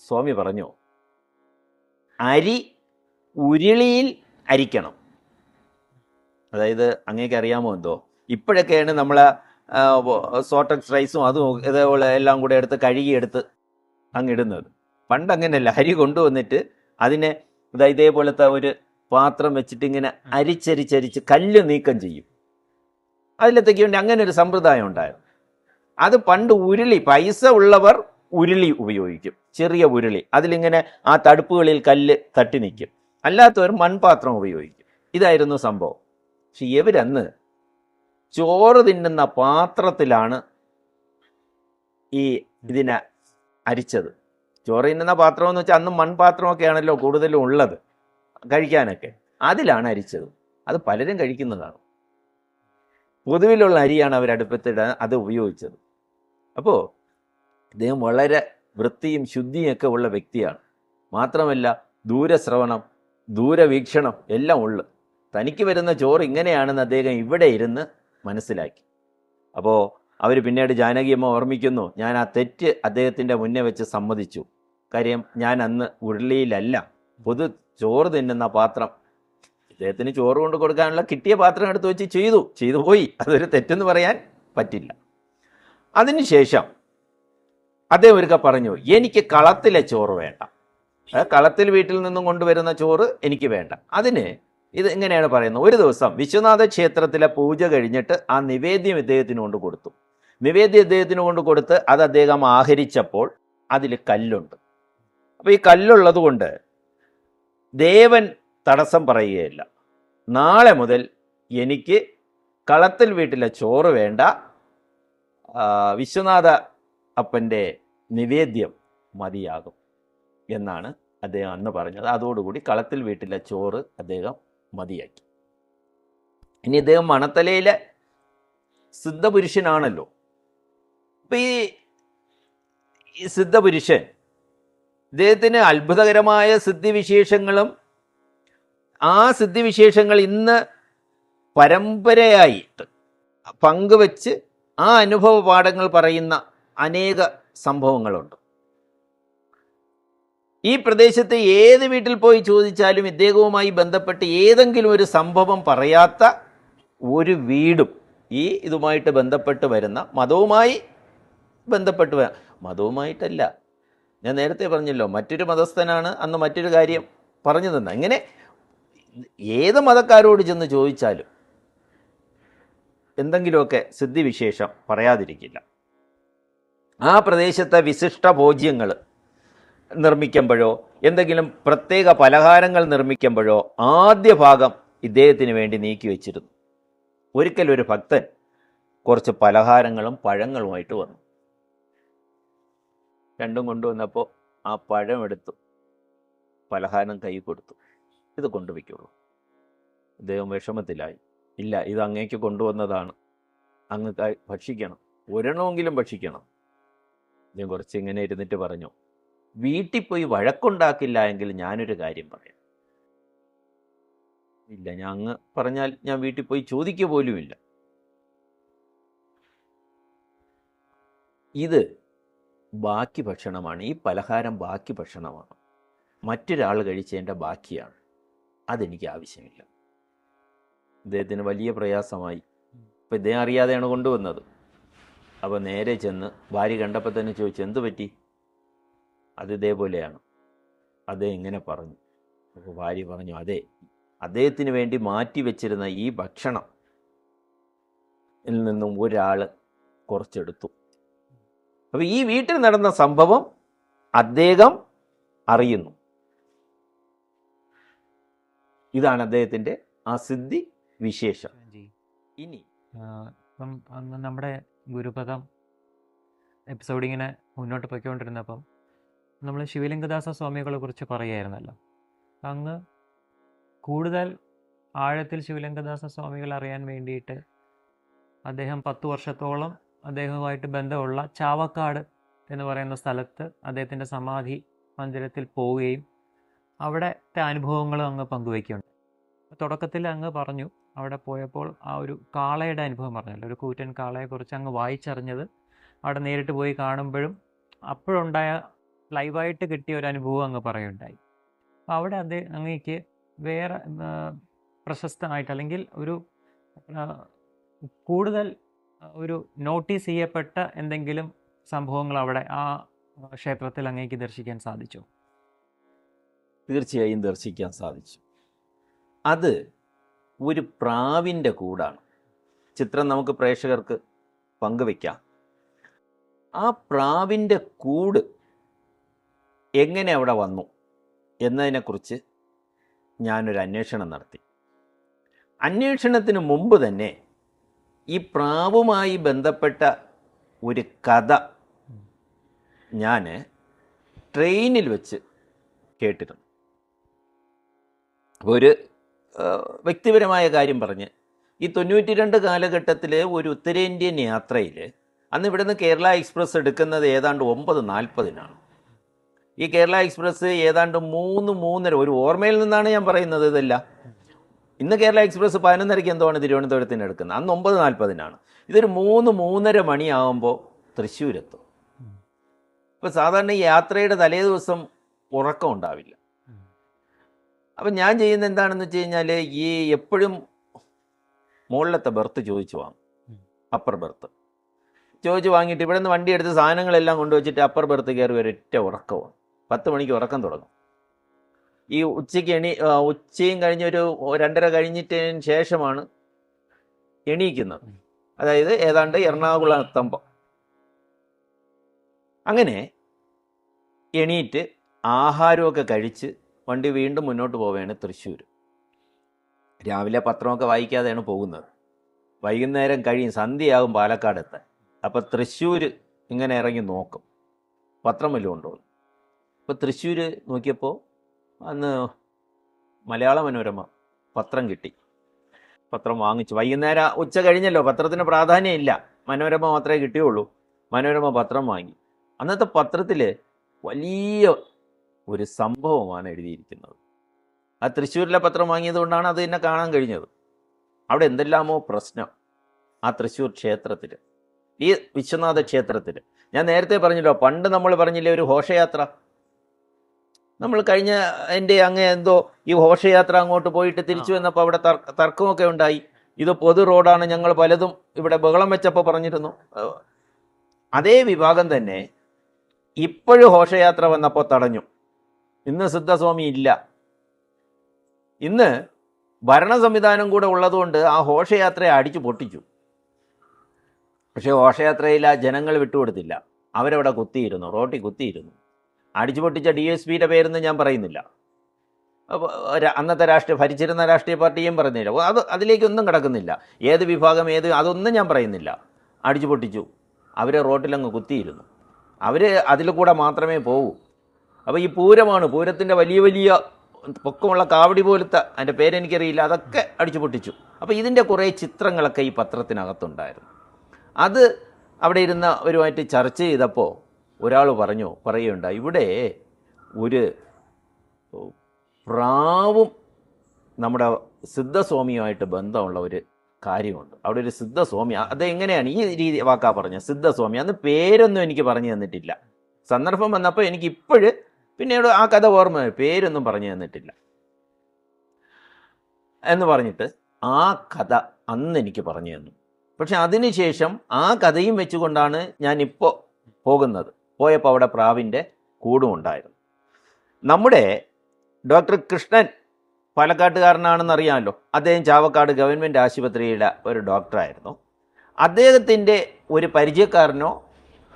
സ്വാമി പറഞ്ഞു, അരി ഉരുളിയിൽ അരിക്കണം. അതായത് അങ്ങേക്ക് അറിയാമോ എന്തോ, ഇപ്പോഴൊക്കെയാണ് നമ്മൾ സോർട്ടഡ് റൈസും അതും ഇതേപോലെ എല്ലാം കൂടെ എടുത്ത് കഴുകിയെടുത്ത് അങ്ങിടുന്നത്. പണ്ട് അങ്ങനെയല്ല, അരി കൊണ്ടുവന്നിട്ട് അതിനെ ഇതേപോലത്തെ ഒരു പാത്രം വെച്ചിട്ട് ഇങ്ങനെ അരിച്ചരിച്ചരിച്ച് കല്ല് നീക്കം ചെയ്യും. അതിലത്തേക്ക് വേണ്ടി അങ്ങനെ ഒരു സമ്പ്രദായം ഉണ്ടായിരുന്നു. അത് പണ്ട് ഉരുളി, പൈസ ഉള്ളവർ ഉരുളി ഉപയോഗിക്കും, ചെറിയ ഉരുളി. അതിലിങ്ങനെ ആ തടുപ്പുകളിൽ കല്ല് തട്ടി നിൽക്കും. അല്ലാത്തവർ മൺപാത്രം ഉപയോഗിക്കും. ഇതായിരുന്നു സംഭവം. പക്ഷെ ഇവരന്ന് ചോറ് തിന്നുന്ന പാത്രത്തിലാണ് ഇതിനെ അരിച്ചത്. ചോറ് തിന്നുന്ന പാത്രം എന്ന് വെച്ചാൽ അന്ന് മൺപാത്രമൊക്കെ ആണല്ലോ കൂടുതലും ഉള്ളത് കഴിക്കാനൊക്കെ. അതിലാണ് അരിച്ചത്. അത് പലരും കഴിക്കുന്നതാണ്. പൊതുവിലുള്ള അരിയാണ് അവരടുപ്പത്തിടാൻ അത് ഉപയോഗിച്ചത്. അപ്പോൾ ഇദ്ദേഹം വളരെ വൃത്തിയും ശുദ്ധിയൊക്കെ ഉള്ള വ്യക്തിയാണ്. മാത്രമല്ല ദൂരശ്രവണം, ദൂരവീക്ഷണം എല്ലാം ഉള്ളു. തനിക്ക് വരുന്ന ചോറ് ഇങ്ങനെയാണെന്ന് അദ്ദേഹം ഇവിടെ ഇരുന്ന് മനസ്സിലാക്കി. അപ്പോൾ അവർ പിന്നീട് ജാനകിയമ്മ ഓർമ്മിക്കുന്നു, ഞാൻ ആ തെറ്റ് അദ്ദേഹത്തിൻ്റെ മുന്നേ വെച്ച് സമ്മതിച്ചു. കാര്യം ഞാൻ അന്ന് ഉരുളിയിലല്ല, പൊതു ചോറ് തിന്നുന്ന പാത്രം, ഇദ്ദേഹത്തിന് ചോറ് കൊണ്ട് കൊടുക്കാനുള്ള കിട്ടിയ പാത്രം എടുത്ത് വെച്ച് ചെയ്തു പോയി. അതൊരു തെറ്റെന്ന് പറയാൻ പറ്റില്ല. അതിനുശേഷം അദ്ദേഹം ഒരുക്ക പറഞ്ഞു, എനിക്ക് കളത്തിലെ ചോറ് വേണ്ട, കളത്തിൽ വീട്ടിൽ നിന്നും കൊണ്ടുവരുന്ന ചോറ് എനിക്ക് വേണ്ട. അതിന് ഇത് ഇങ്ങനെയാണ് പറയുന്നത്. ഒരു ദിവസം വിശ്വനാഥ ക്ഷേത്രത്തിലെ പൂജ കഴിഞ്ഞിട്ട് ആ നിവേദ്യം ഇദ്ദേഹത്തിന് കൊണ്ട് കൊടുത്തു. നിവേദ്യം ഇദ്ദേഹത്തിന് കൊണ്ട് കൊടുത്ത് അത് അദ്ദേഹം ആഹരിച്ചപ്പോൾ അതിൽ കല്ലുണ്ട്. അപ്പോൾ ഈ കല്ലുള്ളത് കൊണ്ട് ദേവൻ തടസ്സം പറയുകയില്ല. നാളെ മുതൽ എനിക്ക് കളത്തിൽ വീട്ടിലെ ചോറ് വേണ്ട, വിശ്വനാഥ അപ്പൻ്റെ നിവേദ്യം മതിയാകും എന്നാണ് അദ്ദേഹം അന്ന് പറഞ്ഞത്. അതോടുകൂടി കളത്തിൽ വീട്ടിലെ ചോറ് അദ്ദേഹം മതിയാക്കി. ഇനി അദ്ദേഹം മണത്തലയിലെ സിദ്ധപുരുഷനാണല്ലോ. അപ്പം ഈ സിദ്ധപുരുഷൻ, ഇദ്ദേഹത്തിന് അത്ഭുതകരമായ സിദ്ധിവിശേഷങ്ങളും ആ സിദ്ധിവിശേഷങ്ങൾ ഇന്ന് പരമ്പരയായിട്ട് പങ്കുവച്ച് ആ അനുഭവ പാഠങ്ങൾ പറയുന്ന അനേക സംഭവങ്ങളുണ്ട്. ഈ പ്രദേശത്ത് ഏത് വീട്ടിൽ പോയി ചോദിച്ചാലും ഇദ്ദേഹവുമായി ബന്ധപ്പെട്ട് ഏതെങ്കിലും ഒരു സംഭവം പറയാത്ത ഒരു വീടും ഇതുമായിട്ട് ബന്ധപ്പെട്ട് വരുന്ന, മതവുമായി ബന്ധപ്പെട്ട് മതവുമായിട്ടല്ല, ഞാൻ നേരത്തെ പറഞ്ഞല്ലോ, മറ്റൊരു മതസ്ഥനാണ് അന്ന് മറ്റൊരു കാര്യം പറഞ്ഞു തന്ന. ഇങ്ങനെ ഏത് മതക്കാരോട് ചെന്ന് ചോദിച്ചാലും എന്തെങ്കിലുമൊക്കെ സിദ്ധിവിശേഷം പറയാതിരിക്കില്ല. ആ പ്രദേശത്തെ വിശിഷ്ട ഭോജ്യങ്ങൾ നിർമ്മിക്കുമ്പോഴോ എന്തെങ്കിലും പ്രത്യേക പലഹാരങ്ങൾ നിർമ്മിക്കുമ്പോഴോ ആദ്യ ഭാഗം ഇദ്ദേഹത്തിന് വേണ്ടി നീക്കി വെച്ചിരുന്നു. ഒരിക്കൽ ഒരു ഭക്തൻ കുറച്ച് പലഹാരങ്ങളും പഴങ്ങളുമായിട്ട് വന്നു. രണ്ടും കൊണ്ടുവന്നപ്പോൾ ആ പഴം എടുത്തു, പലഹാരം കൈ കൊടുത്തു, ഇത് കൊണ്ടുവയ്ക്കുള്ളൂ. അദ്ദേഹം വിഷമത്തിലായി. ഇല്ല, ഇത് അങ്ങേക്ക് കൊണ്ടുവന്നതാണ്, അങ്ങ് ഭക്ഷിക്കണം, ഒരെണ്ണമെങ്കിലും ഭക്ഷിക്കണം. അദ്ദേഹം കുറച്ച് ഇങ്ങനെ ഇരുന്നിട്ട് പറഞ്ഞു, വീട്ടിൽ പോയി വഴക്കുണ്ടാക്കില്ല എങ്കിൽ ഞാനൊരു കാര്യം പറയാം. ഇല്ല, ഞാൻ അങ്ങ് പറഞ്ഞാൽ ഞാൻ വീട്ടിൽ പോയി ചോദിക്കുക പോലുമില്ല. ഇത് ബാക്കി ഭക്ഷണമാണ്, ഈ പലഹാരം ബാക്കി ഭക്ഷണമാണ്, മറ്റൊരാൾ കഴിച്ചതിൻ്റെ ബാക്കിയാണ്, അതെനിക്ക് ആവശ്യമില്ല. ഇദ്ദേഹത്തിന് വലിയ പ്രയാസമായി. ഇപ്പം ഇദ്ദേഹം അറിയാതെയാണ് കൊണ്ടുവന്നത്. അപ്പോൾ നേരെ ചെന്ന് ഭാര്യ കണ്ടപ്പോൾ തന്നെ ചോദിച്ചു, എന്ത് പറ്റി? അത് ഇതേപോലെയാണ്. അദ്ദേഹം ഇങ്ങനെ പറഞ്ഞു. അപ്പോൾ ഭാര്യ പറഞ്ഞു, അതെ, അദ്ദേഹത്തിന് വേണ്ടി മാറ്റി വെച്ചിരുന്ന ഈ ഭക്ഷണം നിന്നും ഒരാൾ കുറച്ചെടുത്തു. അപ്പോൾ ഈ വീട്ടിൽ നടന്ന സംഭവം അദ്ദേഹം അറിയുന്നു. ഇതാണ് അദ്ദേഹത്തിൻ്റെ ആ സിദ്ധി വിശേഷം. ഇനി ഇപ്പം അങ്ങ് നമ്മുടെ ഗുരുപദം എപ്പിസോഡ് ഇങ്ങനെ മുന്നോട്ട് പോയിക്കൊണ്ടിരുന്നപ്പം നമ്മൾ ശിവലിംഗദാസ സ്വാമികളെ കുറിച്ച് പറയുമായിരുന്നല്ലോ. അങ്ങ് കൂടുതൽ ആഴത്തിൽ ശിവലിംഗദാസ സ്വാമികൾ അറിയാൻ വേണ്ടിയിട്ട് അദ്ദേഹം 10 വർഷത്തോളം അദ്ദേഹവുമായിട്ട് ബന്ധമുള്ള ചാവക്കാട് എന്ന് പറയുന്ന സ്ഥലത്ത് അദ്ദേഹത്തിൻ്റെ സമാധി മന്ദിരത്തിൽ പോവുകയും അവിടുത്തെ അനുഭവങ്ങളും അങ്ങ് പങ്കുവയ്ക്കുന്നുണ്ട്. തുടക്കത്തിൽ അങ്ങ് പറഞ്ഞു, അവിടെ പോയപ്പോൾ ആ ഒരു കാളയുടെ അനുഭവം പറഞ്ഞല്ലോ, ഒരു കൂറ്റൻ കാളയെക്കുറിച്ച് അങ്ങ് വായിച്ചറിഞ്ഞത് അവിടെ നേരിട്ട് പോയി കാണുമ്പോഴും അപ്പോഴുണ്ടായ ലൈവായിട്ട് കിട്ടിയ ഒരു അനുഭവം അങ്ങ് പറയുണ്ടായി. അപ്പോൾ അവിടെ അങ്ങേക്ക് വേറെ പ്രശസ്തമായിട്ട് അല്ലെങ്കിൽ ഒരു കൂടുതൽ ഒരു നോട്ടീസ് ചെയ്യപ്പെട്ട എന്തെങ്കിലും സംഭവങ്ങൾ അവിടെ ആ ക്ഷേത്രത്തിൽ അങ്ങേക്ക് ദർശിക്കാൻ സാധിച്ചോ? തീർച്ചയായും ദർശിക്കാൻ സാധിച്ചു. അത് ഒരു പ്രാവിൻ്റെ കൂടാണ്. ചിത്രം നമുക്ക് പ്രേക്ഷകർക്ക് പങ്കുവയ്ക്കാം. ആ പ്രാവിൻ്റെ കൂട് എങ്ങനെ അവിടെ വന്നു എന്നതിനെക്കുറിച്ച് ഞാനൊരു അന്വേഷണം നടത്തി. അന്വേഷണത്തിന് മുമ്പ് തന്നെ ഈ പ്രാവുമായി ബന്ധപ്പെട്ട ഒരു കഥ ഞാൻ ട്രെയിനിൽ വെച്ച് കേട്ടിരുന്നു. ഒരു വ്യക്തിപരമായ കാര്യം പറഞ്ഞ്, ഈ 92 കാലഘട്ടത്തിൽ ഒരു ഉത്തരേന്ത്യൻ യാത്രയിൽ അന്ന് ഇവിടുന്ന് കേരള എക്സ്പ്രസ് എടുക്കുന്നത് ഏതാണ്ട് 9:40 ഈ കേരള എക്സ്പ്രസ് ഏതാണ്ട് 3-3:30, ഒരു ഓർമ്മയിൽ നിന്നാണ് ഞാൻ പറയുന്നത് ഇതല്ല. ഇന്ന് കേരള എക്സ്പ്രസ് 11:30 എന്താണ് തിരുവനന്തപുരത്തിന് എടുക്കുന്നത്, അന്ന് 9:40 ഇതൊരു 3-3:30 മണിയാകുമ്പോൾ തൃശ്ശൂരെത്തും. ഇപ്പോൾ സാധാരണ ഈ യാത്രയുടെ തലേ ദിവസം ഉറക്കം ഉണ്ടാവില്ല. അപ്പം ഞാൻ ചെയ്യുന്നത് എന്താണെന്ന് വെച്ച് കഴിഞ്ഞാൽ, ഈ എപ്പോഴും മുകളിലത്തെ ബർത്ത് ചോദിച്ചു വാങ്ങും, അപ്പർ ബർത്ത് ചോദിച്ച് വാങ്ങിയിട്ട് ഇവിടെ നിന്ന് വണ്ടി എടുത്ത് സാധനങ്ങളെല്ലാം കൊണ്ടുവച്ചിട്ട് അപ്പർ ബർത്ത് കയറി ഒരൊറ്റ ഉറക്കമാണ്. 10 മണിക്ക് ഉറക്കം തുടങ്ങും. ഈ ഉച്ചയും കഴിഞ്ഞൊരു 2:30 കഴിഞ്ഞിട്ടതിന് ശേഷമാണ് എണീക്കുന്നത്. അതായത് ഏതാണ്ട് എറണാകുളം എത്തുമ്പോൾ. അങ്ങനെ എണീറ്റ് ആഹാരമൊക്കെ കഴിച്ച് വണ്ടി വീണ്ടും മുന്നോട്ട് പോവുകയാണ് തൃശ്ശൂർ. രാവിലെ പത്രമൊക്കെ വായിക്കാതെയാണ് പോകുന്നത്. വൈകുന്നേരം കഴിയും, സന്ധ്യയാകും പാലക്കാട് എത്താൻ. അപ്പോൾ തൃശ്ശൂർ ഇങ്ങനെ ഇറങ്ങി നോക്കും പത്രം വല്ലതും ഉണ്ടോ. അപ്പോൾ തൃശ്ശൂർ നോക്കിയപ്പോൾ അന്ന് മലയാള മനോരമ പത്രം കിട്ടി. പത്രം വാങ്ങിച്ചു. വൈകുന്നേരം ഉച്ച കഴിഞ്ഞല്ലോ, പത്രത്തിന് പ്രാധാന്യം ഇല്ല, മനോരമ മാത്രമേ കിട്ടിയുള്ളൂ. മനോരമ പത്രം വാങ്ങി. അന്നത്തെ പത്രത്തിൽ വലിയ ഒരു സംഭവമാണ് എഴുതിയിരിക്കുന്നത്. ആ തൃശ്ശൂരിലെ പത്രം വാങ്ങിയത് കൊണ്ടാണ് അത് എന്നെ കാണാൻ കഴിഞ്ഞത്. അവിടെ എന്തെല്ലാമോ പ്രശ്നം ആ തൃശ്ശൂർ ക്ഷേത്രത്തിൽ, ഈ വിശ്വനാഥ ക്ഷേത്രത്തിൽ. ഞാൻ നേരത്തെ പറഞ്ഞല്ലോ, പണ്ട് നമ്മൾ പറഞ്ഞില്ലേ ഒരു ഘോഷയാത്ര, നമ്മൾ കഴിഞ്ഞ എൻ്റെ അങ്ങ് എന്തോ ഈ ഘോഷയാത്ര അങ്ങോട്ട് പോയിട്ട് തിരിച്ചു വന്നപ്പോൾ അവിടെ തർക്കമൊക്കെ ഉണ്ടായി. ഇത് പൊതു റോഡാണ്, ഞങ്ങൾ പലതും ഇവിടെ ബഹളം വെച്ചപ്പോൾ പറഞ്ഞിരുന്നു. അതേ വിഭാഗം തന്നെ ഇപ്പോഴും ഘോഷയാത്ര വന്നപ്പോൾ തടഞ്ഞു. ഇന്ന് സിദ്ധസ്വാമി ഇല്ല. ഇന്ന് ഭരണ സംവിധാനം കൂടെ ഉള്ളതുകൊണ്ട് ആ ഘോഷയാത്രയെ അടിച്ചു പൊട്ടിച്ചു. പക്ഷേ ഘോഷയാത്രയിൽ ആ ജനങ്ങൾ വിട്ടുകൊടുത്തില്ല. അവരവിടെ കുത്തിയിരുന്നു, റോട്ടിൽ കുത്തിയിരുന്നു. അടിച്ചു പൊട്ടിച്ച DSPയുടെ പേരൊന്നും ഞാൻ പറയുന്നില്ല, അന്നത്തെ ഭരിച്ചിരുന്ന രാഷ്ട്രീയ പാർട്ടിയും പറയുന്നില്ല, അതിലേക്കൊന്നും കിടക്കുന്നില്ല. ഏത് വിഭാഗം അതൊന്നും ഞാൻ പറയുന്നില്ല. അടിച്ചു പൊട്ടിച്ചു, അവരെ റോട്ടിലങ്ങ് കുത്തിയിരുന്നു. അവർ അതിൽ കൂടെ മാത്രമേ പോകൂ. അപ്പോൾ ഈ പൂരമാണ്, പൂരത്തിൻ്റെ വലിയ വലിയ പൊക്കമുള്ള കാവടി പോലത്തെ, അതിൻ്റെ പേരെനിക്കറിയില്ല, അതൊക്കെ അടിച്ചു പൊട്ടിച്ചു. അപ്പോൾ ഇതിൻ്റെ കുറേ ചിത്രങ്ങളൊക്കെ ഈ പത്രത്തിനകത്തുണ്ടായിരുന്നു. അത് അവിടെ ഇരുന്ന ഒരുമായിട്ട് ചർച്ച ചെയ്തപ്പോൾ ഒരാൾ പറയുകയുണ്ടായി, ഇവിടെ ഒരു പ്രാവും നമ്മുടെ സിദ്ധസ്വാമിയുമായിട്ട് ബന്ധമുള്ള ഒരു കാര്യമുണ്ട്. അവിടെ ഒരു സിദ്ധസ്വാമി, അതെങ്ങനെയാണ് ഈ രീതി വാക്കാ പറഞ്ഞത്, സിദ്ധസ്വാമി. അന്ന് പേരൊന്നും എനിക്ക് പറഞ്ഞു തന്നിട്ടില്ല. സന്ദർഭം വന്നപ്പോൾ എനിക്ക് ഇപ്പോഴും പിന്നീട് ആ കഥ ഓർമ്മ, പേരൊന്നും പറഞ്ഞു തന്നിട്ടില്ല എന്ന് പറഞ്ഞിട്ട് ആ കഥ അന്ന് എനിക്ക് പറഞ്ഞു തന്നു. പക്ഷെ അതിനുശേഷം ആ കഥയും വെച്ചുകൊണ്ടാണ് ഞാനിപ്പോൾ പോകുന്നത്. പോയപ്പോൾ അവിടെ പ്രാവിൻ്റെ കൂടും ഉണ്ടായിരുന്നു. നമ്മുടെ ഡോക്ടർ കൃഷ്ണൻ പാലക്കാട്ടുകാരനാണെന്നറിയാമല്ലോ. അദ്ദേഹം ചാവക്കാട് ഗവൺമെൻറ് ആശുപത്രിയുടെ ഒരു ഡോക്ടറായിരുന്നു. അദ്ദേഹത്തിൻ്റെ ഒരു പരിചയക്കാരനോ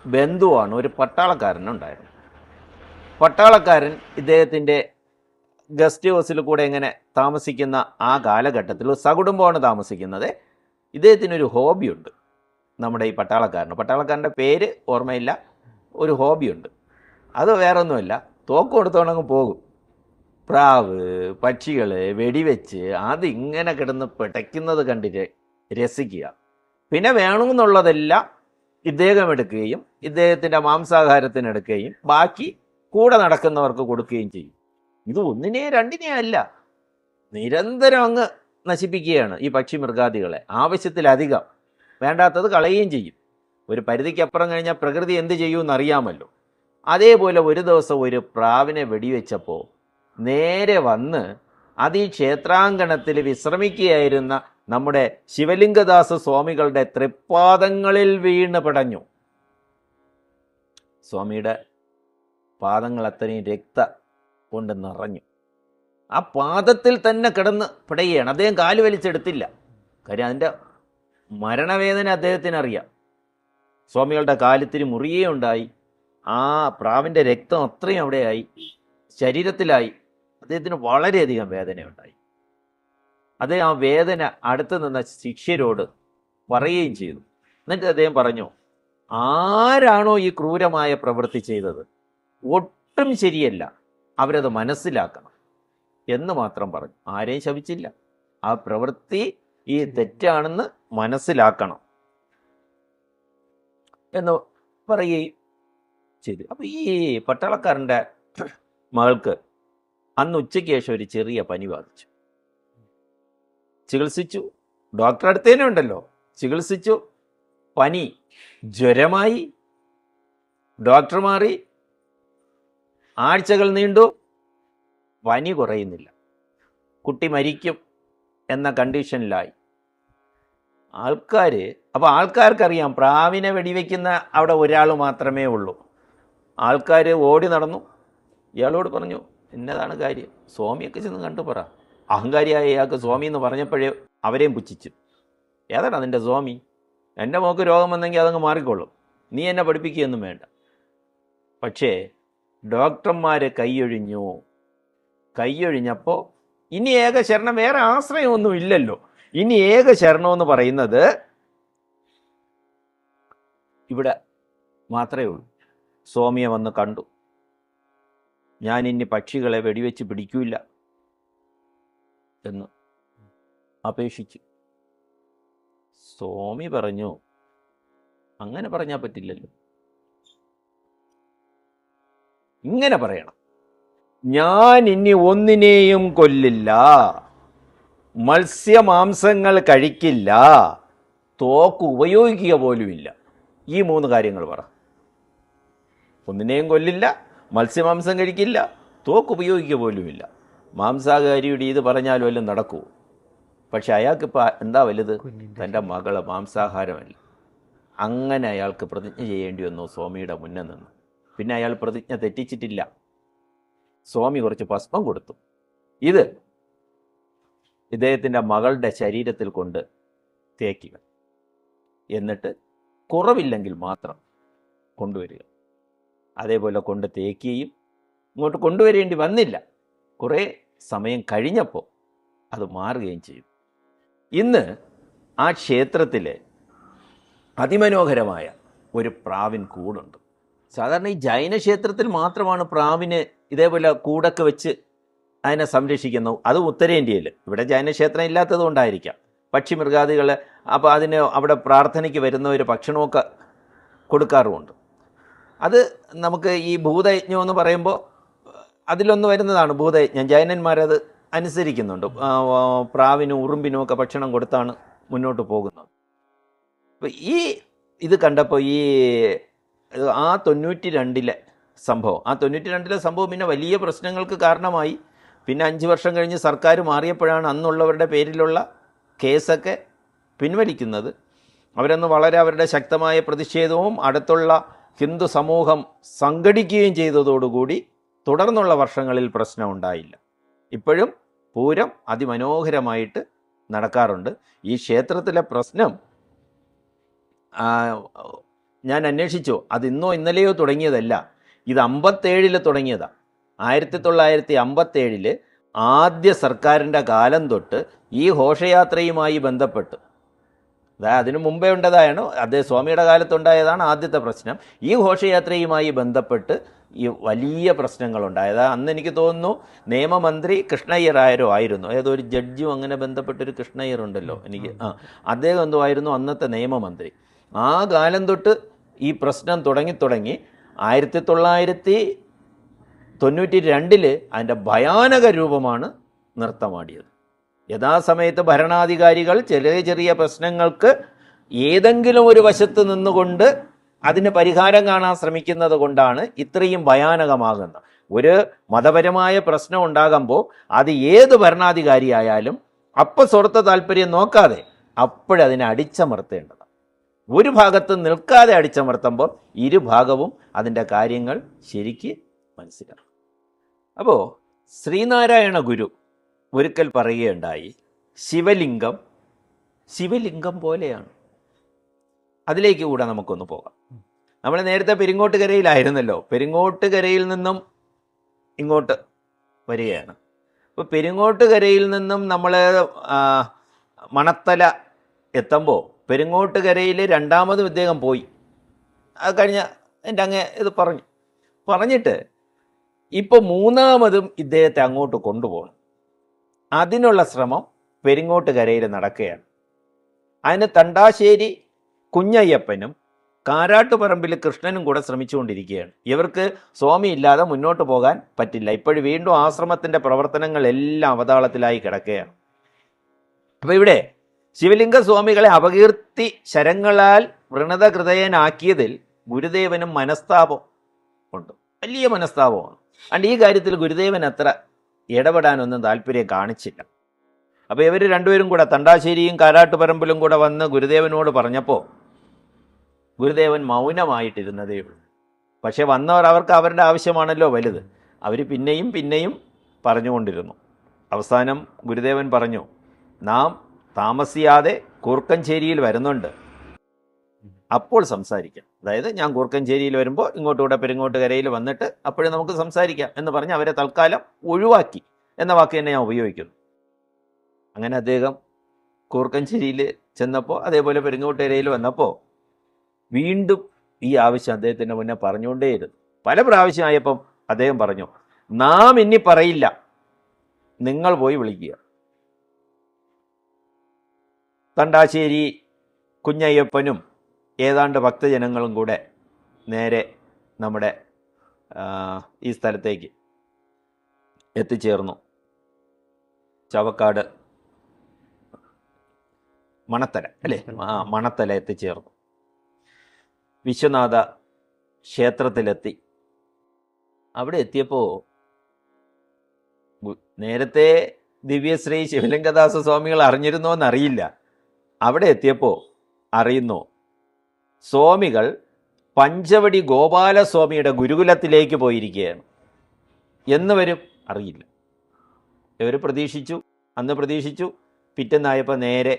ബന്ധുവാണ് ഒരു പട്ടാളക്കാരനോ ഉണ്ടായിരുന്നു. പട്ടാളക്കാരൻ ഇദ്ദേഹത്തിൻ്റെ ഗസ്റ്റ് ഹൗസിൽ കൂടെ ഇങ്ങനെ താമസിക്കുന്ന ആ കാലഘട്ടത്തിൽ സകുടുംബമാണ് താമസിക്കുന്നത്. ഇദ്ദേഹത്തിനൊരു ഹോബിയുണ്ട്. നമ്മുടെ ഈ പട്ടാളക്കാരൻ്റെ പേര് ഓർമ്മയില്ല, ഒരു ഹോബിയുണ്ട്. അത് വേറെ ഒന്നുമില്ല, തോക്ക് കൊടുത്തോണങ്ങ് പോകും. പ്രാവ്, പക്ഷികൾ വെടിവെച്ച് അതിങ്ങനെ കിടന്ന് പിടയ്ക്കുന്നത് കണ്ടിട്ട് രസിക്കുക. പിന്നെ വേണമെന്നുള്ളതെല്ലാം ഇദ്ദേഹം എടുക്കുകയും ഇദ്ദേഹത്തിൻ്റെ മാംസാഹാരത്തിനെടുക്കുകയും ബാക്കി കൂടെ നടക്കുന്നവർക്ക് കൊടുക്കുകയും ചെയ്യും. ഇത് ഒന്നിനെ രണ്ടിനെ അല്ല, നിരന്തരം അങ്ങ് നശിപ്പിക്കുകയാണ് ഈ പക്ഷി മൃഗാദികളെ. ആവശ്യത്തിലധികം വേണ്ടാത്തത് കളയുകയും ചെയ്യും. ഒരു പരിധിക്കപ്പുറം കഴിഞ്ഞാൽ പ്രകൃതി എന്ത് ചെയ്യുമെന്ന് അറിയാമല്ലോ. അതേപോലെ ഒരു ദിവസം ഒരു പ്രാവിനെ വെടിവെച്ചപ്പോൾ നേരെ വന്ന് അത് ഈ ക്ഷേത്രാങ്കണത്തിൽ വിശ്രമിക്കുകയായിരുന്ന നമ്മുടെ ശിവലിംഗദാസ സ്വാമികളുടെ തൃപ്പാദങ്ങളിൽ വീണ് പിടഞ്ഞു. സ്വാമിയുടെ പാദങ്ങൾ അത്രയും രക്ത കൊണ്ട് നിറഞ്ഞു. ആ പാദത്തിൽ തന്നെ കിടന്ന് പിടയുകയാണ്. അദ്ദേഹം കാല് വലിച്ചെടുത്തില്ല. കാര്യം അതിൻ്റെ മരണവേദന അദ്ദേഹത്തിനറിയാം. സ്വാമികളുടെ കാലത്തിന് മുറിയേ ഉണ്ടായി. ആ പ്രാവിൻ്റെ രക്തം അത്രയും അവിടെയായി, ശരീരത്തിലായി. അദ്ദേഹത്തിന് വളരെയധികം വേദനയുണ്ടായി. അദ്ദേഹം ആ വേദന അടുത്ത് നിന്ന ശിഷ്യരോട് പറയുകയും ചെയ്തു. എന്നിട്ട് അദ്ദേഹം പറഞ്ഞു, ആരാണോ ഈ ക്രൂരമായ പ്രവൃത്തി ചെയ്തത് ഒട്ടും ശരിയല്ല, അവരത് മനസ്സിലാക്കണം എന്ന് മാത്രം പറഞ്ഞു. ആരെയും ശപിച്ചില്ല. ആ പ്രവൃത്തി ഈ തെറ്റാണെന്ന് മനസ്സിലാക്കണം എന്ന് പറയുകയും ചെയ്തു. അപ്പോൾ ഈ പട്ടാളക്കാരൻ്റെ മകൾക്ക് അന്ന് ഉച്ചയ്ക്ക് ശേഷം ഒരു ചെറിയ പനി ബാധിച്ചു. ചികിത്സിച്ചു, ഡോക്ടർ അടുത്തേനെ ഉണ്ടല്ലോ, ചികിത്സിച്ചു, പനി ജ്വരമായി, ഡോക്ടർ മാറി, ആഴ്ചകൾ നീണ്ടു, പനി കുറയുന്നില്ല, കുട്ടി മരിക്കും എന്ന കണ്ടീഷനിലായി. അപ്പോൾ ആൾക്കാർക്കറിയാം പ്രാവിനെ വെടിവെക്കുന്ന അവിടെ ഒരാൾ മാത്രമേ ഉള്ളൂ. ആൾക്കാർ ഓടി നടന്നു. ഇയാളോട് പറഞ്ഞു, എന്നതാണ് കാര്യം, സ്വാമിയൊക്കെ ചെന്ന് കണ്ടു പറ. അഹങ്കാരിയായ ഇയാൾക്ക് സ്വാമി എന്ന് പറഞ്ഞപ്പോഴേ അവരെയും പുച്ഛിച്ചു. ഏതാണ് അതിൻ്റെ സ്വാമി? എൻ്റെ മോക്ക് രോഗം വന്നെങ്കിൽ അതങ്ങ് മാറിക്കൊള്ളും, നീ എന്നെ പഠിപ്പിക്കുകയൊന്നും വേണ്ട. പക്ഷേ ഡോക്ടർമാർ കൈയൊഴിഞ്ഞപ്പോൾ ഇനി ഏക ശരണം, വേറെ ആശ്രയമൊന്നും ഇല്ലല്ലോ. ഇനി ഏക ശരണമെന്ന് പറയുന്നത് ഇവിടെ മാത്രമേ ഉള്ളൂ. സ്വാമിയെ വന്ന് കണ്ടു, ഞാൻ ഇനി പക്ഷികളെ വെടിവെച്ച് പിടിക്കൂല എന്ന് അപേക്ഷിച്ചു. സ്വാമി പറഞ്ഞു, അങ്ങനെ പറഞ്ഞാൽ പറ്റില്ലല്ലോ, ഇങ്ങനെ പറയണം, ഞാൻ ഇനി ഒന്നിനെയും കൊല്ലില്ല, മത്സ്യമാംസങ്ങൾ കഴിക്കില്ല, തോക്ക് ഉപയോഗിക്കുക പോലുമില്ല. ഈ 3 കാര്യങ്ങൾ പറ. ഒന്നിനെയും കൊല്ലില്ല, മത്സ്യമാംസം കഴിക്കില്ല, തോക്ക് ഉപയോഗിക്കുക പോലുമില്ല. മാംസാഹാരിയുടെ ഇത് പറഞ്ഞാൽ വല്ലതും നടക്കൂ? പക്ഷെ അയാൾക്കിപ്പോൾ എന്താ വലുത്? തൻ്റെ മകള് മാംസാഹാരമല്ല. അങ്ങനെ അയാൾക്ക് പ്രതിജ്ഞ ചെയ്യേണ്ടി വന്നു സ്വാമിയുടെ മുന്നിൽ നിന്ന്. പിന്നെ അയാൾ പ്രതിജ്ഞ തെറ്റിച്ചിട്ടില്ല. സ്വാമി കുറച്ച് ഭസ്മം കൊടുത്തു. ഇത് ഇദ്ദേഹത്തിൻ്റെ മകളുടെ ശരീരത്തിൽ കൊണ്ട് തേക്കുക, എന്നിട്ട് കുറവില്ലെങ്കിൽ മാത്രം കൊണ്ടുവരിക. അതേപോലെ കൊണ്ട് തേക്കുകയും ഇങ്ങോട്ട് കൊണ്ടുവരേണ്ടി വന്നില്ല. കുറേ സമയം കഴിഞ്ഞപ്പോൾ അത് മാറുകയും ചെയ്യും. ഇന്ന് ആ ക്ഷേത്രത്തിൽ അതിമനോഹരമായ ഒരു പ്രാവിൻ കൂടുണ്ട്. സാധാരണ ഈ ജൈന ക്ഷേത്രത്തിൽ മാത്രമാണ് പ്രാവിന് ഇതേപോലെ കൂടൊക്കെ വെച്ച് അതിനെ സംരക്ഷിക്കുന്നു. അത് ഉത്തരേന്ത്യയിൽ. ഇവിടെ ജൈനക്ഷേത്രം ഇല്ലാത്തത് കൊണ്ടായിരിക്കാം. പക്ഷി മൃഗാദികൾ, അപ്പോൾ അതിന് അവിടെ പ്രാർത്ഥനയ്ക്ക് വരുന്നവർ ഭക്ഷണമൊക്കെ കൊടുക്കാറുമുണ്ട്. അത് നമുക്ക് ഈ ഭൂതയജ്ഞം എന്ന് പറയുമ്പോൾ അതിലൊന്ന് വരുന്നതാണ് ഭൂതയജ്ഞം. ജൈനന്മാരത് അനുസരിക്കുന്നുണ്ട്. പ്രാവിനും ഉറുമ്പിനും ഒക്കെ ഭക്ഷണം കൊടുത്താണ് മുന്നോട്ട് പോകുന്നത്. അപ്പോൾ ഈ ഇത് കണ്ടപ്പോൾ ഈ ആ 92-ലെ സംഭവം, ആ 92-ലെ സംഭവം പിന്നെ വലിയ പ്രശ്നങ്ങൾക്ക് കാരണമായി. പിന്നെ 5 വർഷം കഴിഞ്ഞ് സർക്കാർ മാറിയപ്പോഴാണ് അന്നുള്ളവരുടെ പേരിലുള്ള കേസൊക്കെ പിൻവലിക്കുന്നത്. അവരന്ന് വളരെ അവരുടെ ശക്തമായ പ്രതിഷേധവും അടുത്തുള്ള ഹിന്ദു സമൂഹം സംഘടിക്കുകയും ചെയ്തതോടുകൂടി തുടർന്നുള്ള വർഷങ്ങളിൽ പ്രശ്നമുണ്ടായില്ല. ഇപ്പോഴും പൂരം അതിമനോഹരമായിട്ട് നടക്കാറുണ്ട്. ഈ ക്ഷേത്രത്തിലെ പ്രശ്നം ഞാൻ അന്വേഷിച്ചു, അത് ഇന്നോ ഇന്നലെയോ തുടങ്ങിയതല്ല. ഇത് 57 തുടങ്ങിയതാണ്. 1957 ആദ്യ സർക്കാരിൻ്റെ കാലം തൊട്ട് ഈ ഘോഷയാത്രയുമായി ബന്ധപ്പെട്ട്, അതായത് അതിനു മുമ്പേ ഉണ്ടതാണ്, അതേ സ്വാമിയുടെ കാലത്തുണ്ടായതാണ് ആദ്യത്തെ പ്രശ്നം. ഈ ഘോഷയാത്രയുമായി ബന്ധപ്പെട്ട് ഈ വലിയ പ്രശ്നങ്ങളുണ്ടായത്. അന്ന് എനിക്ക് തോന്നുന്നു നിയമമന്ത്രി കൃഷ്ണയ്യർ ആയിരുന്നു, ഏതോ ഒരു ജഡ്ജും അങ്ങനെ ബന്ധപ്പെട്ടൊരു കൃഷ്ണയ്യർ ഉണ്ടല്ലോ, എനിക്ക് അദ്ദേഹം എന്തോ ആയിരുന്നു അന്നത്തെ നിയമമന്ത്രി. ആ കാലം തൊട്ട് ഈ പ്രശ്നം തുടങ്ങി 1992 അതിൻ്റെ ഭയാനക രൂപമാണ് നൃത്തമാടിയത്. യഥാസമയത്ത് ഭരണാധികാരികൾ ചെറിയ ചെറിയ പ്രശ്നങ്ങൾക്ക് ഏതെങ്കിലും ഒരു വശത്ത് നിന്നുകൊണ്ട് അതിന് പരിഹാരം കാണാൻ ശ്രമിക്കുന്നത് കൊണ്ടാണ് ഇത്രയും ഭയാനകമാകുന്നത്. ഒരു മതപരമായ പ്രശ്നം ഉണ്ടാകുമ്പോൾ അത് ഏത് ഭരണാധികാരിയായാലും അപ്പം സ്വാർത്ഥ താല്പര്യം നോക്കാതെ അപ്പോഴതിനെ അടിച്ചമർത്തേണ്ടതാണ്. ഒരു ഭാഗത്ത് നിൽക്കാതെ അടിച്ചമർത്തുമ്പോൾ ഇരുഭാഗവും അതിൻ്റെ കാര്യങ്ങൾ ശരിക്ക് മനസ്സിലാക്കും. അപ്പോൾ ശ്രീനാരായണ ഗുരു ഒരിക്കൽ പറയുകയുണ്ടായി, ശിവലിംഗം പോലെയാണ്. അതിലേക്ക് കൂടെ നമുക്കൊന്ന് പോകാം. നമ്മൾ നേരത്തെ പെരിങ്ങോട്ടുകരയിലായിരുന്നല്ലോ, പെരിങ്ങോട്ടുകരയിൽ നിന്നും ഇങ്ങോട്ട് വരികയാണ്. അപ്പോൾ പെരിങ്ങോട്ടുകരയിൽ നിന്നും നമ്മൾ മണത്തല എത്തുമ്പോൾ പെരിങ്ങോട്ടുകരയിൽ രണ്ടാമതും ഇദ്ദേഹം പോയി. അത് കഴിഞ്ഞ എൻ്റെ അങ്ങ് ഇത് പറഞ്ഞിട്ട് ഇപ്പോൾ മൂന്നാമതും ഇദ്ദേഹത്തെ അങ്ങോട്ട് കൊണ്ടുപോകണം. അതിനുള്ള ശ്രമം പെരിങ്ങോട്ടുകരയിൽ നടക്കുകയാണ്. അതിന് തണ്ടാശ്ശേരി കുഞ്ഞയ്യപ്പനും കാരാട്ടുപറമ്പിൽ കൃഷ്ണനും കൂടെ ശ്രമിച്ചുകൊണ്ടിരിക്കുകയാണ്. ഇവർക്ക് സ്വാമി ഇല്ലാതെ മുന്നോട്ട് പോകാൻ പറ്റില്ല. ഇപ്പോഴും വീണ്ടും ആശ്രമത്തിൻ്റെ പ്രവർത്തനങ്ങളെല്ലാം അവതാളത്തിലായി കിടക്കുകയാണ്. അപ്പോൾ ഇവിടെ ശിവലിംഗ സ്വാമികളെ അപകീർത്തി ശരങ്ങളാൽ വ്രണതഹൃദയനാക്കിയതിൽ ഗുരുദേവനും മനസ്താപം ഉണ്ട്, വലിയ മനസ്താപമാണ്. അതുകൊണ്ട് ഈ കാര്യത്തിൽ ഗുരുദേവൻ അത്ര ഇടപെടാനൊന്നും താല്പര്യം കാണിച്ചില്ല. അപ്പോൾ ഇവർ രണ്ടുപേരും കൂടെ തണ്ടാശ്ശേരിയും കാരാട്ടുപറമ്പിലും കൂടെ വന്ന് ഗുരുദേവനോട് പറഞ്ഞപ്പോൾ ഗുരുദേവൻ മൗനമായിട്ടിരുന്നതേ ഉള്ളൂ. പക്ഷെ വന്നവർ അവർക്ക് അവരുടെ ആവശ്യമാണല്ലോ വലുത്. അവർ പിന്നെയും പറഞ്ഞുകൊണ്ടിരുന്നു. അവസാനം ഗുരുദേവൻ പറഞ്ഞു, നാം താമസിയാതെ കൂർക്കഞ്ചേരിയിൽ വരുന്നുണ്ട്, അപ്പോൾ സംസാരിക്കാം. അതായത് ഞാൻ കൂർക്കഞ്ചേരിയിൽ വരുമ്പോൾ ഇങ്ങോട്ടുകൂടെ പെരിങ്ങോട്ടുകരയിൽ വന്നിട്ട് അപ്പോഴും നമുക്ക് സംസാരിക്കാം എന്ന് പറഞ്ഞ് അവരെ തൽക്കാലം ഒഴിവാക്കി എന്ന വാക്ക് തന്നെ ഞാൻ ഉപയോഗിക്കുന്നു. അങ്ങനെ അദ്ദേഹം കൂർക്കഞ്ചേരിയിൽ ചെന്നപ്പോൾ അതേപോലെ പെരിങ്ങോട്ടുകരയിൽ വന്നപ്പോൾ വീണ്ടും ഈ ആവശ്യം അദ്ദേഹത്തിൻ്റെ മുന്നേ പറഞ്ഞുകൊണ്ടേയിരുന്നു. പല പ്രാവശ്യമായപ്പം അദ്ദേഹം പറഞ്ഞു, നാം ഇനി പറയില്ല, നിങ്ങൾ പോയി വിളിക്കുക. തണ്ടാശ്ശേരി കുഞ്ഞയ്യപ്പനും ഏതാണ്ട് ഭക്തജനങ്ങളും കൂടെ നേരെ നമ്മുടെ ഈ സ്ഥലത്തേക്ക് എത്തിച്ചേർന്നു. ചവക്കാട് മണത്തല അല്ലേ, മണത്തല എത്തിച്ചേർന്നു. വിശ്വനാഥ ക്ഷേത്രത്തിലെത്തി. അവിടെ എത്തിയപ്പോൾ നേരത്തെ ദിവ്യശ്രീ ശിവലിംഗദാസ സ്വാമികൾ അറിഞ്ഞിരുന്നോ എന്നറിയില്ല. അവിടെ എത്തിയപ്പോൾ അറിയുന്നു, സ്വാമികൾ പഞ്ചവടി ഗോപാലസ്വാമിയുടെ ഗുരുകുലത്തിലേക്ക് പോയിരിക്കുകയാണ്. എന്ന് വരും അറിയില്ല. ഇവർ അന്ന് പ്രതീക്ഷിച്ചു. പിറ്റേന്നായപ്പോൾ നേരെ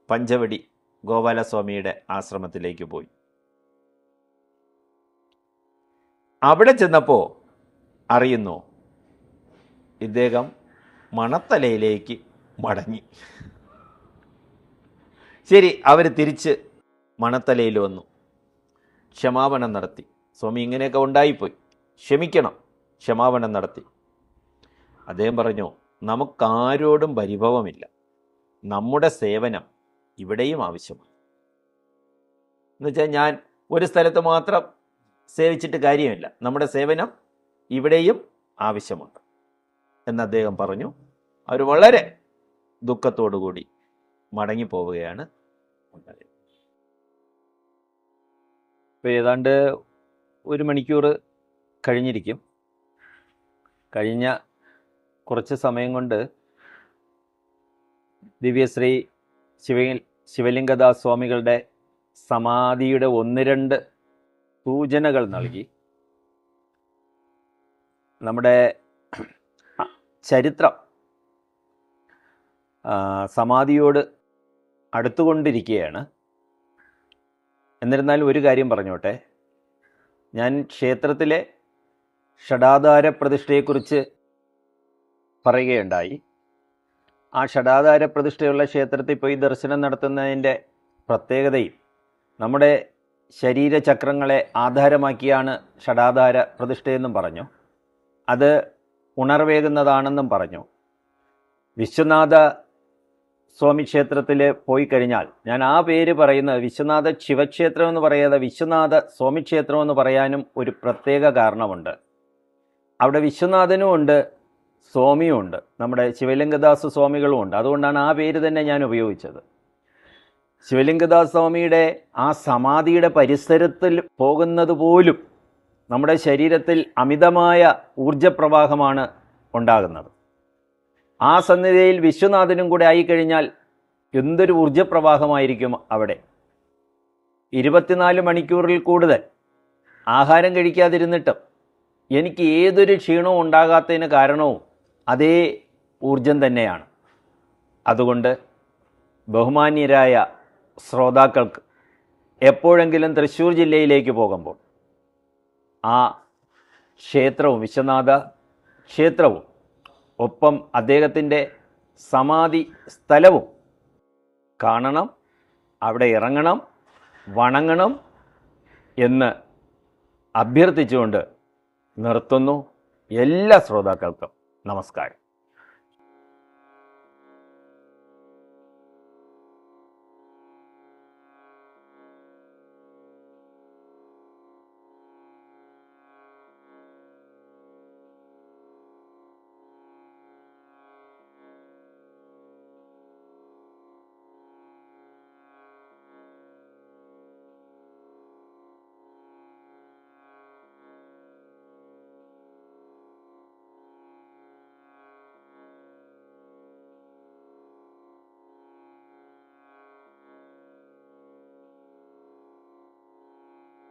പഞ്ചവടി ഗോപാലസ്വാമിയുടെ ആശ്രമത്തിലേക്ക് പോയി. അവിടെ ചെന്നപ്പോൾ അറിയുന്നു, ഇദ്ദേഹം മണത്തലയിലേക്ക് മടങ്ങി. ശരി, അവർ തിരിച്ച് മണത്തലയിൽ വന്നു, ക്ഷമാപണം നടത്തി. സ്വാമി ഇങ്ങനെയൊക്കെ ഉണ്ടായിപ്പോയി, ക്ഷമിക്കണം. ക്ഷമാപണം നടത്തി. അദ്ദേഹം പറഞ്ഞു, നമുക്കാരോടും പരിഭവമില്ല, നമ്മുടെ സേവനം ഇവിടെയും ആവശ്യമാണ്. എന്നുവെച്ചാൽ ഞാൻ ഒരു സ്ഥലത്ത് മാത്രം സേവിച്ചിട്ട് കാര്യമില്ല, നമ്മുടെ സേവനം ഇവിടെയും ആവശ്യമുണ്ട് എന്ന് അദ്ദേഹം പറഞ്ഞു. അവർ വളരെ ദുഃഖത്തോടുകൂടി മടങ്ങിപ്പോവുകയാണ് ഉണ്ടായത്. ഇപ്പോൾ ഏതാണ്ട് 1 മണിക്കൂർ കഴിഞ്ഞിരിക്കും. കഴിഞ്ഞ കുറച്ച് സമയം കൊണ്ട് ദിവ്യശ്രീ ശിവലിംഗദാസ് സ്വാമികളുടെ സമാധിയുടെ 1-2 സൂചനകൾ നൽകി. നമ്മുടെ ചരിത്രം സമാധിയോട് അടുത്തുകൊണ്ടിരിക്കുകയാണ്. എന്നിരുന്നാലും ഒരു കാര്യം പറഞ്ഞോട്ടെ, ഞാൻ ക്ഷേത്രത്തിലെ ഷഡാധാര പ്രതിഷ്ഠയെക്കുറിച്ച് പറയുകയുണ്ടായി. ആ ഷഡാധാര പ്രതിഷ്ഠയുള്ള ക്ഷേത്രത്തിൽ പോയി ദർശനം നടത്തുന്നതിൻ്റെ പ്രത്യേകതയും നമ്മുടെ ശരീരചക്രങ്ങളെ ആധാരമാക്കിയാണ് ഷഡാധാര പ്രതിഷ്ഠയെന്നും പറഞ്ഞു. അത് ഉണർവേകുന്നതാണെന്നും പറഞ്ഞു. വിശ്വനാഥ സ്വാമി ക്ഷേത്രത്തിൽ പോയി കഴിഞ്ഞാൽ, ഞാൻ ആ പേര് പറയുന്നത് വിശ്വനാഥ ശിവക്ഷേത്രം എന്ന് പറയാതെ വിശ്വനാഥ സ്വാമി ക്ഷേത്രം എന്ന് പറയാനും ഒരു പ്രത്യേക കാരണമുണ്ട്. അവിടെ വിശ്വനാഥനും ഉണ്ട്, സ്വാമിയും ഉണ്ട്, നമ്മുടെ ശിവലിംഗദാസ് സ്വാമികളും ഉണ്ട്. അതുകൊണ്ടാണ് ആ പേര് തന്നെ ഞാൻ ഉപയോഗിച്ചത്. ശിവലിംഗദാസ് സ്വാമിയുടെ ആ സമാധിയുടെ പരിസരത്തിൽ പോകുന്നത് പോലും നമ്മുടെ ശരീരത്തിൽ അമിതമായ ഊർജപ്രവാഹമാണ് ഉണ്ടാകുന്നത്. ആ സന്നിധിയിൽ വിശ്വനാഥനും കൂടെ ആയിക്കഴിഞ്ഞാൽ എന്തൊരു ഊർജപ്രവാഹമായിരിക്കും അവിടെ. 24 മണിക്കൂറിൽ കൂടുതൽ ആഹാരം കഴിക്കാതിരുന്നിട്ടും എനിക്ക് ഏതൊരു ക്ഷീണവും ഉണ്ടാകാത്തതിന് കാരണവും അതേ ഊർജം തന്നെയാണ്. അതുകൊണ്ട് ബഹുമാന്യരായ ശ്രോതാക്കൾക്ക് എപ്പോഴെങ്കിലും തൃശ്ശൂർ ജില്ലയിലേക്ക് പോകുമ്പോൾ ആ ക്ഷേത്രവും വിശ്വനാഥ ക്ഷേത്രവും ഒപ്പം അദ്ദേഹത്തിൻ്റെ സമാധി സ്ഥലവും കാണണം, അവിടെ ഇറങ്ങണം, വണങ്ങണം എന്ന് അഭ്യർത്ഥിച്ചുകൊണ്ട് നിർത്തുന്നു. എല്ലാ ശ്രോതാക്കൾക്കും നമസ്കാരം.